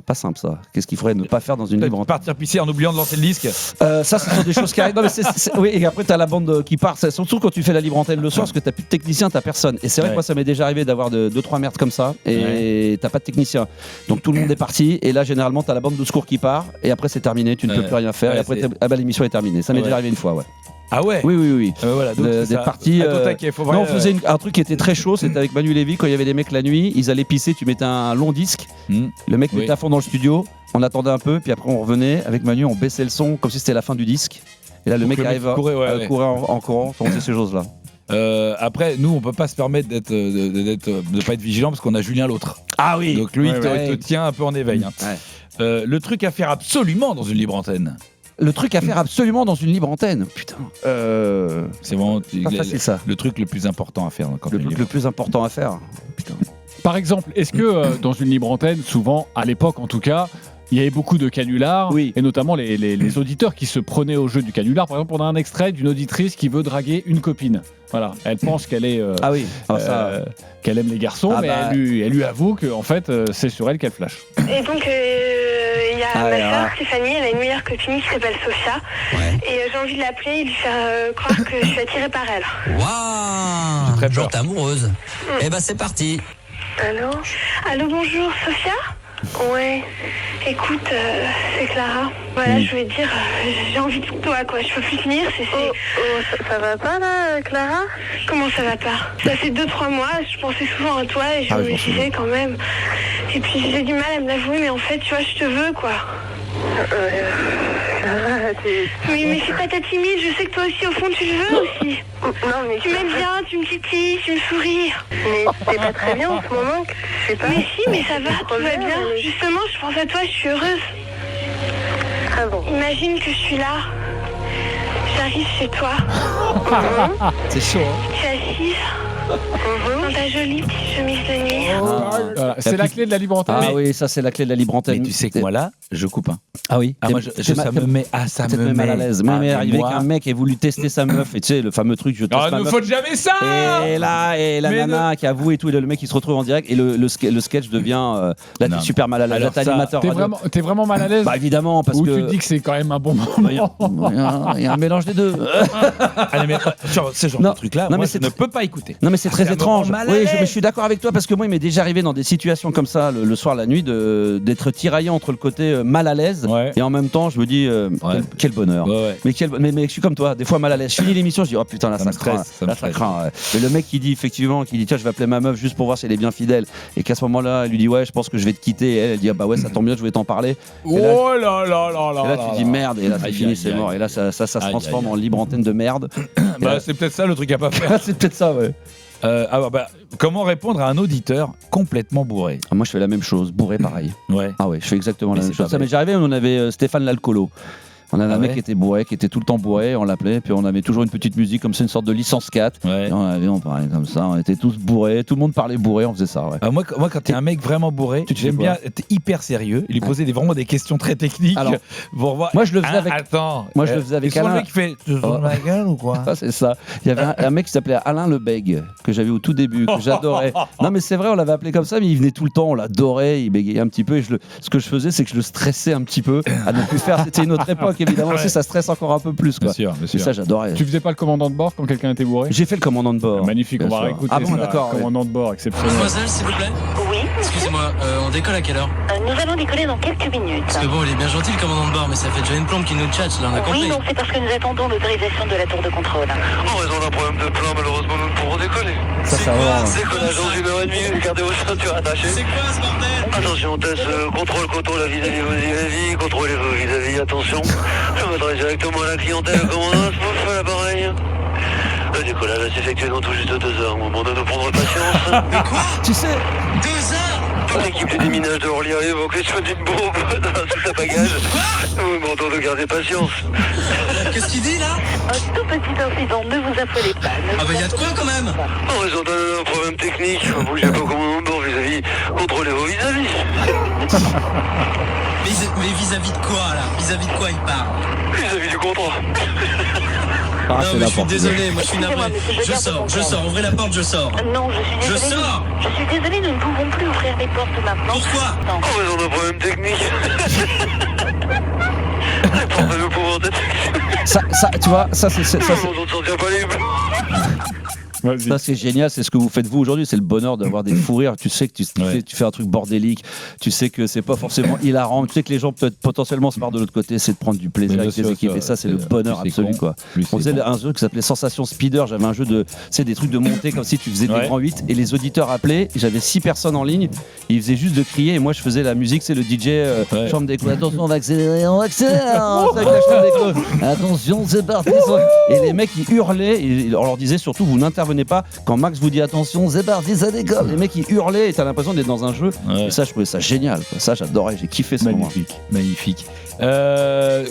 S2: pas simple ça. Qu'est-ce qu'il faudrait ne pas faire dans une libre antenne?
S1: Partir pisser en oubliant de lancer le disque.
S2: Ça, ce sont des choses qui arrivent. Non, mais oui, et après, t'as la bande qui part. C'est surtout quand tu fais la libre antenne le soir, parce que t'as plus de technicien, t'as personne. Et c'est vrai que moi, ça m'est déjà arrivé d'avoir 2-3 merdes comme ça, et t'as pas de technicien. Donc tout le monde est parti, et là, généralement, t'as la bande de secours qui part, et après, c'est terminé, tu ne peux plus rien faire, et après, l'émission est terminée. Ça m'est déjà arrivé une fois, ouais.
S1: Ah ouais?
S2: Oui.
S1: Voilà, donc
S2: des parties. Non, on faisait un truc qui était très chaud, c'était avec Manu Lévy, quand il y avait des mecs la nuit, ils allaient pisser, tu mettais un long disque, le mec mettait à fond dans le studio, on attendait un peu, puis après on revenait, avec Manu, on baissait le son comme si c'était la fin du disque. Et là, le mec arrive à courir en courant, on faisait ces choses-là.
S1: Après, nous, on peut pas se permettre de pas être vigilant parce qu'on a Julien l'autre.
S2: Ah oui.
S1: Donc lui, il te tient un peu en éveil. Le truc à faire absolument dans une libre antenne.
S2: Le truc à faire absolument dans une libre antenne. Putain.
S1: C'est vraiment
S2: pas facile, ça.
S1: Le truc le plus important à faire.
S2: Le plus important à faire. Putain.
S3: Par exemple, est-ce que dans une libre antenne, souvent, à l'époque en tout cas, il y avait beaucoup de canulars, et notamment les auditeurs qui se prenaient au jeu du canular. Par exemple, on a un extrait d'une auditrice qui veut draguer une copine. Voilà, elle pense qu'elle est qu'elle aime les garçons, mais elle lui avoue que en fait, c'est sur elle qu'elle flash.
S10: Et donc, il y a ma soeur Stéphanie, elle a une meilleure copine qui s'appelle Sophia. Et j'ai envie de l'appeler et de lui faire croire que je suis attirée par elle.
S13: Waouh, genre t'es amoureuse. Eh ben c'est parti.
S10: Allô, bonjour, Sophia? Ouais, écoute, c'est Clara. Voilà, je voulais te dire, j'ai envie de toi, quoi. Je peux plus tenir, ça va pas, là, Clara? Comment ça va pas? Ça fait 2-3 mois, je pensais souvent à toi et je me méfiais quand même. Et puis j'ai du mal à me l'avouer, mais en fait, tu vois, je te veux, quoi. Mais c'est pas ta timide, je sais que toi aussi, au fond, tu le veux aussi. Non, mais tu m'aimes bien, tu me titilles, tu me souris. Mais c'est pas très bien en ce moment, je sais pas. Mais si, mais ça va, tout va bien. Justement, je pense à toi, je suis heureuse. Ah bon? Imagine que je suis là. J'arrive chez toi.
S2: C'est chaud, hein?
S10: Je suis assise. Dans ta jolie petite chemise de nuit.
S3: Voilà. C'est la clé de la libre antenne.
S2: Ah oui, ça c'est la clé de la libre antenne.
S1: Mais tu sais que moi là, je coupe.
S2: Ah oui.
S1: Moi, ça me met
S2: mal à l'aise. Moi, il m'est arrivé qu'un mec ait voulu tester sa meuf, et tu sais, le fameux truc, je teste ma meuf.
S1: Ne faut jamais ça.
S2: Et la nana qui avoue et tout, et le mec qui se retrouve en direct, et le sketch devient là, t'es super mal à l'aise. T'es animateur.
S3: T'es vraiment mal à l'aise.
S2: Bah évidemment, parce que.
S3: Ou tu te dis que c'est quand même un bon moment.
S2: Il y a un mélange des deux.
S1: Ce genre de truc-là, moi, je ne peux pas écouter.
S2: Non, mais c'est très étrange. Oui, je suis d'accord avec toi parce que moi, il m'est déjà arrivé dans des situations comme ça le soir, la nuit, d'être tiraillé entre le côté mal à l'aise et en même temps, je me dis quel bonheur. Mais je suis comme toi, des fois mal à l'aise. Je finis l'émission, je dis oh putain, là ça craint. Et le mec qui dit effectivement, tiens, je vais appeler ma meuf juste pour voir si elle est bien fidèle, et qu'à ce moment-là, elle lui dit ouais, je pense que je vais te quitter. Et elle dit ah bah ouais, ça tombe bien, je voulais t'en parler. Et là, tu dis merde, et là c'est fini, c'est mort. Et là, ça se transforme en libre antenne de merde.
S1: C'est peut-être ça le truc à pas faire.
S2: C'est peut-être ça, ouais.
S1: Comment répondre à un auditeur complètement bourré?
S2: Moi, je fais la même chose, bourré pareil.
S1: Ouais.
S2: Ah ouais, je fais exactement la même chose. Ça m'est déjà arrivé, on avait Stéphane l'alcoolo. On avait un mec qui était bourré, qui était tout le temps bourré, on l'appelait, puis on avait toujours une petite musique comme c'est une sorte de licence 4.
S1: Ouais.
S2: Et on parlait comme ça, on était tous bourrés, tout le monde parlait bourré, on faisait ça. Ouais.
S1: Moi, quand t'es un mec vraiment bourré, j'aime bien être hyper sérieux, lui poser vraiment des questions très techniques.
S2: Alors,
S1: pour voir.
S2: Moi, je le faisais avec.
S1: Attends.
S2: Moi, je le faisais avec Alain.
S1: Le mec qui fait. Tu tournes ma gueule ou quoi?
S2: C'est ça. Il y avait un mec qui s'appelait Alain Lebègue, que j'avais au tout début, que j'adorais. Non, mais c'est vrai, on l'avait appelé comme ça, mais il venait tout le temps, on l'adorait, il bégayait un petit peu. Et ce que je faisais, c'est que je le stressais un petit peu à ne plus faire. C'était une autre époque, évidemment. Aussi, ça stresse encore un peu plus, quoi.
S1: Bien sûr.
S2: Et ça, j'adorais.
S3: Tu faisais pas le commandant de bord quand quelqu'un était bourré?
S2: J'ai fait le commandant de bord.
S3: Magnifique, on va réécouter.
S2: Ah bon, d'accord.
S3: Commandant de bord, exceptionnel.
S13: Mademoiselle, s'il vous plaît.
S10: Oui.
S13: Excusez-moi, on décolle à quelle heure?
S10: Nous allons décoller dans quelques minutes.
S13: Parce que bon, il est bien gentil le commandant de bord, mais ça fait déjà une plombe qui nous tchatche, là, on a compris.
S10: Oui, non, c'est parce que nous attendons l'autorisation de la tour de contrôle.
S7: En raison d'un problème de plan, malheureusement, nous ne pourrons décoller.
S2: Ça va.
S7: Décollage dans 1h30, gardez vos ceintures attachées.
S13: C'est quoi ce bordel?
S7: Attention, test, contrôle à vis-à-vis, contrôlez-vous vis-à-vis, attention. Je m'adresse directement à la clientèle, commandant, pouf, à l'appareil. Le décollage va s'effectuer dans tout juste 2 heures, moment de nous prendre patience.
S13: Mais quoi?
S2: Tu sais.
S13: 2 heures?
S7: L'équipe du déminage de Orly évoque les soins d'une bombe sous sa bagage. Nous vous demandons de garder patience.
S13: Qu'est-ce qu'il dit là?
S10: Un tout petit incident, ne vous affolez pas.
S13: Ah bah y'a de quoi quand même?
S7: En raison d'un problème technique, vous bougez pas au commandant de bord vis-à-vis, contrôlez vos vis-à-vis.
S13: Mais vis-à-vis de quoi là? Vis-à-vis de quoi il parle?
S7: Vis-à-vis du contrat.
S2: Ah,
S14: non,
S2: c'est
S14: mais je suis
S2: n'importe quoi.
S14: désolé, moi je suis navré. Je sors, ouvrez la porte, je sors.
S10: Non, je suis désolée.
S14: Je sors.
S10: Je suis désolée, nous ne pouvons plus ouvrir les portes maintenant.
S14: Pourquoi?
S10: Non.
S7: Oh, mais on a un problème technique. Nous pouvons être...
S2: Ça, tu vois, ça c'est
S7: On ne sortira pas les...
S2: Ça c'est génial, c'est ce que vous faites vous aujourd'hui, c'est le bonheur d'avoir des fous rires. Tu sais que tu fais un truc bordélique, tu sais que c'est pas forcément hilarant, tu sais que les gens peut-être potentiellement se partent de l'autre côté, c'est de prendre du plaisir avec tes équipes et ça c'est le bonheur absolu quoi. On faisait un jeu qui s'appelait Sensation Speeder, j'avais un jeu de, des trucs de montée comme si tu faisais des grands 8 et les auditeurs appelaient, j'avais 6 personnes en ligne, ils faisaient juste de crier et moi je faisais la musique, c'est le DJ chambre d'écho, attention on va accélérer, on attention c'est parti et les mecs ils hurlaient et on leur disait surtout vous n'intervenez pas quand Max vous dit attention c'est parti ça décolle, les mecs ils hurlaient et t'as l'impression d'être dans un jeu et ça je trouvais ça génial quoi. Ça j'adorais, j'ai kiffé ce moment.
S1: Magnifique.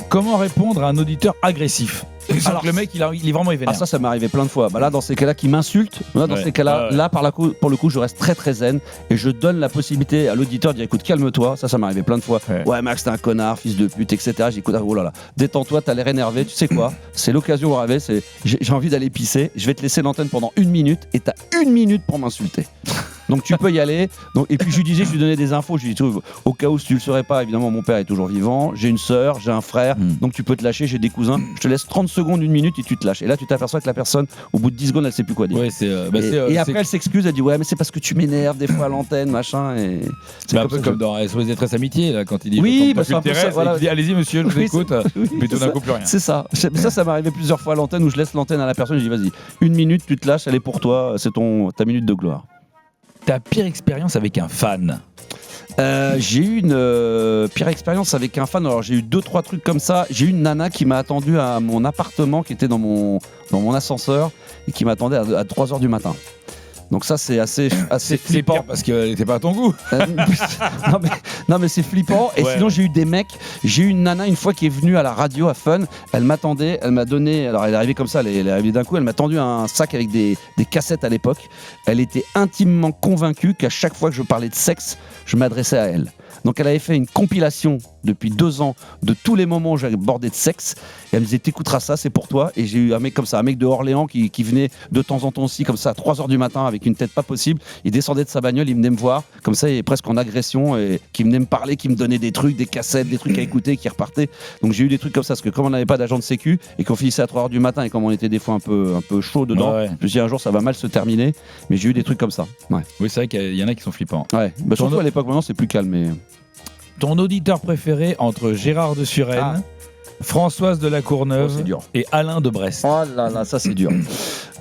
S1: Comment répondre à un auditeur agressif? Alors le mec il est vraiment vénère.
S2: Ah ça m'est arrivé plein de fois. Bah là dans ces cas-là qui m'insulte, dans ces cas-là, là pour le coup je reste très très zen et je donne la possibilité à l'auditeur de dire écoute calme-toi, ça m'est arrivé plein de fois. Ouais Max t'es un connard, fils de pute, etc. J'écoute oh là là, détends-toi, t'as l'air énervé, tu sais quoi, c'est l'occasion rêvée, j'ai envie d'aller pisser, je vais te laisser l'antenne pendant 1 minute et t'as 1 minute pour m'insulter. Donc tu peux y aller. Et puis je lui donnais des infos. Je lui dis au cas où si tu le saurais pas, évidemment mon père est toujours vivant. J'ai une sœur, j'ai un frère, donc tu peux te lâcher. J'ai des cousins. Je te laisse 30 secondes, 1 minute et tu te lâches. Et là tu t'aperçois que la personne, au bout de 10 secondes, elle sait plus quoi dire.
S1: Ouais,
S2: et après elle s'excuse, elle dit ouais mais c'est parce que tu m'énerves des fois à l'antenne, machin. Et
S1: c'est un peu comme dans SOS Détresse Amitié là quand il dit
S2: oui,
S1: c'est un peu ça. Voilà. Il dit allez-y monsieur, je vous écoute. Mais tout d'un coup plus rien.
S2: C'est ça. Ça m'est arrivé plusieurs fois à l'antenne où je laisse l'antenne à la personne. Je dis vas-y 1 minute, tu te lâches, elle est pour toi, c'est ta minute de gloire.
S1: Ta pire expérience avec un fan?
S2: J'ai eu une pire expérience avec un fan. Alors j'ai eu 2-3 trucs comme ça. J'ai eu une nana qui m'a attendu à mon appartement, qui était dans mon ascenseur et qui m'attendait à 3h du matin. Donc ça c'est assez flippant
S1: pire parce qu'elle n'était pas à ton goût.
S2: non mais c'est flippant. Et sinon j'ai eu des mecs. J'ai eu une nana une fois qui est venue à la radio à Fun. Elle m'attendait, elle m'a donné. Alors elle est arrivée comme ça, elle est arrivée d'un coup. Elle m'a tendu un sac avec des cassettes à l'époque. Elle était intimement convaincue qu'à chaque fois que je parlais de sexe, je m'adressais à elle. Donc elle avait fait une compilation depuis 2 ans de tous les moments où j'abordais de sexe. Et elle me disait t'écouteras ça, c'est pour toi. Et j'ai eu un mec comme ça, un mec de Orléans qui venait de temps en temps aussi comme ça à 3h du matin avec une tête pas possible. Il descendait de sa bagnole, il venait me voir comme ça, il est presque en agression et qui venait me parler, qui me donnait des trucs, des cassettes, des trucs à écouter, qui repartait. Donc j'ai eu des trucs comme ça parce que comme on n'avait pas d'agent de sécu et qu'on finissait à 3h du matin et comme on était des fois un peu chaud dedans, je me suis dit un jour ça va mal se terminer. Mais j'ai eu des trucs comme ça. Ouais.
S1: Oui c'est vrai qu'il y en a qui sont flippants.
S2: Ouais. Bah, surtout à l'époque maintenant c'est plus calme. Mais...
S1: Ton auditeur préféré entre Gérard de Suresnes, Françoise de la Courneuve et Alain de Brest?
S2: Oh là là, ça c'est dur.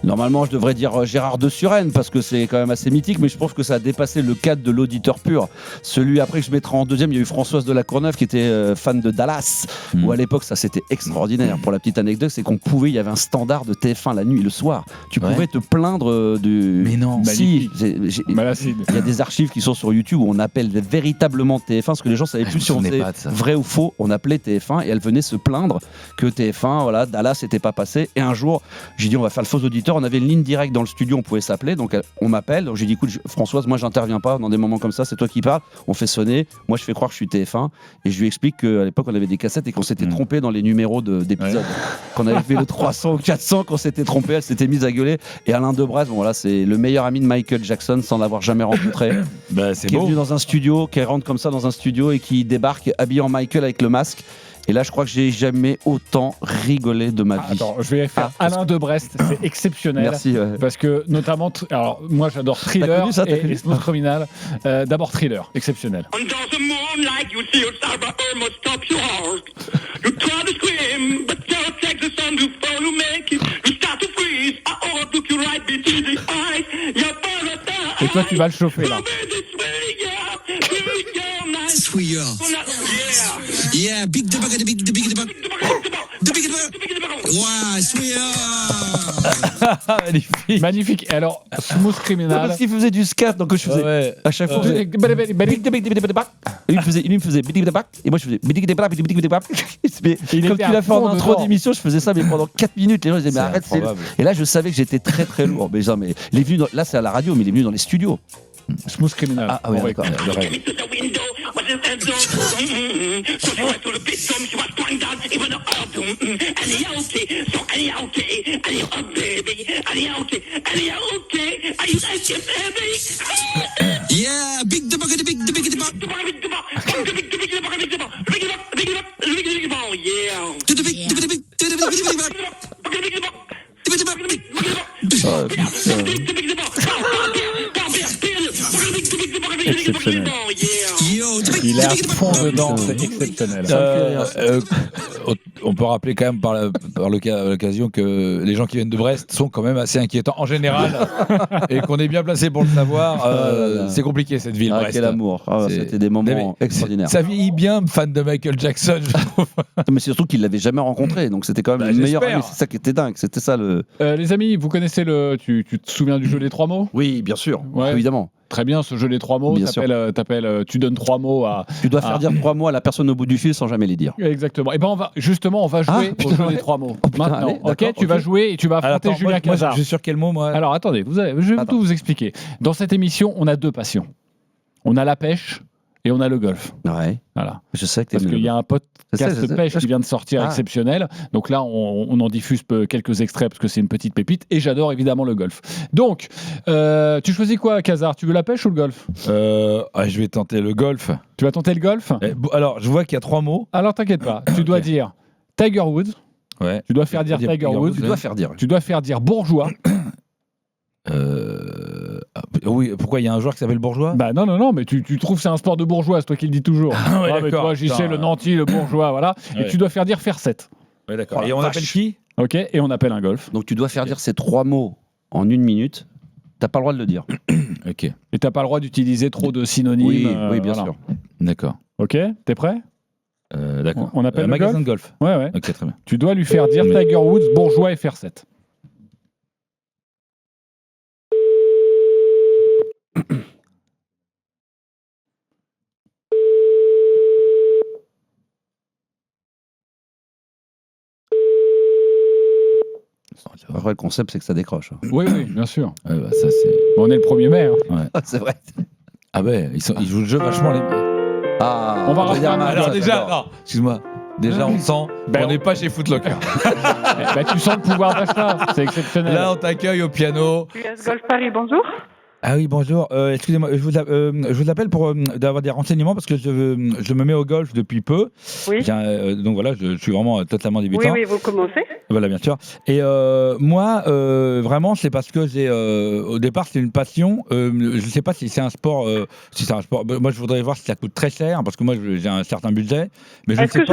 S2: Normalement, je devrais dire Gérard de Suresnes parce que c'est quand même assez mythique, mais je pense que ça a dépassé le cadre de l'auditeur pur. Celui après que je mettrai en deuxième, il y a eu Françoise de la Courneuve qui était fan de Dallas, où à l'époque ça c'était extraordinaire. Pour la petite anecdote, c'est qu'on pouvait, il y avait un standard de TF1 la nuit et le soir. Tu pouvais te plaindre du.
S1: Mais non,
S2: si, il y a des archives qui sont sur YouTube où on appelle véritablement TF1 parce que les gens savaient plus si on faisait vrai ou faux. On appelait TF1 et elle venait se plaindre que TF1, voilà, Dallas n'était pas passé. Et un jour, j'ai dit on va faire le faux auditeur. On avait une ligne directe dans le studio, on pouvait s'appeler, donc on m'appelle. Donc j'ai dit écoute Françoise, moi j'interviens pas dans des moments comme ça, c'est toi qui parles. On fait sonner, moi je fais croire que je suis TF1 et je lui explique qu'à l'époque on avait des cassettes et qu'on s'était trompé dans les numéros d'épisodes. Qu'on avait fait le 300 ou 400, qu'on s'était trompé, elle s'était mise à gueuler. Et Alain de Brest, bon voilà, c'est le meilleur ami de Michael Jackson sans l'avoir jamais rencontré.
S1: C'est
S2: qui est venu dans un studio, qui rentre comme ça dans un studio et qui débarque habillé en Michael avec le masque. Et là, je crois que j'ai jamais autant rigolé de ma vie.
S3: Attends, je vais faire Alain de Brest, c'est exceptionnel.
S2: Merci.
S3: Parce que notamment, alors moi j'adore Thriller et Smooth Criminal. D'abord Thriller, exceptionnel.
S7: Under the moonlight, you see a cyber almost stop your heart. You try to scream, but can't take the sun before you make it. You start to freeze, I overtook you right between the eyes.
S3: Et toi, tu vas le chauffer là.
S7: Swear. Yeah, big the bug, the big the bug. The big the bug. Wow, swear.
S1: Magnifique.
S3: Magnifique. Et alors, Smooth Criminal.
S2: Parce qu'il faisait du scat, donc je faisais à chaque fois. Il me faisait et moi je faisais comme tu l'as fait en intro d'émission, je faisais ça mais pendant 4 minutes les gens disaient mais arrête, et là je savais que j'étais très très lourd. Mais genre, mais il est venu là c'est à la radio, mais il est venu dans les studios.
S3: Smooth Criminal.
S2: Ah oui, d'accord.
S7: Allez, oh baby, allez, ok, are you like it, baby?
S14: Yeah, big the bucket, big the big the bucket.
S3: Exceptionnel. Il est à fond dedans, c'est exceptionnel.
S1: On peut rappeler quand même par l'occasion que les gens qui viennent de Brest sont quand même assez inquiétants en général et qu'on est bien placé pour le savoir. C'est compliqué cette ville, Brest.
S2: Quel amour. C'était des moments extraordinaires.
S1: Ça vieillit bien, fan de Michael Jackson, je trouve.
S2: Mais c'est surtout qu'il l'avait jamais rencontré, donc c'était quand même le meilleur ami. C'est ça qui était dingue. C'était ça le.
S3: Les amis, vous connaissez tu te souviens du jeu des 3 mots?
S2: Oui, bien sûr, évidemment.
S3: Très bien, ce jeu des 3 mots. Tu donnes 3 mots à.
S2: Tu dois faire dire 3 mots à la personne au bout du fil sans jamais les dire.
S3: Exactement. Et ben on va jouer au jeu des 3 mots. Maintenant,
S2: allez,
S3: ok, tu vas jouer et tu vas affronter Julien Cazard.
S1: Je suis sur quel mot, moi?
S3: Alors attendez, je vais tout vous expliquer. Dans cette émission, on a 2 passions. On a la pêche et on a le golf.
S2: Ouais.
S3: Voilà.
S2: Je sais que
S3: parce qu'il y a un podcast de pêche qui vient de sortir exceptionnel. Donc là, on en diffuse quelques extraits parce que c'est une petite pépite. Et j'adore évidemment le golf. Donc, tu choisis quoi, Cazard? Tu veux la pêche ou le golf?
S1: Je vais tenter le golf.
S3: Tu vas tenter le golf?
S1: Alors, je vois qu'il y a 3 mots.
S3: Alors, t'inquiète pas. Tu dois dire Tiger Woods.
S1: Ouais.
S3: Tu dois faire dire Tiger Woods. Tu dois faire dire bourgeois.
S1: Oui, pourquoi il y a un joueur qui s'appelle Bourgeois?
S3: Bah non, mais tu trouves que c'est un sport de bourgeois, c'est toi qui le dis toujours. Mais toi, j'y sais, le nanti, le bourgeois, voilà. Ouais. Et tu dois faire dire faire 7.
S1: Ouais, d'accord. Et on appelle qui?
S3: Ok, et on appelle un golf.
S2: Donc tu dois faire dire ces 3 mots en 1 minute. T'as pas le droit de le dire.
S1: Ok.
S3: Et t'as pas le droit d'utiliser trop de synonymes.
S2: Oui, bien sûr.
S1: D'accord.
S3: Ok, t'es prêt?
S1: D'accord.
S3: On appelle le
S1: magasin de golf.
S3: Ouais.
S1: Ok, très bien.
S3: Tu dois lui faire dire Tiger Woods, bourgeois et faire 7.
S2: Après, le concept, c'est que ça décroche.
S3: Oui, bien sûr.
S1: Ça, c'est...
S3: On est le 1er mai. Hein.
S2: Ouais. C'est vrai.
S1: Ah ouais, ils jouent le jeu vachement les...
S3: On va refaire
S1: alors déjà, non, excuse-moi. Déjà, on sent on n'est pas chez Foot Locker.
S3: Tu sens le pouvoir d'achat, c'est exceptionnel.
S1: Là, on t'accueille au piano.
S10: US Golf Paris, bonjour.
S1: Ah oui, bonjour. Excusez-moi, je vous appelle pour d'avoir des renseignements parce que je me mets au golf depuis peu.
S10: Oui.
S1: Donc voilà, je suis vraiment totalement débutant.
S10: Oui, vous commencez.
S1: Voilà, bien sûr. Et moi, vraiment, c'est parce que au départ, c'est une passion. Je ne sais pas si c'est un sport. Moi, je voudrais voir si ça coûte très cher parce que moi, j'ai un certain budget. Mais
S10: Est-ce que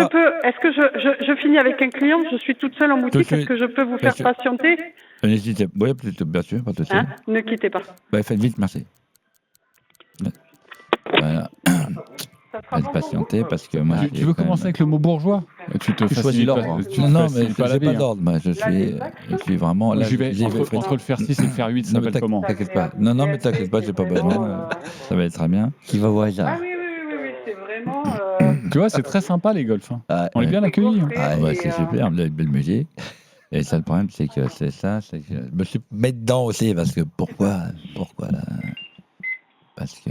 S10: je finis avec un client? Je suis toute seule en boutique. Est-ce que je peux vous faire patienter?
S1: N'hésitez pas. Oui, bien sûr, pas de souci.
S10: Ne quittez pas.
S1: Faites vite, merci. Voilà. Faites patienter parce que moi.
S3: Tu veux commencer avec le mot bourgeois? Tu
S2: choisis l'ordre.
S1: Non, mais je n'ai pas d'ordre. Moi, je suis vraiment. Là,
S3: entre le faire 6 et le faire 8, ça s'appelle comment?
S1: T'inquiète pas. Non, mais t'inquiète pas, j'ai pas besoin. Ça va être très bien.
S2: Qui va voir ça?
S10: Ah oui, c'est vraiment.
S3: Tu vois, c'est très sympa les golfs. On est bien accueillis.
S1: C'est super, belle musique. Et ça, le problème, c'est que c'est que je me suis mis dedans aussi, parce que pourquoi là? Parce que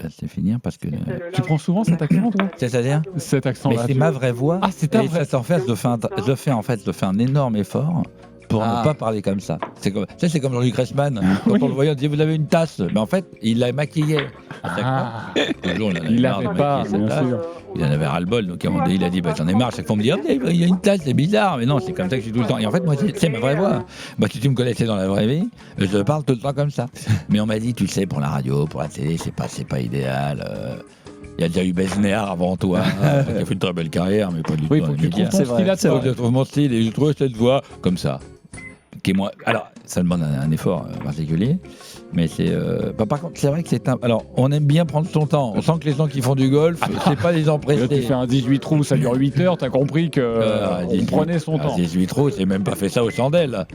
S1: c'est finir, parce que...
S3: Tu prends souvent cet accent, toi?
S1: C'est-à-dire?
S3: Cet accent-là.
S1: Mais c'est ma vraie voix.
S3: Ah, c'est ta vraie.
S1: En fait, je fais un énorme effort pour ne pas parler comme ça. C'est comme Jean-Luc Reichmann. Quand on le voyait, on disait, vous avez une tasse. Mais en fait, il l'a maquillée.
S3: Il l'avait pas, bien sûr.
S1: Il en avait ras-le-bol, donc il a dit j'en ai marre. Chaque fois on me dit il y a une tasse, c'est bizarre, mais non, c'est comme ça que je suis tout le temps. Et en fait, moi, c'est ma vraie voix. Si tu me connaissais dans la vraie vie, je parle tout le temps comme ça. Mais on m'a dit, tu sais, pour la radio, pour la télé, c'est pas idéal. Il y a déjà eu Besnéard avant toi, qui a fait une très belle carrière, mais pas du tout.
S3: Oui, il faut que tu trouves ton style à toi.
S1: Je trouve mon style et je trouve cette voix comme ça. Qui est moins... Alors, ça demande un effort particulier. Mais c'est. Par contre, c'est vrai que c'est un. Alors, on aime bien prendre son temps. On sent que les gens qui font du golf, c'est pas des gens pressés.
S3: Là, tu fais un 18 trous, ça dure 8 heures, t'as compris qu'on prenait son temps.
S1: 18 trous, j'ai même pas fait ça aux chandelles.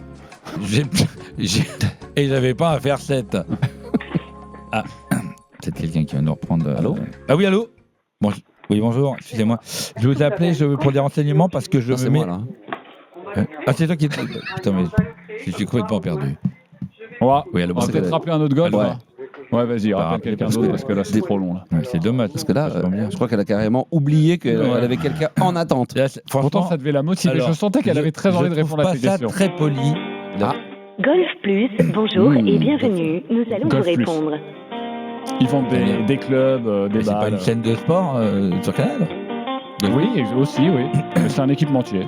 S1: Et j'avais pas à faire 7. Ah, c'est quelqu'un qui vient nous reprendre.
S2: Allô?
S1: Ah oui, allô? Bon, oui, bonjour, excusez-moi. Je vous ai appelé pour des renseignements parce que je me mets.
S2: Là.
S1: Ah, c'est toi qui. Putain, mais je suis complètement perdu.
S3: On va peut-être rappeler un autre golf. Ouais, vas-y,
S2: Bah,
S3: rappelle quelqu'un d'autre parce que là, c'est trop long. Là.
S1: Ouais, c'est dommage.
S2: Parce que là, je crois qu'elle a carrément oublié qu'elle avait quelqu'un en attente.
S3: Pourtant, ça devait la motiver.
S1: alors,
S3: Je sentais qu'elle avait très envie de répondre à tes questions.
S1: Très poli.
S6: Golf Plus, bonjour et bienvenue. Nous allons
S3: Golf
S6: vous
S3: Plus.
S6: répondre.
S3: Ils vendent des clubs, des
S1: C'est pas
S3: balles.
S1: une chaîne de sport sur Canal?
S3: Oui, aussi, oui. Mais c'est un équipementier.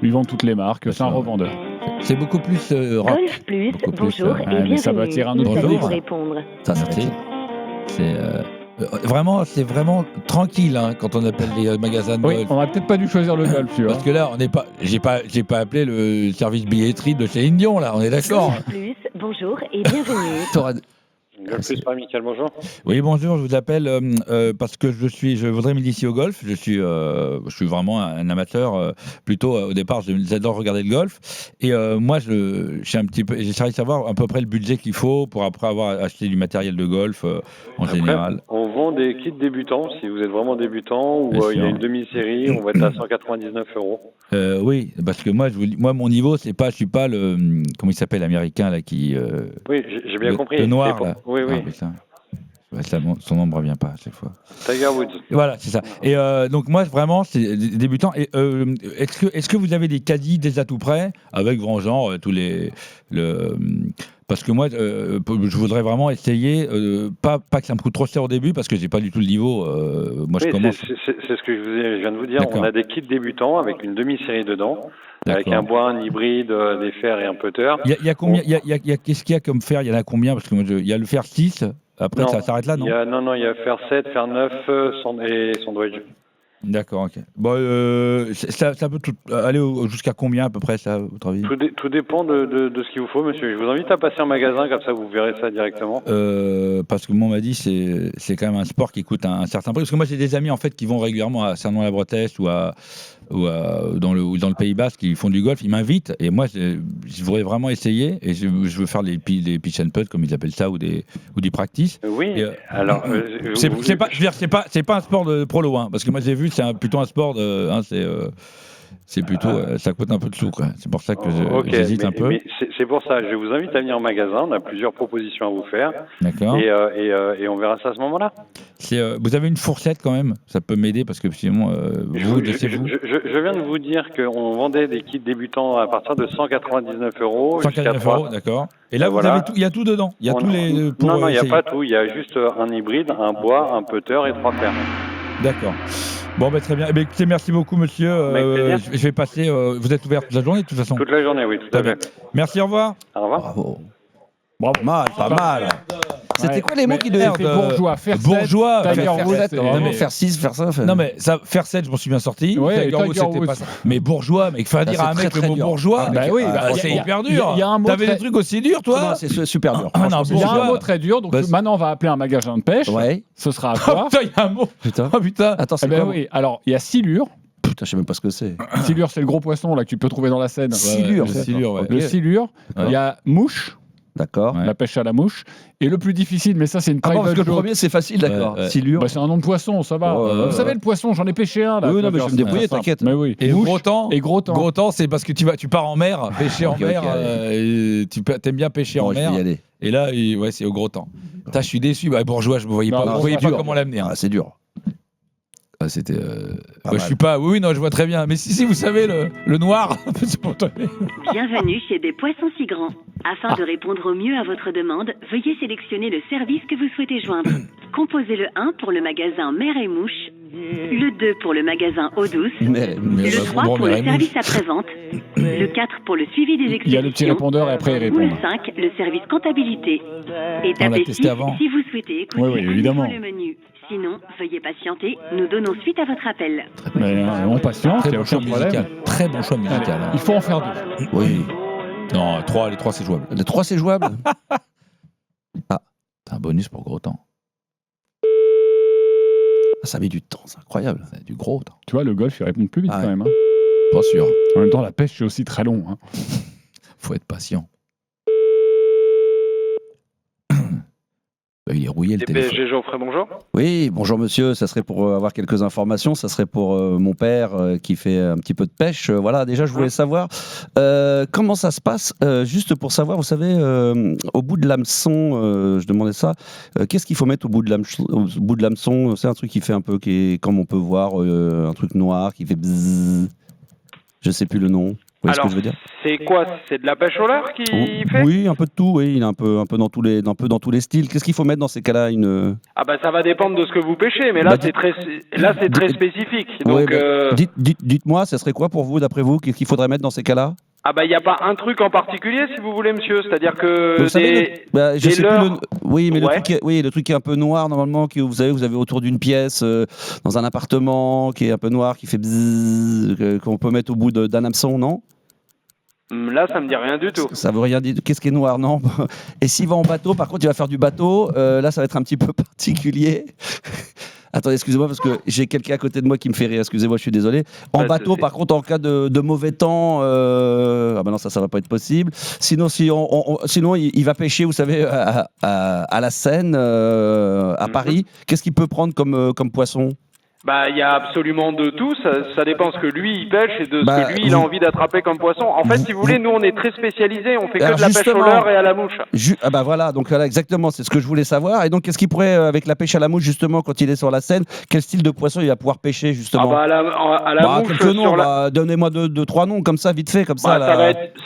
S3: Ils vendent toutes les marques. C'est un revendeur.
S1: C'est beaucoup plus rock.
S6: Golf Plus,
S1: Beaucoup plus,
S6: bonjour et
S3: mais
S6: bienvenue.
S3: ça va attirer un autre
S6: Nous allons
S3: public.
S6: vous répondre.
S2: Ça,
S1: C'est vraiment, c'est vraiment tranquille hein, quand on appelle les magasins de
S3: Oui,
S1: golf.
S3: on aurait peut-être pas dû choisir le golf, tu vois.
S1: Parce que là, on n'est pas, j'ai pas appelé le service billetterie de chez Indion là, on est d'accord.
S6: Golf Plus, bonjour et bienvenue.
S11: Golf Plus par Michael, bonjour.
S1: Oui, bonjour, je vous appelle parce que je voudrais m'initier au golf. Je suis vraiment un amateur. Plutôt, au départ, j'adore regarder le golf. Et moi, j'essaie de savoir à peu près le budget qu'il faut pour après avoir acheté du matériel de golf en général.
S15: On vend des kits débutants, si vous êtes vraiment débutant, ou
S1: Bien
S15: il y a
S1: sûr.
S15: une demi-série, on va être à 199 €.
S1: Oui, parce que moi, mon niveau, je suis pas le comment il s'appelle l'américain là qui.
S15: Oui, j'ai bien compris.
S1: Le noir
S15: C'est
S1: là.
S15: pour- Oui, oui.
S1: Ah, putain. Ouais, son nom ne me revient pas à chaque fois.
S15: Tiger Woods.
S1: Voilà, c'est ça. Et donc moi, vraiment, c'est débutant. Et est-ce que vous avez des caddies déjà tout prêts avec grand genre parce que moi, je voudrais vraiment essayer, pas que ça me coûte trop cher au début, parce que j'ai pas du tout le niveau. Moi, je
S15: Oui,
S1: commence.
S15: c'est ce que je viens de vous dire.
S1: D'accord.
S15: On a des kits débutants avec une demi-série dedans, avec
S1: D'accord.
S15: un bois, un hybride, des fers et un putter.
S1: Il y a combien qu'est-ce qu'il y a comme fer? Il y en a combien? Parce que moi, il y a le fer 6. Après,
S15: Non,
S1: ça s'arrête là, non?
S15: il y a fer 7, fer 9 et sandwich.
S1: D'accord, ok. Bon, ça peut aller jusqu'à combien à peu près, ça, à votre avis?
S15: Tout dépend de ce qu'il vous faut, monsieur. Je vous invite à passer en magasin, comme ça vous verrez ça directement.
S1: Parce que moi, on m'a dit c'est quand même un sport qui coûte un certain prix. Parce que moi, j'ai des amis en fait qui vont régulièrement à Cernon-la-Bretèche ou dans le Pays Basque qui font du golf. Ils m'invitent et moi, je voudrais vraiment essayer et je veux faire des pitch and putt comme ils appellent ça ou des practice.
S15: Oui.
S1: Et,
S15: alors,
S1: c'est pas un sport de prolo, hein, parce que moi j'ai vu c'est plutôt un sport de, hein, c'est plutôt ça coûte un peu de sous quoi. C'est pour ça que j'hésite un peu.
S15: Mais c'est pour ça. Je vous invite à venir en magasin. On a plusieurs propositions à vous faire.
S1: D'accord.
S15: Et on verra ça à ce moment-là.
S1: Vous avez une fourchette quand même, ça peut m'aider parce que sinon vous.
S15: Je viens de vous dire qu'on vendait des kits débutants à partir de 199 €.
S1: 149 €, d'accord. Et là,
S15: voilà.
S1: vous avez tout, il y a tout dedans. Il y a tous les.
S15: Non, il n'y a pas tout. Il y a juste un hybride, un bois, un putter et 3 fers.
S1: D'accord. Bon, très bien. Écoutez, merci beaucoup, monsieur. Je vais passer. Vous êtes ouvert toute la journée, de toute façon.
S15: Toute la journée, oui, tout à fait.
S1: Merci, au revoir.
S15: Au revoir.
S2: Bravo.
S3: Bravo.
S2: Pas mal. C'était quoi les mots qui devaient
S3: bourgeois, faire
S1: bourgeois,
S3: Tiger Woods,
S2: faire 6, faire ça.
S1: Non mais ça, faire 7, je m'en suis bien sorti.
S3: Ouais,
S1: Tiger Woods, c'était pas ça. Mais bourgeois, mais il faut dire à un mec le mot bourgeois. C'est hyper dur. T'avais des trucs aussi durs, toi?
S2: C'est super dur.
S3: Il y a un mot très dur, donc maintenant on va appeler un magasin de pêche.
S2: Ouais.
S3: Ce sera à quoi?
S1: Putain, il y a un mot.
S2: Putain.
S1: Oh putain.
S2: Attends, c'est quoi?
S3: Oui, alors il y a silure.
S2: Putain, je sais même pas ce que c'est.
S3: Silure, c'est le gros poisson là que tu peux trouver dans la Seine.
S2: Silure,
S1: le silure, ouais.
S3: Le silure. Il y a mouche.
S2: D'accord.
S3: La pêche à la mouche. Et le plus difficile, mais ça c'est une private
S2: parce que le
S3: joke.
S2: premier c'est facile, d'accord. Silure.
S3: C'est un nom de poisson, ça va. Vous savez le poisson, j'en ai pêché un là.
S2: Oui, non, mais je vais me débrouiller, t'inquiète.
S3: Mais oui.
S1: Et
S3: mouche
S1: gros temps.
S3: et gros temps.
S1: Gros temps, c'est parce que tu pars en mer, pêcher en mer. Et tu aimes bien pêcher en mer.
S2: Je vais y aller.
S1: Et là, ouais, c'est au gros temps. Je suis déçu. Bourgeois, je me voyais pas. Je voyais pas comment l'amener.
S2: Ah, c'est dur.
S1: C'était. Je suis pas. Oui, non, je vois très bien. Mais si vous savez le noir, c'est pour toi.
S16: Bienvenue chez des poissons si grands. Afin de répondre au mieux à votre demande, veuillez sélectionner le service que vous souhaitez joindre. Composez le 1 pour le magasin Mer et Mouche, le 2 pour le magasin Eau Douce, le 3 pour le service après-vente, le 4 pour le suivi des expéditions.
S3: Il y a le petit répondeur et après il répond.
S16: Ou le 5, le service comptabilité. Et tapez 6 si vous souhaitez écouter
S3: évidemment.
S16: le menu. Sinon, veuillez patienter, nous donnons suite à votre appel.
S3: Mais on patiente, il n'y a aucun problème.
S1: Très bon choix musical.
S3: Il faut en faire 2.
S2: Oui.
S1: Non, les 3 c'est jouable.
S2: Les 3 c'est jouable.
S1: C'est un bonus pour gros temps.
S2: Ça met du temps, c'est incroyable.
S1: C'est du gros temps.
S3: Tu vois, le golf il répond plus vite quand même. Hein.
S1: Pas sûr.
S3: En même temps, la pêche c'est aussi très long. Hein.
S1: Faut être patient. Il est rouillé le
S15: Et
S1: téléphone.
S15: PSG Geoffrey, bonjour.
S2: Oui, bonjour monsieur, ça serait pour avoir quelques informations, ça serait pour mon père qui fait un petit peu de pêche. Voilà, déjà je voulais savoir comment ça se passe, juste pour savoir, vous savez, au bout de l'hameçon, je demandais ça, qu'est-ce qu'il faut mettre au bout de l'hameçon? C'est un truc qui fait un peu, qui est, comme on peut voir, un truc noir qui fait bzzz. Je sais plus le nom. Vous voyez ce que je veux dire?
S15: C'est quoi? C'est de la pêche au leurre qui fait?
S2: Oui, un peu de tout, oui, il est un peu dans tous les styles. Qu'est-ce qu'il faut mettre dans ces cas-là?
S15: Ah bah ça va dépendre de ce que vous pêchez, mais là c'est très spécifique. Donc
S2: dites-moi, ça serait quoi pour vous, d'après vous? Qu'est-ce qu'il faudrait mettre dans ces cas-là?
S15: ah bah il n'y a pas un truc en particulier si vous voulez, monsieur. C'est-à-dire que
S2: vous savez, je sais plus oui, mais
S15: ouais.
S2: le truc qui est un peu noir normalement, que vous avez autour d'une pièce dans un appartement qui est un peu noir, qui fait bzzz, qu'on peut mettre au bout d'un hameçon, non?
S15: Là, ça me dit rien du tout.
S2: Ça veut rien dire. Qu'est-ce qui est noir, non? Et s'il va en bateau, par contre, il va faire du bateau. Là, ça va être un petit peu particulier. Attendez, excusez-moi, parce que j'ai quelqu'un à côté de moi qui me fait rire. Excusez-moi, je suis désolé. En bateau, par contre, en cas de mauvais temps, ah ben non, ça va pas être possible. Sinon, sinon, il va pêcher, vous savez, à la Seine, à Paris. Qu'est-ce qu'il peut prendre comme poisson?
S15: Bah, il y a absolument de tout. Ça dépend ce que lui il pêche et de ce que lui il a envie d'attraper comme poisson. En fait, si vous voulez, nous on est très spécialisés. On fait que de la pêche au leurre et à la mouche.
S2: Ah bah voilà, donc là exactement, c'est ce que je voulais savoir. Et donc, qu'est-ce qu'il pourrait avec la pêche à la mouche justement quand il est sur la Seine? Quel style de poisson il va pouvoir pêcher justement?
S15: Ah bah à la mouche.
S2: Quelques noms. Donnez-moi deux, trois noms comme ça, vite fait, comme ça.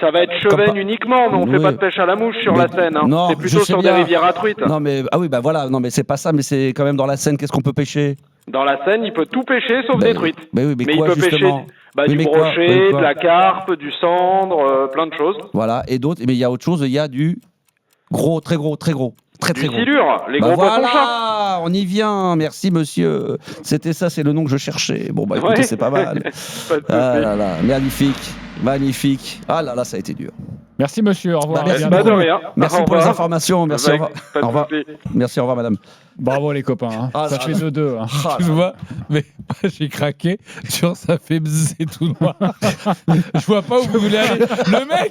S15: Ça va être Chevennes uniquement, mais on fait pas de pêche à la mouche sur la Seine. Hein.
S2: Non,
S15: c'est plutôt sur des rivières à truites.
S2: Non mais ah oui bah voilà, non mais c'est pas ça, mais c'est quand même dans la Seine. Qu'est-ce qu'on peut pêcher?
S15: Dans la Seine, il peut tout pêcher sauf des truites.
S2: Mais quoi,
S15: il peut
S2: justement
S15: pêcher du brochet, de la carpe, du cendre, plein de choses.
S2: Voilà, et d'autres, mais il y a autre chose, il y a du gros, très gros. Très gros.
S15: Silure, les gros poissons chats.
S2: On y vient, merci monsieur. C'était ça, c'est le nom que je cherchais. Bon bah écoutez, c'est pas mal. Ah là là, magnifique. Ah là là, ça a été dur.
S3: Merci monsieur, au revoir.
S2: Merci
S15: de rien.
S2: Merci pour les informations, merci. Au revoir. Merci, au revoir madame.
S3: Bravo les copains, hein. Ça fait 2-2. Hein.
S1: Tu vois, mais j'ai craqué sur ça fait bzzz, c'est tout noir. Je vois pas où vous voulez aller. Le mec,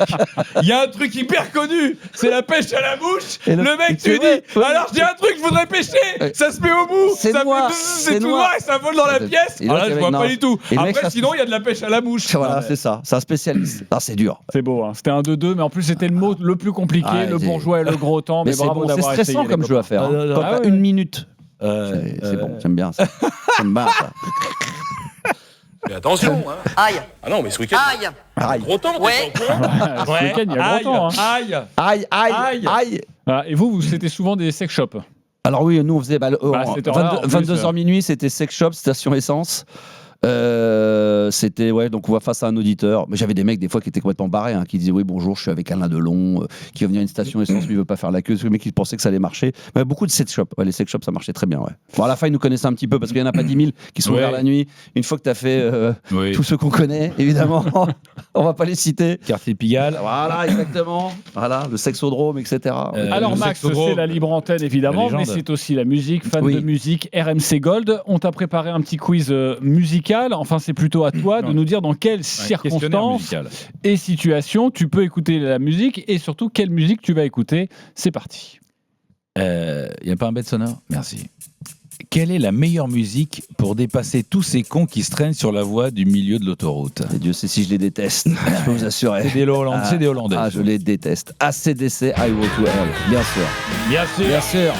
S1: il y a un truc hyper connu, c'est la pêche à la mouche. Le mec, tu dis, alors j'ai un truc, je voudrais pêcher. Ça se met au bout, ça fait bzzz, c'est tout noir et ça vole dans la pièce. Alors là, je vois pas du tout. Après, sinon, il y a de la pêche à la mouche.
S2: Voilà, c'est ça, c'est un spécialiste. Ah, c'est dur.
S3: C'est beau, hein. C'était un 2-2, mais en plus, c'était le mot le plus compliqué, le bourgeois et le gros temps. Mais bravo d'avoir essayé.
S2: C'est stressant comme jeu à faire. Quand t'as une minute. C'est bon, j'aime bien ça. J'aime bien ça.
S12: Mais attention, hein.
S4: Aïe.
S12: Ah non, mais ce week-end.
S4: Aïe.
S12: Gros temps,
S4: Ouais.
S3: Ce week-end, il y a gros temps. Hein.
S2: Aïe.
S3: Ah, et vous, c'était souvent des sex shops?
S2: Alors oui, nous on faisait 22h minuit, c'était sex shop, station essence. C'était donc on voit face à un auditeur. Mais j'avais des mecs des fois qui étaient complètement barrés, hein, qui disaient oui bonjour, je suis avec Alain Delon, qui est venu à une station essence, mais il veut pas faire la queue. Ce mec qui pensait que ça allait marcher. Mais beaucoup de sex shops, les sex shops ça marchait très bien. Ouais. Bon à la fin ils nous connaissaient un petit peu parce qu'il y en a pas 10 000 qui sont ouverts la nuit. Une fois que t'as fait tous ceux qu'on connaît, évidemment, on va pas les citer.
S1: Quartier Pigalle.
S2: Voilà exactement. Voilà le sexodrome, etc.
S3: Alors Max, c'est la libre antenne évidemment, mais c'est aussi la musique, fan de musique, RMC Gold. On t'a préparé un petit quiz musical. Enfin, c'est plutôt à toi de nous dire dans quelles circonstances et situations tu peux écouter la musique et surtout quelle musique tu vas écouter. C'est parti.
S1: Il n'y a pas un bête sonore? Merci. Quelle est la meilleure musique pour dépasser tous ces cons qui se traînent sur la voie du milieu de l'autoroute?
S2: Et Dieu sait si je les déteste, je peux vous assurer.
S1: C'est des Hollandais.
S2: Ah, je les déteste. ACDC, Highway to Hell, bien sûr.
S1: Bien sûr.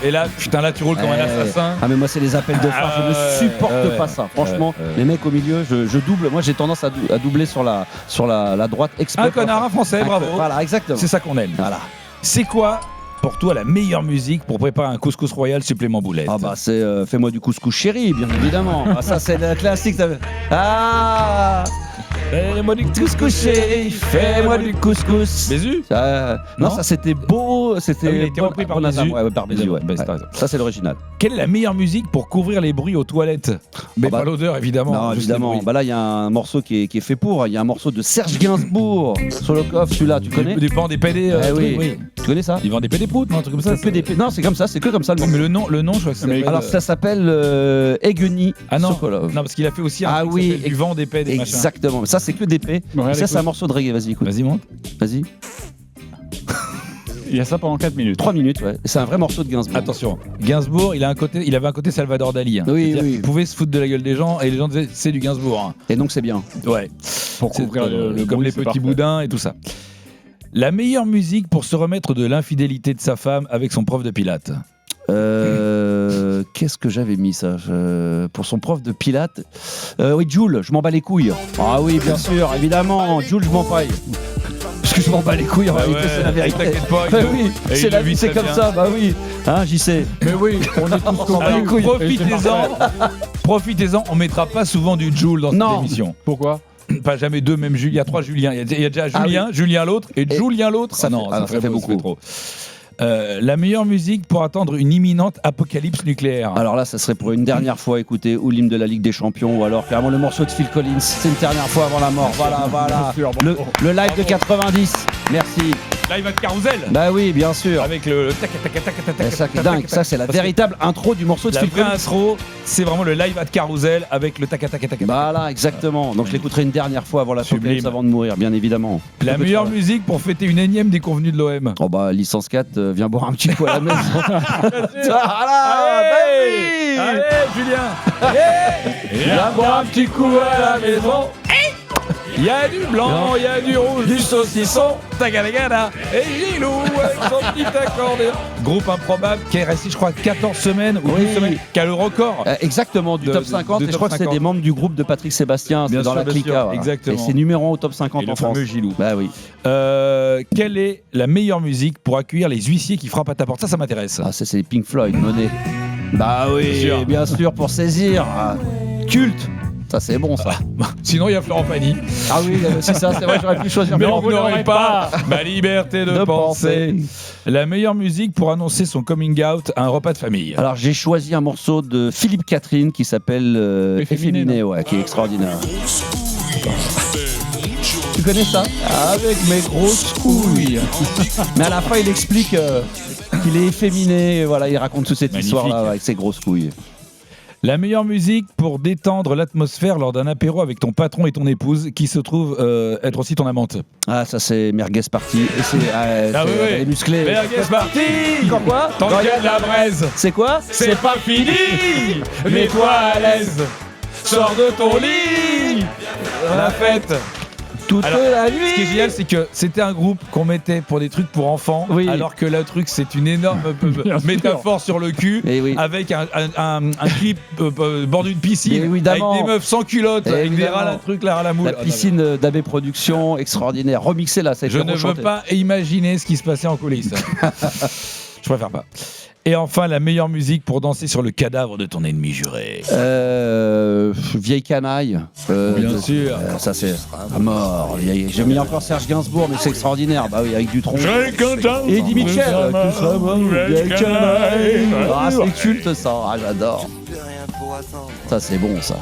S1: Et là, putain, là tu roules comme un assassin.
S2: Ah mais moi c'est les appels de phare, je ne supporte pas ça. Franchement, les mecs au milieu, je double. Moi j'ai tendance à doubler sur la droite exprès.
S1: Un connard, un français, bravo.
S2: Voilà, exactement.
S1: C'est ça qu'on aime.
S2: Voilà.
S1: C'est quoi pour toi la meilleure musique pour préparer un couscous royal supplément boulette?
S2: Ah bah c'est fais-moi du couscous chéri, bien évidemment. Ah, ça c'est le classique. Ah, fais-moi du couscous chéri, fais-moi du couscous.
S1: Bézu?
S2: Non, ça c'était beau, c'était.
S1: Il a été repris par Bézu.
S2: Par Bézu, ouais. Ça c'est l'original.
S1: Quelle est la meilleure musique pour couvrir les bruits aux toilettes? Mais pas l'odeur évidemment.
S2: Non, évidemment. Bah là il y a un morceau qui est fait pour. Il y a un morceau de Serge Gainsbourg sur le coffre, celui-là, tu connais?
S1: Du pan des PD.
S2: Oui. Tu connais ça?
S1: Ils vendent des PD proutes, non, un truc comme ça.
S2: Non, c'est comme ça, c'est que comme ça le nom.
S1: Mais le nom, je crois que c'est.
S2: Alors ça s'appelle Eguni.
S1: Ah non,
S2: Sokolov.
S1: non, parce qu'il a fait aussi un truc qui s'appelle du vent d'épée des machins.
S2: Exactement. Ça c'est que d'épée. Ça c'est un morceau de reggae. Vas-y, écoute.
S1: Vas-y, monte.
S2: Vas-y.
S3: Il y a ça pendant 4 minutes.
S2: 3 minutes, ouais. C'est un vrai morceau de Gainsbourg.
S1: Attention, Gainsbourg, il avait un côté Salvador Dali. Hein.
S2: Oui, oui.
S1: Il pouvait se foutre de la gueule des gens et les gens disaient c'est du Gainsbourg. Hein.
S2: Et donc c'est bien.
S1: Ouais.
S3: Pour couvrir le
S1: comme
S3: bruit,
S1: les
S3: c'est
S1: petits
S3: parfait.
S1: boudins et tout ça. La meilleure musique pour se remettre de l'infidélité de sa femme avec son prof de pilates.
S2: Qu'est-ce que j'avais mis ça pour son prof de pilates. Oui, Jules, je m'en bats les couilles. Ah oui, bien sûr, évidemment. Jules, je m'en paille. Parce que je m'en bats les couilles en réalité, c'est la vérité.
S1: T'inquiète pas,
S2: Bah oui, c'est la vie, c'est comme ça, bah oui. Hein, j'y sais.
S3: Mais oui, on est tous qu'on
S1: Alors, profitez-en, on mettra pas souvent du Jules dans cette émission.
S3: Pourquoi ?
S1: Pas jamais deux, même Julien. Il y a 3 Juliens. Il y a déjà Julien,
S2: oui.
S1: Julien l'autre et Julien l'autre.
S2: Ça fait beaucoup.
S1: Trop. La meilleure musique pour attendre une imminente apocalypse nucléaire.
S2: Alors là, ça serait pour une dernière fois écouter ou l'hymne de la Ligue des Champions ou alors carrément le morceau de Phil Collins. C'est une dernière fois avant la mort. Voilà. Le live de 90. Merci.
S1: Live at Carousel.
S2: Bah oui, bien sûr.
S1: Avec le tac tac tac tac tac.
S2: Ça c'est dingue. Ça c'est la véritable intro du morceau de
S1: La
S2: Phil
S1: vraie
S2: Collins.
S1: intro, c'est vraiment le live at Carousel avec le tac tac tac tac.
S2: Voilà, exactement. Donc je l'écouterai une dernière fois avant la
S1: Sublime.
S2: apocalypse avant de mourir, bien évidemment.
S1: La meilleure musique pour fêter une énième déconvenue de l'OM.
S2: Oh bah licence 4, viens boire un petit coup à la maison.
S1: Allez, Julien. Viens boire un petit coup à la maison. Il y a du blanc, il y a du rouge, du saucisson, tagalagada, et Gilou avec son petit accordéon. Groupe improbable qui est resté, je crois, 14 semaines ou 12 semaines, qui a le record.
S2: Exactement, du top 50. Et je crois que c'est des membres du groupe de Patrick Sébastien, c'est dans la Clica. Voilà.
S1: Exactement.
S2: Et c'est numéro 1 au top 50
S1: Et
S2: en
S1: le fameux
S2: France.
S1: Gilou.
S2: Bah oui.
S1: Quelle est la meilleure musique pour accueillir les huissiers qui frappent à ta porte ? Ça m'intéresse.
S2: Ah, ça c'est Pink Floyd, Monet. Bah oui, bien sûr, pour saisir. Culte. Ça c'est bon ça.
S1: Sinon il y a Florent Pagny.
S2: Ah oui, c'est ça, c'est vrai, j'aurais pu choisir.
S1: Mais on n'aurait pas ma liberté de penser. La meilleure musique pour annoncer son coming out à un repas de famille.
S2: Alors j'ai choisi un morceau de Philippe Catherine qui s'appelle Efféminé, ouais, qui est extraordinaire. Tu connais ça ? Avec mes grosses couilles. Mais à la fin il explique qu'il est efféminé, voilà, il raconte toute cette histoire-là avec ses grosses couilles.
S1: La meilleure musique pour détendre l'atmosphère lors d'un apéro avec ton patron et ton épouse qui se trouve être aussi ton amante.
S2: Ah, ça c'est Merguez Party. Et c'est
S1: oui.
S2: musclé.
S1: Merguez Party.
S2: Quoi ?
S1: T'engages la braise.
S2: C'est quoi ?
S1: C'est pas fini. Mets-toi à l'aise. Sors de ton lit. La fête.
S2: Toute la nuit.
S1: Ce qui est génial, c'est que c'était un groupe qu'on mettait pour des trucs pour enfants, alors que le truc, c'est une énorme métaphore sur le cul, avec un clip bord d'une piscine, avec des meufs sans culotte, avec des râles, un truc, là, à la moule.
S2: La piscine d'AB Productions, extraordinaire. Remixée là, ça a été
S1: Je ne veux pas imaginer ce qui se passait en coulisses. Je préfère pas. Et enfin, la meilleure musique pour danser sur le cadavre de ton ennemi juré.
S2: Vieille canaille.
S1: Bien sûr.
S2: Ça c'est à mort. J'ai mis encore Serge Gainsbourg, mais c'est extraordinaire. Bah oui, avec Dutronc. Et Eddie Mitchell. Vieille canaille. Ah, c'est culte ça. Ah, j'adore. Ça c'est bon ça.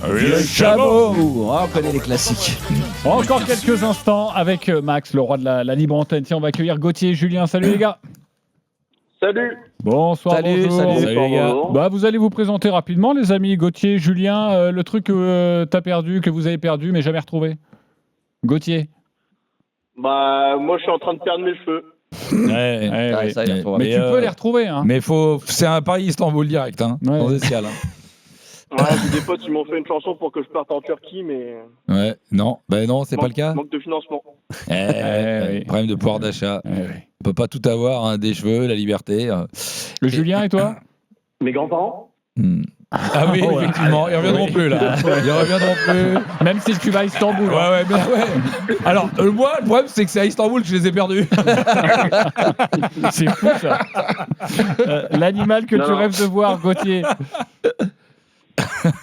S2: Le chameau. On connaît les classiques.
S3: Encore quelques instants avec Max, le roi de la libre antenne. Tiens, on va accueillir Gauthier et Julien. Salut les gars.
S15: Salut.
S3: Bonsoir, bonjour.
S1: Salut les gars.
S3: Bah, vous allez vous présenter rapidement, les amis. Gauthier, Julien, le truc que t'as perdu, que vous avez perdu, mais jamais retrouvé. Gauthier.
S15: Bah, moi, je suis en train de perdre mes cheveux.
S1: Ouais.
S3: Mais tu peux les retrouver. Hein.
S1: Mais c'est un Paris-Istanbul direct, hein, sans escale.
S15: Ouais, des potes, ils m'ont fait une chanson pour que je parte en Turquie, mais...
S1: Ouais, non, c'est pas le cas.
S15: Manque de financement.
S1: Problème de pouvoir d'achat. On peut pas tout avoir, hein, des cheveux, la liberté.
S3: Le Julien et toi ?
S15: Mes grands-parents.
S1: Ah oui, effectivement, ils reviendront plus là. Ils reviendront plus.
S3: Même si tu vas à Istanbul.
S1: Ouais. Alors, moi, le problème, c'est que c'est à Istanbul que je les ai perdus.
S3: C'est fou ça. L'animal que tu rêves de voir, Gauthier.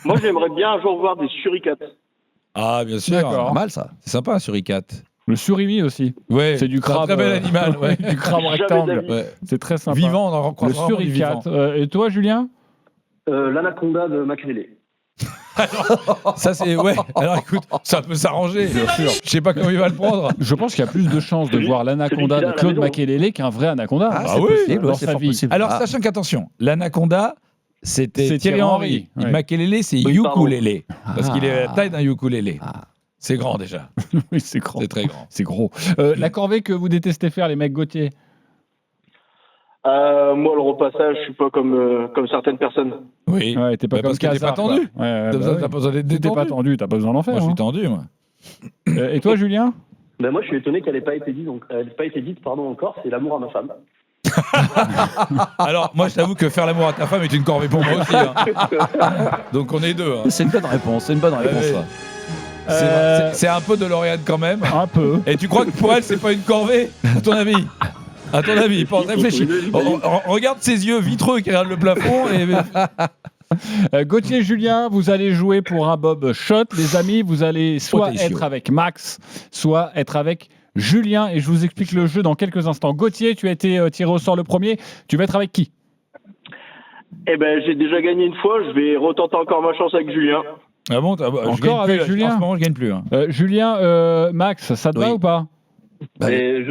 S15: Moi, j'aimerais bien un jour voir des suricates.
S1: Ah, bien sûr.
S3: D'accord.
S2: Pas mal ça.
S1: C'est sympa un suricate.
S3: Le surimi aussi.
S1: Ouais.
S3: C'est du crabe.
S1: Un très bel animal. Ouais.
S3: Du crabe rectangle.
S1: Ouais.
S3: C'est très sympa.
S1: Vivant, on en rencontre.
S3: Le suricate. Et toi, Julien ?
S15: L'anaconda de Makelele.
S1: Ça c'est Alors écoute, ça peut s'arranger. Bien sûr. Je sais pas comment il va le prendre.
S3: Je pense qu'il y a plus de chances de voir l'anaconda de Claude Makelele qu'un vrai anaconda.
S1: Ah oui,
S2: possible,
S3: dans
S2: c'est
S3: sa
S2: fort
S3: vie.
S2: possible.
S1: Alors sachant qu'attention, l'anaconda c'était
S3: C'est
S1: Thierry Henry.
S3: Ouais.
S1: Makelele c'est
S15: Oui,
S1: ukulélé parce qu'il est à la taille d'un ukulélé. C'est grand déjà.
S3: Oui, c'est grand.
S1: C'est très grand.
S3: C'est gros. La corvée que vous détestez faire, les mecs Gauthier?
S15: Moi, le repassage, je suis pas comme certaines personnes.
S1: Oui.
S3: Ouais, t'es pas
S1: Bah,
S3: comme
S1: parce que t'es
S3: Cazard,
S1: pas tendu.
S3: quoi. Ouais,
S1: T'as besoin-
S3: oui.
S1: t'as pas besoin d'être
S3: T'es
S1: détendu.
S3: pas tendu, t'as pas besoin d'en faire.
S1: Moi, je suis
S3: hein.
S1: tendu, moi.
S3: Et toi, Julien?
S17: Ben moi, je suis étonné qu'elle n'ait pas été dite, encore. C'est l'amour à ma femme.
S1: Alors, moi, je t'avoue que faire l'amour à ta femme est une corvée pour moi aussi. Hein. Donc, on est deux. Hein.
S2: C'est une bonne réponse, ça.
S1: C'est un peu de Lauriane quand même.
S3: Un peu.
S1: Et tu crois que pour elle, c'est pas une corvée, à ton avis? À ton avis, réfléchis. Regarde ses yeux vitreux qui regardent le plafond.
S3: Gauthier et Julien, vous allez jouer pour un Bob Shot. Les amis, vous allez soit être avec Max, soit être avec Julien. Et je vous explique le jeu dans quelques instants. Gauthier, tu as été tiré au sort le premier. Tu vas être avec qui?
S15: Eh ben, j'ai déjà gagné une fois, je vais retenter encore ma chance avec Julien.
S1: Ah bon,
S3: Encore avec Julien?
S1: En ce moment, je gagne plus. Hein.
S3: Julien, Max, ça te va ou pas?
S17: J'allais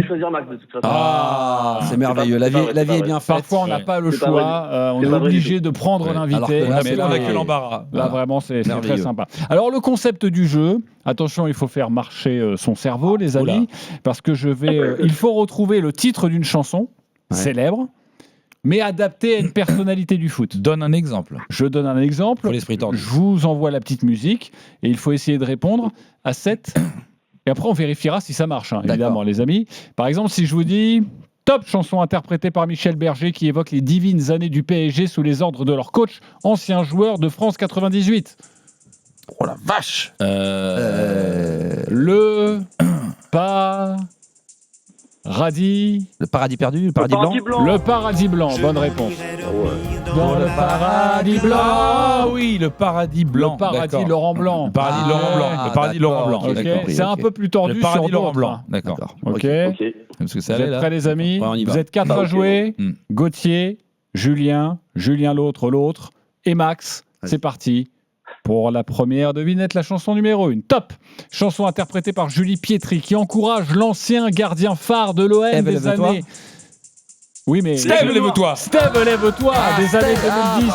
S17: choisir Max de toute façon.
S2: Ah, c'est merveilleux. La vie est bien faite.
S3: Parfois, on n'a pas le choix. On est obligé de prendre l'invité.
S1: Mais là, avec l'embarras.
S3: Là, vraiment, c'est très sympa. Alors, le concept du jeu, attention, il faut faire marcher son cerveau, les amis, parce que il faut retrouver le titre d'une chanson célèbre, mais adapté à une personnalité du foot.
S1: Donne un exemple.
S3: Je donne un exemple.
S1: Pour l'esprit tordu.
S3: Je vous envoie la petite musique et il faut essayer de répondre à cette. Et après, on vérifiera si ça marche, hein, évidemment, les amis. Par exemple, si je vous dis top chanson interprétée par Michel Berger qui évoque les divines années du PSG sous les ordres de leur coach, ancien joueur de France 98.
S2: Oh la vache.
S3: Le paradis.
S2: Le paradis perdu, le paradis blanc.
S3: Le paradis blanc, bonne réponse. Dans le paradis blanc.
S1: Ah oui, le paradis blanc.
S3: Le paradis Laurent Blanc.
S1: Le paradis Laurent Blanc. Le paradis Laurent Blanc.
S3: C'est un peu plus tordu
S1: le paradis
S3: sur
S1: Laurent
S3: d'autres.
S1: Blanc. D'accord.
S3: Ok.
S1: Parce que ça
S3: Vous êtes prêts, les amis?
S2: On y va.
S3: Vous êtes 4 à jouer. Gauthier, Julien l'autre, et Max. C'est parti pour la première devinette, la chanson numéro 1. Top! Chanson interprétée par Julie Pietri qui encourage l'ancien gardien phare de l'OM des années... Oui, mais...
S1: Steve, lève-toi!
S3: Steve, lève-toi! Des années 2010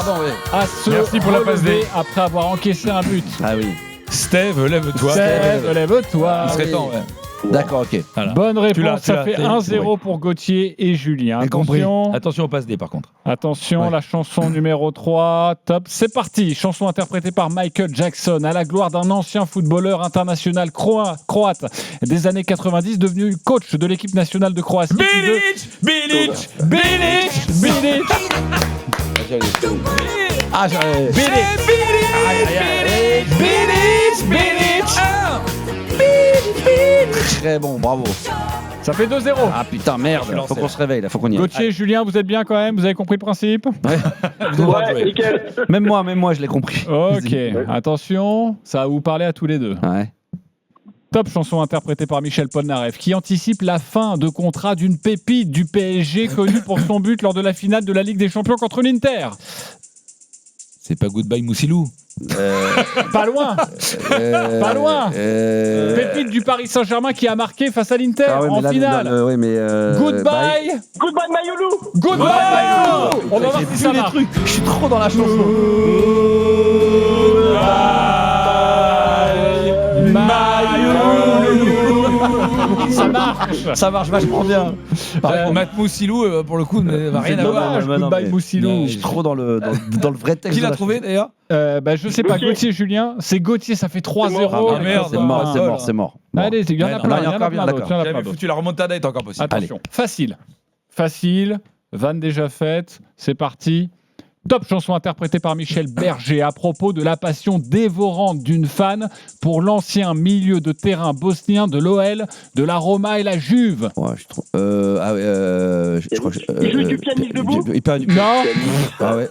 S3: à se
S1: Merci pour la passe D.
S3: relever après avoir encaissé un but.
S2: Ah oui.
S1: Steve, lève-toi.
S3: Steve, lève-toi!
S1: Il serait temps, ouais.
S2: D'accord, ok.
S1: Voilà.
S3: Bonne réponse,
S1: Tu l'as,
S3: ça fait
S1: t'as
S3: 1-0 pour Gauthier et Julien.
S1: Attention au passe D par contre.
S3: Attention, la chanson numéro 3, top, c'est parti. Chanson interprétée par Michael Jackson à la gloire d'un ancien footballeur international croate des années 90, devenu coach de l'équipe nationale de Croatie.
S1: Bilic.
S2: Ah, j'avais... Très bon, bravo.
S3: Ça fait 2-0.
S2: Ah putain, merde, faut qu'on se réveille, là, faut qu'on y aille.
S3: Gauthier et Julien, vous êtes bien quand même? Vous avez compris le principe?
S15: Ouais, nickel.
S2: Même moi, je l'ai compris.
S3: Ok, attention, ça va vous parler à tous les deux.
S2: Ouais.
S3: Top chanson interprétée par Michel Polnareff qui anticipe la fin de contrat d'une pépite du PSG connue pour son but lors de la finale de la Ligue des Champions contre l'Inter.
S1: C'est pas Goodbye Moussilou.
S3: Pas loin. Pas loin. Pépite du Paris Saint-Germain qui a marqué face à l'Inter en finale. Goodbye.
S15: Goodbye Mayoulou.
S3: Goodbye Mayoulou. On va voir si ça marche.
S2: Je suis trop dans la chanson. Ça marche vachement bien.
S1: Matt Moussilou, pour le coup, va rien avoir.
S3: Goodbye Moussilou.
S2: Je suis trop dans le vrai texte.
S1: Qui l'a trouvé d'ailleurs?
S3: Je sais pas, Gauthier Julien. C'est Gauthier, ça fait 3-0.
S1: Ah merde,
S2: c'est mort.
S3: Allez, il y en a plein, il y en a plein d'autres.
S1: J'avais foutu la remontada, est encore possible.
S3: Attention, facile, vanne déjà faite, c'est parti. Top chanson interprétée par Michel Berger à propos de la passion dévorante d'une fan pour l'ancien milieu de terrain bosnien de l'OL, de la Roma et la Juve.
S2: Ouais, je trouve. Je crois que.
S15: Il joue du pianiste debout?
S3: Non.
S2: Ah ouais.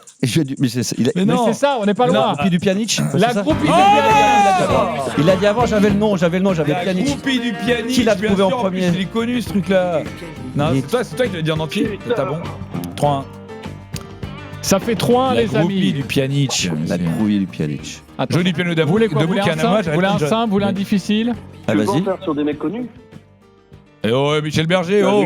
S2: Mais c'est
S3: ça, on n'est pas loin.
S2: La groupie du Pjanic.
S3: La groupie du
S2: Pjanic. Il a dit avant, j'avais le nom, j'avais
S1: La
S2: Pjanic.
S1: groupie du Pjanic.
S2: Qui l'a trouvé en premier?
S1: Je l'ai connu ce truc-là. Non, c'est toi qui l'as dit en entier. T'as bon. 3-1.
S3: Ça fait 3-1, les amis.
S1: La groupie du Pjanic.
S2: La groupie du Pjanic.
S1: Joli piano
S3: Vous voulez quoi? Vous voulez un simple, vous voulez un difficile?
S17: Tu veux en faire sur des mecs connus?
S1: Eh oh, Michel Berger, oh.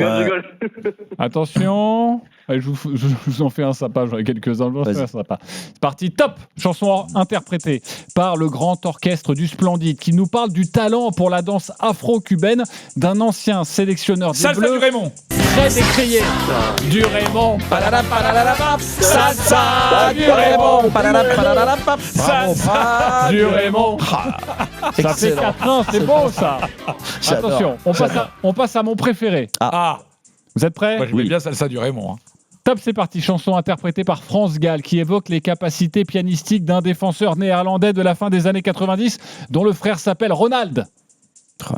S3: Attention. Allez, je vous en fais un sympa, j'en ai quelques-uns. Je vous en fais un sympa. C'est parti, top. Chanson interprétée par le grand orchestre du Splendide qui nous parle du talent pour la danse afro-cubaine d'un ancien sélectionneur des
S1: Salsa
S3: Bleus.
S1: du Raymond.
S3: Très décrié. Du Raymond. Salsa du Raymond. Salsa du Raymond. Ça fait 4 ans, c'est beau ça. Attention, on passe à mon préféré.
S1: Ah.
S3: Vous êtes prêts?
S1: Moi, j'aimais bien Salsa du Raymond. Hein.
S3: Top, c'est parti. Chanson interprétée par France Gall qui évoque les capacités pianistiques d'un défenseur néerlandais de la fin des années 90 dont le frère s'appelle Ronald.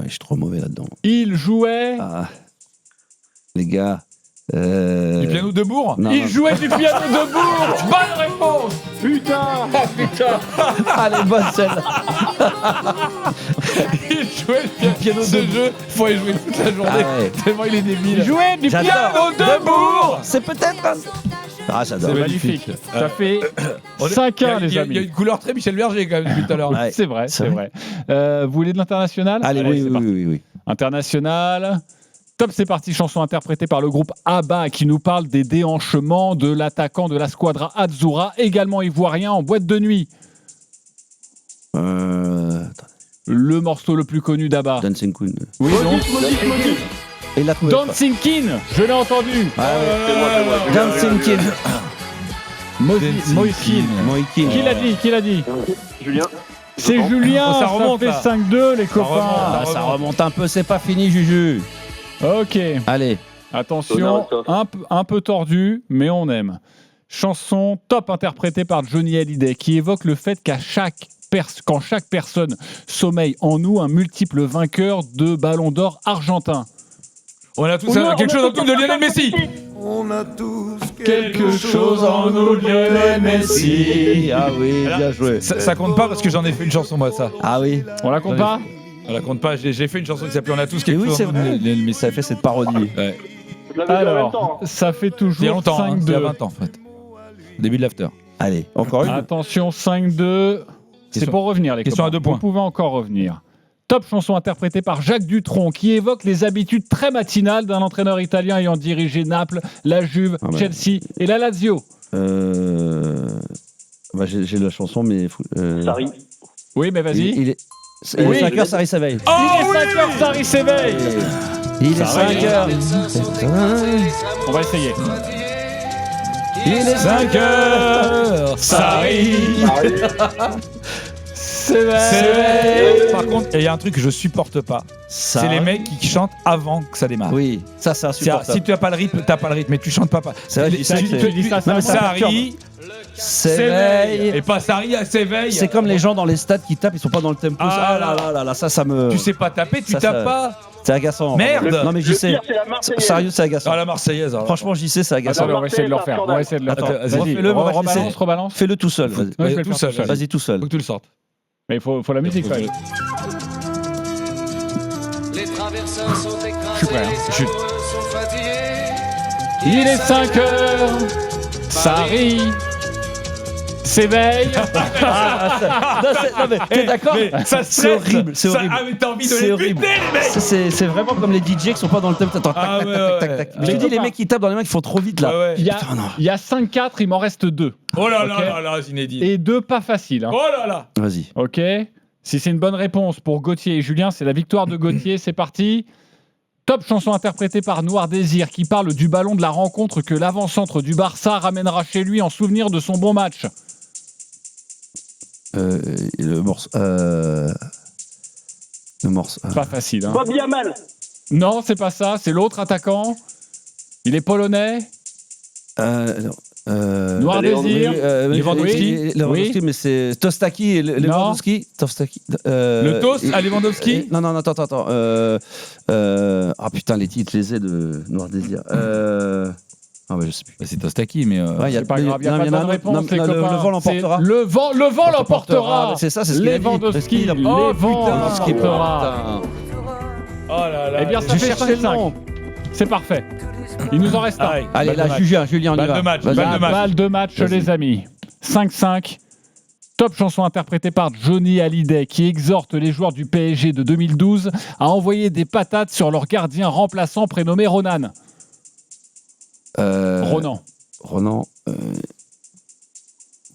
S2: Je suis trop mauvais là-dedans.
S3: Il jouait...
S2: Les gars...
S1: Du piano de Bourg.
S3: Il jouait du piano de Bourg. Bonne réponse.
S15: Putain.
S2: Allez, bonne celle.
S1: Il jouait du piano de jeu. Il faut y jouer toute la journée. Tellement il est débile.
S3: Il jouait du piano de Bourg.
S2: C'est peut-être... j'adore.
S3: C'est magnifique. Ça fait 5-1, les amis.
S1: Il y a une couleur très Michel Berger, quand même, depuis tout à l'heure.
S3: Ouais, c'est vrai. Vous voulez de l'international?
S2: Allez, oui.
S3: International. Top, c'est parti. Chanson interprétée par le groupe ABBA qui nous parle des déhanchements de l'attaquant de la Squadra Azzurra, également ivoirien, en boîte de nuit. Le morceau le plus connu d'ABBA.
S2: Dancing Queen.
S3: Oui, donc.
S2: Et la
S3: Dancing King, je l'ai entendu.
S2: Dancing King.
S3: Moïkin. Qui l'a dit?
S15: Julien.
S3: C'est Julien,
S1: ça remonte,
S3: fait 5-2, les copains.
S2: Ça remonte un peu, c'est pas fini, Juju.
S3: Ok.
S2: Allez.
S3: Attention, un peu tordu, mais on aime. Chanson top interprétée par Johnny Hallyday qui évoque le fait quand chaque personne sommeille en nous un multiple vainqueur de Ballon d'Or argentin.
S1: On a tous quelque chose en nous de Lionel Messi.
S7: On a tous
S3: Quelque chose en nous de Lionel Messi.
S2: Ah oui, bien joué.
S1: Ça compte pas parce que j'en ai fait une chanson, moi, ça.
S2: Ah oui.
S3: On la compte pas?
S1: On la compte pas. J'ai fait une chanson qui s'appelait On a tous
S2: Et
S1: quelque
S2: oui,
S1: chose
S2: c'est
S1: en nous de
S2: vrai.
S1: Lionel Messi.
S2: Ça a fait cette parodie.
S1: Ouais.
S3: Alors, ça fait
S1: Il y a
S3: toujours
S1: longtemps,
S3: 5-2.
S1: il y a 20 ans, en fait. Début de l'after.
S2: Allez, encore une.
S3: Attention, 5-2. C'est
S1: Question-
S3: pour revenir, les
S1: question
S3: copains.
S1: à 2 points.
S3: Vous pouvez encore revenir. Top chanson interprétée par Jacques Dutronc qui évoque les habitudes très matinales d'un entraîneur italien ayant dirigé Naples, la Juve, Chelsea et la Lazio.
S2: J'ai la chanson, mais...
S15: Sarri.
S3: Oui, mais vas-y.
S2: Il est 5h, Sarri s'éveille.
S3: Il est 5h, Sarri s'éveille.
S2: Il est 5h.
S3: On va essayer.
S2: Il est
S1: 5h.
S3: Sarri
S1: s'éveille. Par contre, il y a un truc que je supporte pas.
S2: Ça.
S1: C'est les mecs qui chantent avant que ça démarre.
S2: Oui, ça c'est insupportable.
S1: Si tu n'as pas le rythme, t'as pas le rythme, mais tu chantes pas.
S2: C'est vrai,
S3: tu dis ça,
S1: Sarri s'éveille. Et pas Sarri s'éveille.
S2: C'est comme les gens dans les stades qui tapent, ils sont pas dans le tempo. Là, ça me...
S1: Tu sais pas taper, tu tapes pas.
S2: C'est agaçant.
S1: Merde.
S2: Non mais j'y sais. Sérieux, c'est agaçant.
S1: Ah, la Marseillaise. Alors.
S2: Franchement, j'y sais, c'est agaçant.
S3: Attends, on va essayer de le refaire. Vas-y, rebalance.
S2: Fais-le tout seul.
S3: Vas-y, tout seul.
S2: Vas-y, tout seul.
S1: Faut que tu le sortes.
S3: Mais il faut la musique, quand même. Je suis prêt. Il est 5h. Sarri s'éveille.
S2: Non mais t'es d'accord? C'est horrible, c'est horrible.
S1: Ah mais t'as envie de les buter, les mecs.
S2: C'est vraiment comme les DJ qui sont pas dans le thème. Attends, tac. Je te dis, les mecs qui tapent dans les mains qui font trop vite là.
S3: Il y a 5-4, il m'en reste 2.
S1: Oh là là, c'est inédit.
S3: Et 2 pas faciles. Hein.
S1: Oh là là.
S2: Vas-y.
S3: Ok. Si c'est une bonne réponse pour Gauthier et Julien, c'est la victoire de Gauthier. C'est parti. Top chanson interprétée par Noir Désir qui parle du ballon de la rencontre que l'avant-centre du Barça ramènera chez lui en souvenir de son bon match.
S2: Le morceau.
S3: Pas facile. Hein.
S15: Bobby Yamal.
S3: Non, c'est pas ça. C'est l'autre attaquant. Il est polonais. Noir Désir.
S2: Lewandowski, mais c'est Tostaki. Lewandowski.
S1: Le toast à Lewandowski.
S2: Non, attends. Ah putain, les titres, les ai de Noir Désir. Ah bah je sais plus.
S1: C'est Tostaki, mais
S3: c'est pas grave, il y a pas de bonne réponse, les copains.
S2: Le vent l'emportera.
S3: Le vent l'emportera.
S2: C'est ça, c'est ce qu'il a dit.
S3: Lewandowski l'emportera.
S1: Oh là là.
S3: Eh bien, ça fait 5-5. C'est parfait. Il nous en reste un.
S2: Allez, là, Julien, on y va.
S3: Balle de match, les amis. 5-5. Top chanson interprétée par Johnny Hallyday qui exhorte les joueurs du PSG de 2012 à envoyer des patates sur leur gardien remplaçant prénommé Ronan. Ronan.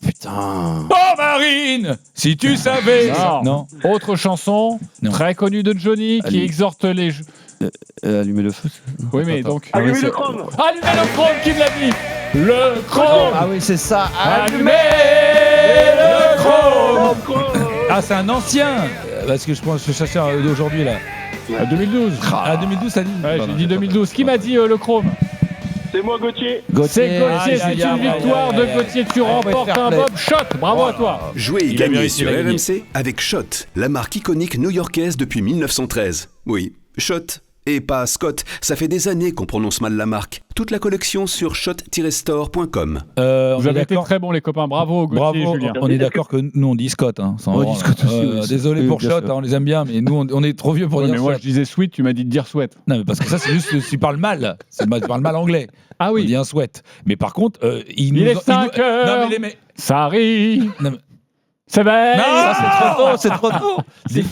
S2: Putain.
S1: Oh Marine, si tu savais.
S3: Non. Autre chanson très connue de Johnny qui exhorte les.
S2: Allumer le feu.
S3: Oui, mais donc.
S17: Allumer le chrome.
S3: Allumer le chrome, qui me l'a dit. Le chrome.
S2: Ah oui, c'est ça.
S3: Allumer le chrome.
S1: Ah, c'est un ancien. Parce que je pense que je cherchais d'aujourd'hui là.
S3: 2012.
S1: Ah, 2012, ça dit.
S3: Ouais, j'ai dit 2012. Qui m'a dit le chrome?
S17: C'est moi, Gauthier.
S3: C'est Gauthier, c'est une victoire de Gauthier. Tu remportes un Bob Shot. Bravo à toi.
S18: Jouez et gagnez sur RMC avec Shot, la marque iconique new-yorkaise depuis 1913. Oui, Shot. Et pas Scott, ça fait des années qu'on prononce mal la marque. Toute la collection sur shot-store.com.
S3: Vous avez été très bons les copains, bravo Gauthier et Julien.
S1: On est d'accord que nous on dit Scott. Hein,
S2: on dit Scott aussi.
S1: Désolé pour Shot, on les aime bien, mais nous on est trop vieux pour dire
S3: mais moi
S1: Shot.
S3: je disais sweat, tu m'as dit de dire sweat.
S1: Non mais parce que ça c'est juste tu parles mal. Tu parles mal anglais.
S3: Ah oui.
S1: On dit un sweat. Mais par contre,
S3: il est 5 heures.
S1: Non mais
S3: ça arrive. C'est vrai.
S1: Non,
S2: c'est trop tôt.
S1: Des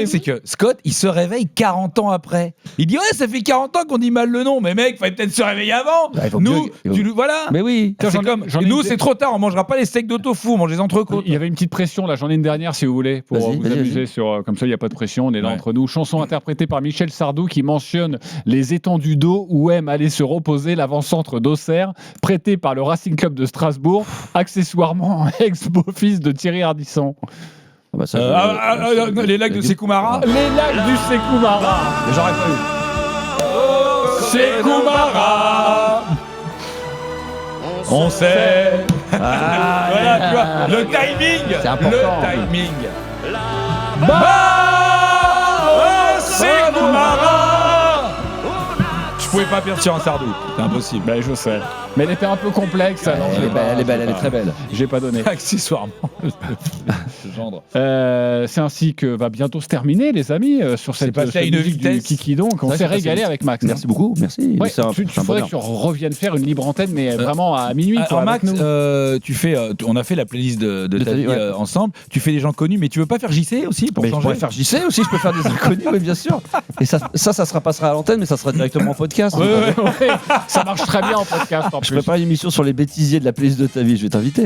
S1: c'est que Scott, il se réveille 40 ans après. Il dit ouais, ça fait 40 ans qu'on dit mal le nom, mais mec, fallait peut-être se réveiller avant. Nous, voilà.
S2: Mais oui.
S1: C'est comme nous, c'est trop tard, on mangera pas les steaks d'autofu, on mange les entrecôtes.
S3: Il y avait une petite pression là, j'en ai une dernière si vous voulez pour vous amuser sur comme ça il y a pas de pression, on est là entre nous. Chanson interprétée par Michel Sardou qui mentionne les étendues d'eau où aime aller se reposer l'avant-centre d'Auxerre, prêté par le Racing Club de Strasbourg, accessoirement ex-beau-fils de Thierry Ardisson.
S1: Les lacs de Sékoumara.
S3: Les lacs du Sékoumara.
S2: Mais j'aurais pas eu.
S1: Sékoumara. On sait. Voilà, tu vois, le timing.
S2: C'est important.
S1: Le timing. Sékoumara. Je pouvais pas perdre sur un Sardou, c'est impossible.
S3: Ben, je sais. Mais elle était un peu complexe. Alors
S2: elle est belle, elle est très belle.
S3: J'ai pas donné.
S1: Accessoirement. Ce gendre.
S3: C'est ainsi que va bientôt se terminer, les amis, sur cette musique du Kiki. Donc, on s'est régalé avec Max.
S2: Merci beaucoup, merci.
S3: Ouais, il faudrait que tu reviennes faire une libre antenne, mais vraiment à minuit.
S1: Alors Max, on a fait la playlist de ta vie ensemble. Tu fais des gens connus, mais tu veux pas faire JC aussi pour changer?
S2: Je pourrais faire JC aussi, je peux faire des inconnus, oui, bien sûr. Et ça sera passera à l'antenne, mais ça sera directement en podcast.
S3: Ouais. Ça marche très bien en podcast.
S2: Je prépare une émission sur les bêtisiers de la playlist de ta vie, je vais t'inviter.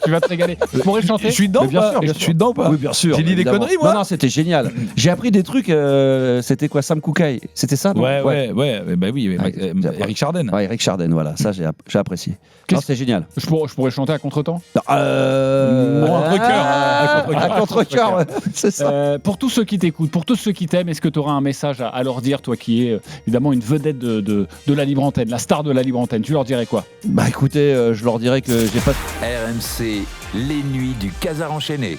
S3: Tu vas te régaler. Je pourrais chanter.
S1: Je suis dedans,
S2: bien sûr.
S1: Je suis dedans ou pas?
S2: Oui, bien sûr.
S1: J'ai dit des conneries, moi.
S2: Non, c'était génial. J'ai appris des trucs. C'était quoi, Sam Koukaï? C'était ça?
S1: Ouais. Bah oui, Eric Chardin.
S2: Ouais, Eric Chardin, voilà. Ça, j'ai apprécié. C'était génial.
S3: Je pourrais chanter à contre-temps.
S1: À
S2: contre-cœur, c'est ça.
S3: Pour tous ceux qui t'écoutent, pour tous ceux qui t'aiment, est-ce que tu auras un message à leur dire, toi qui es évidemment une vedette de la libre antenne, la star de la libre antenne? Tu leur dirais quoi?
S2: Bah écoutez, je leur dirais que j'ai pas...
S8: RMC, les nuits du Casar enchaîné.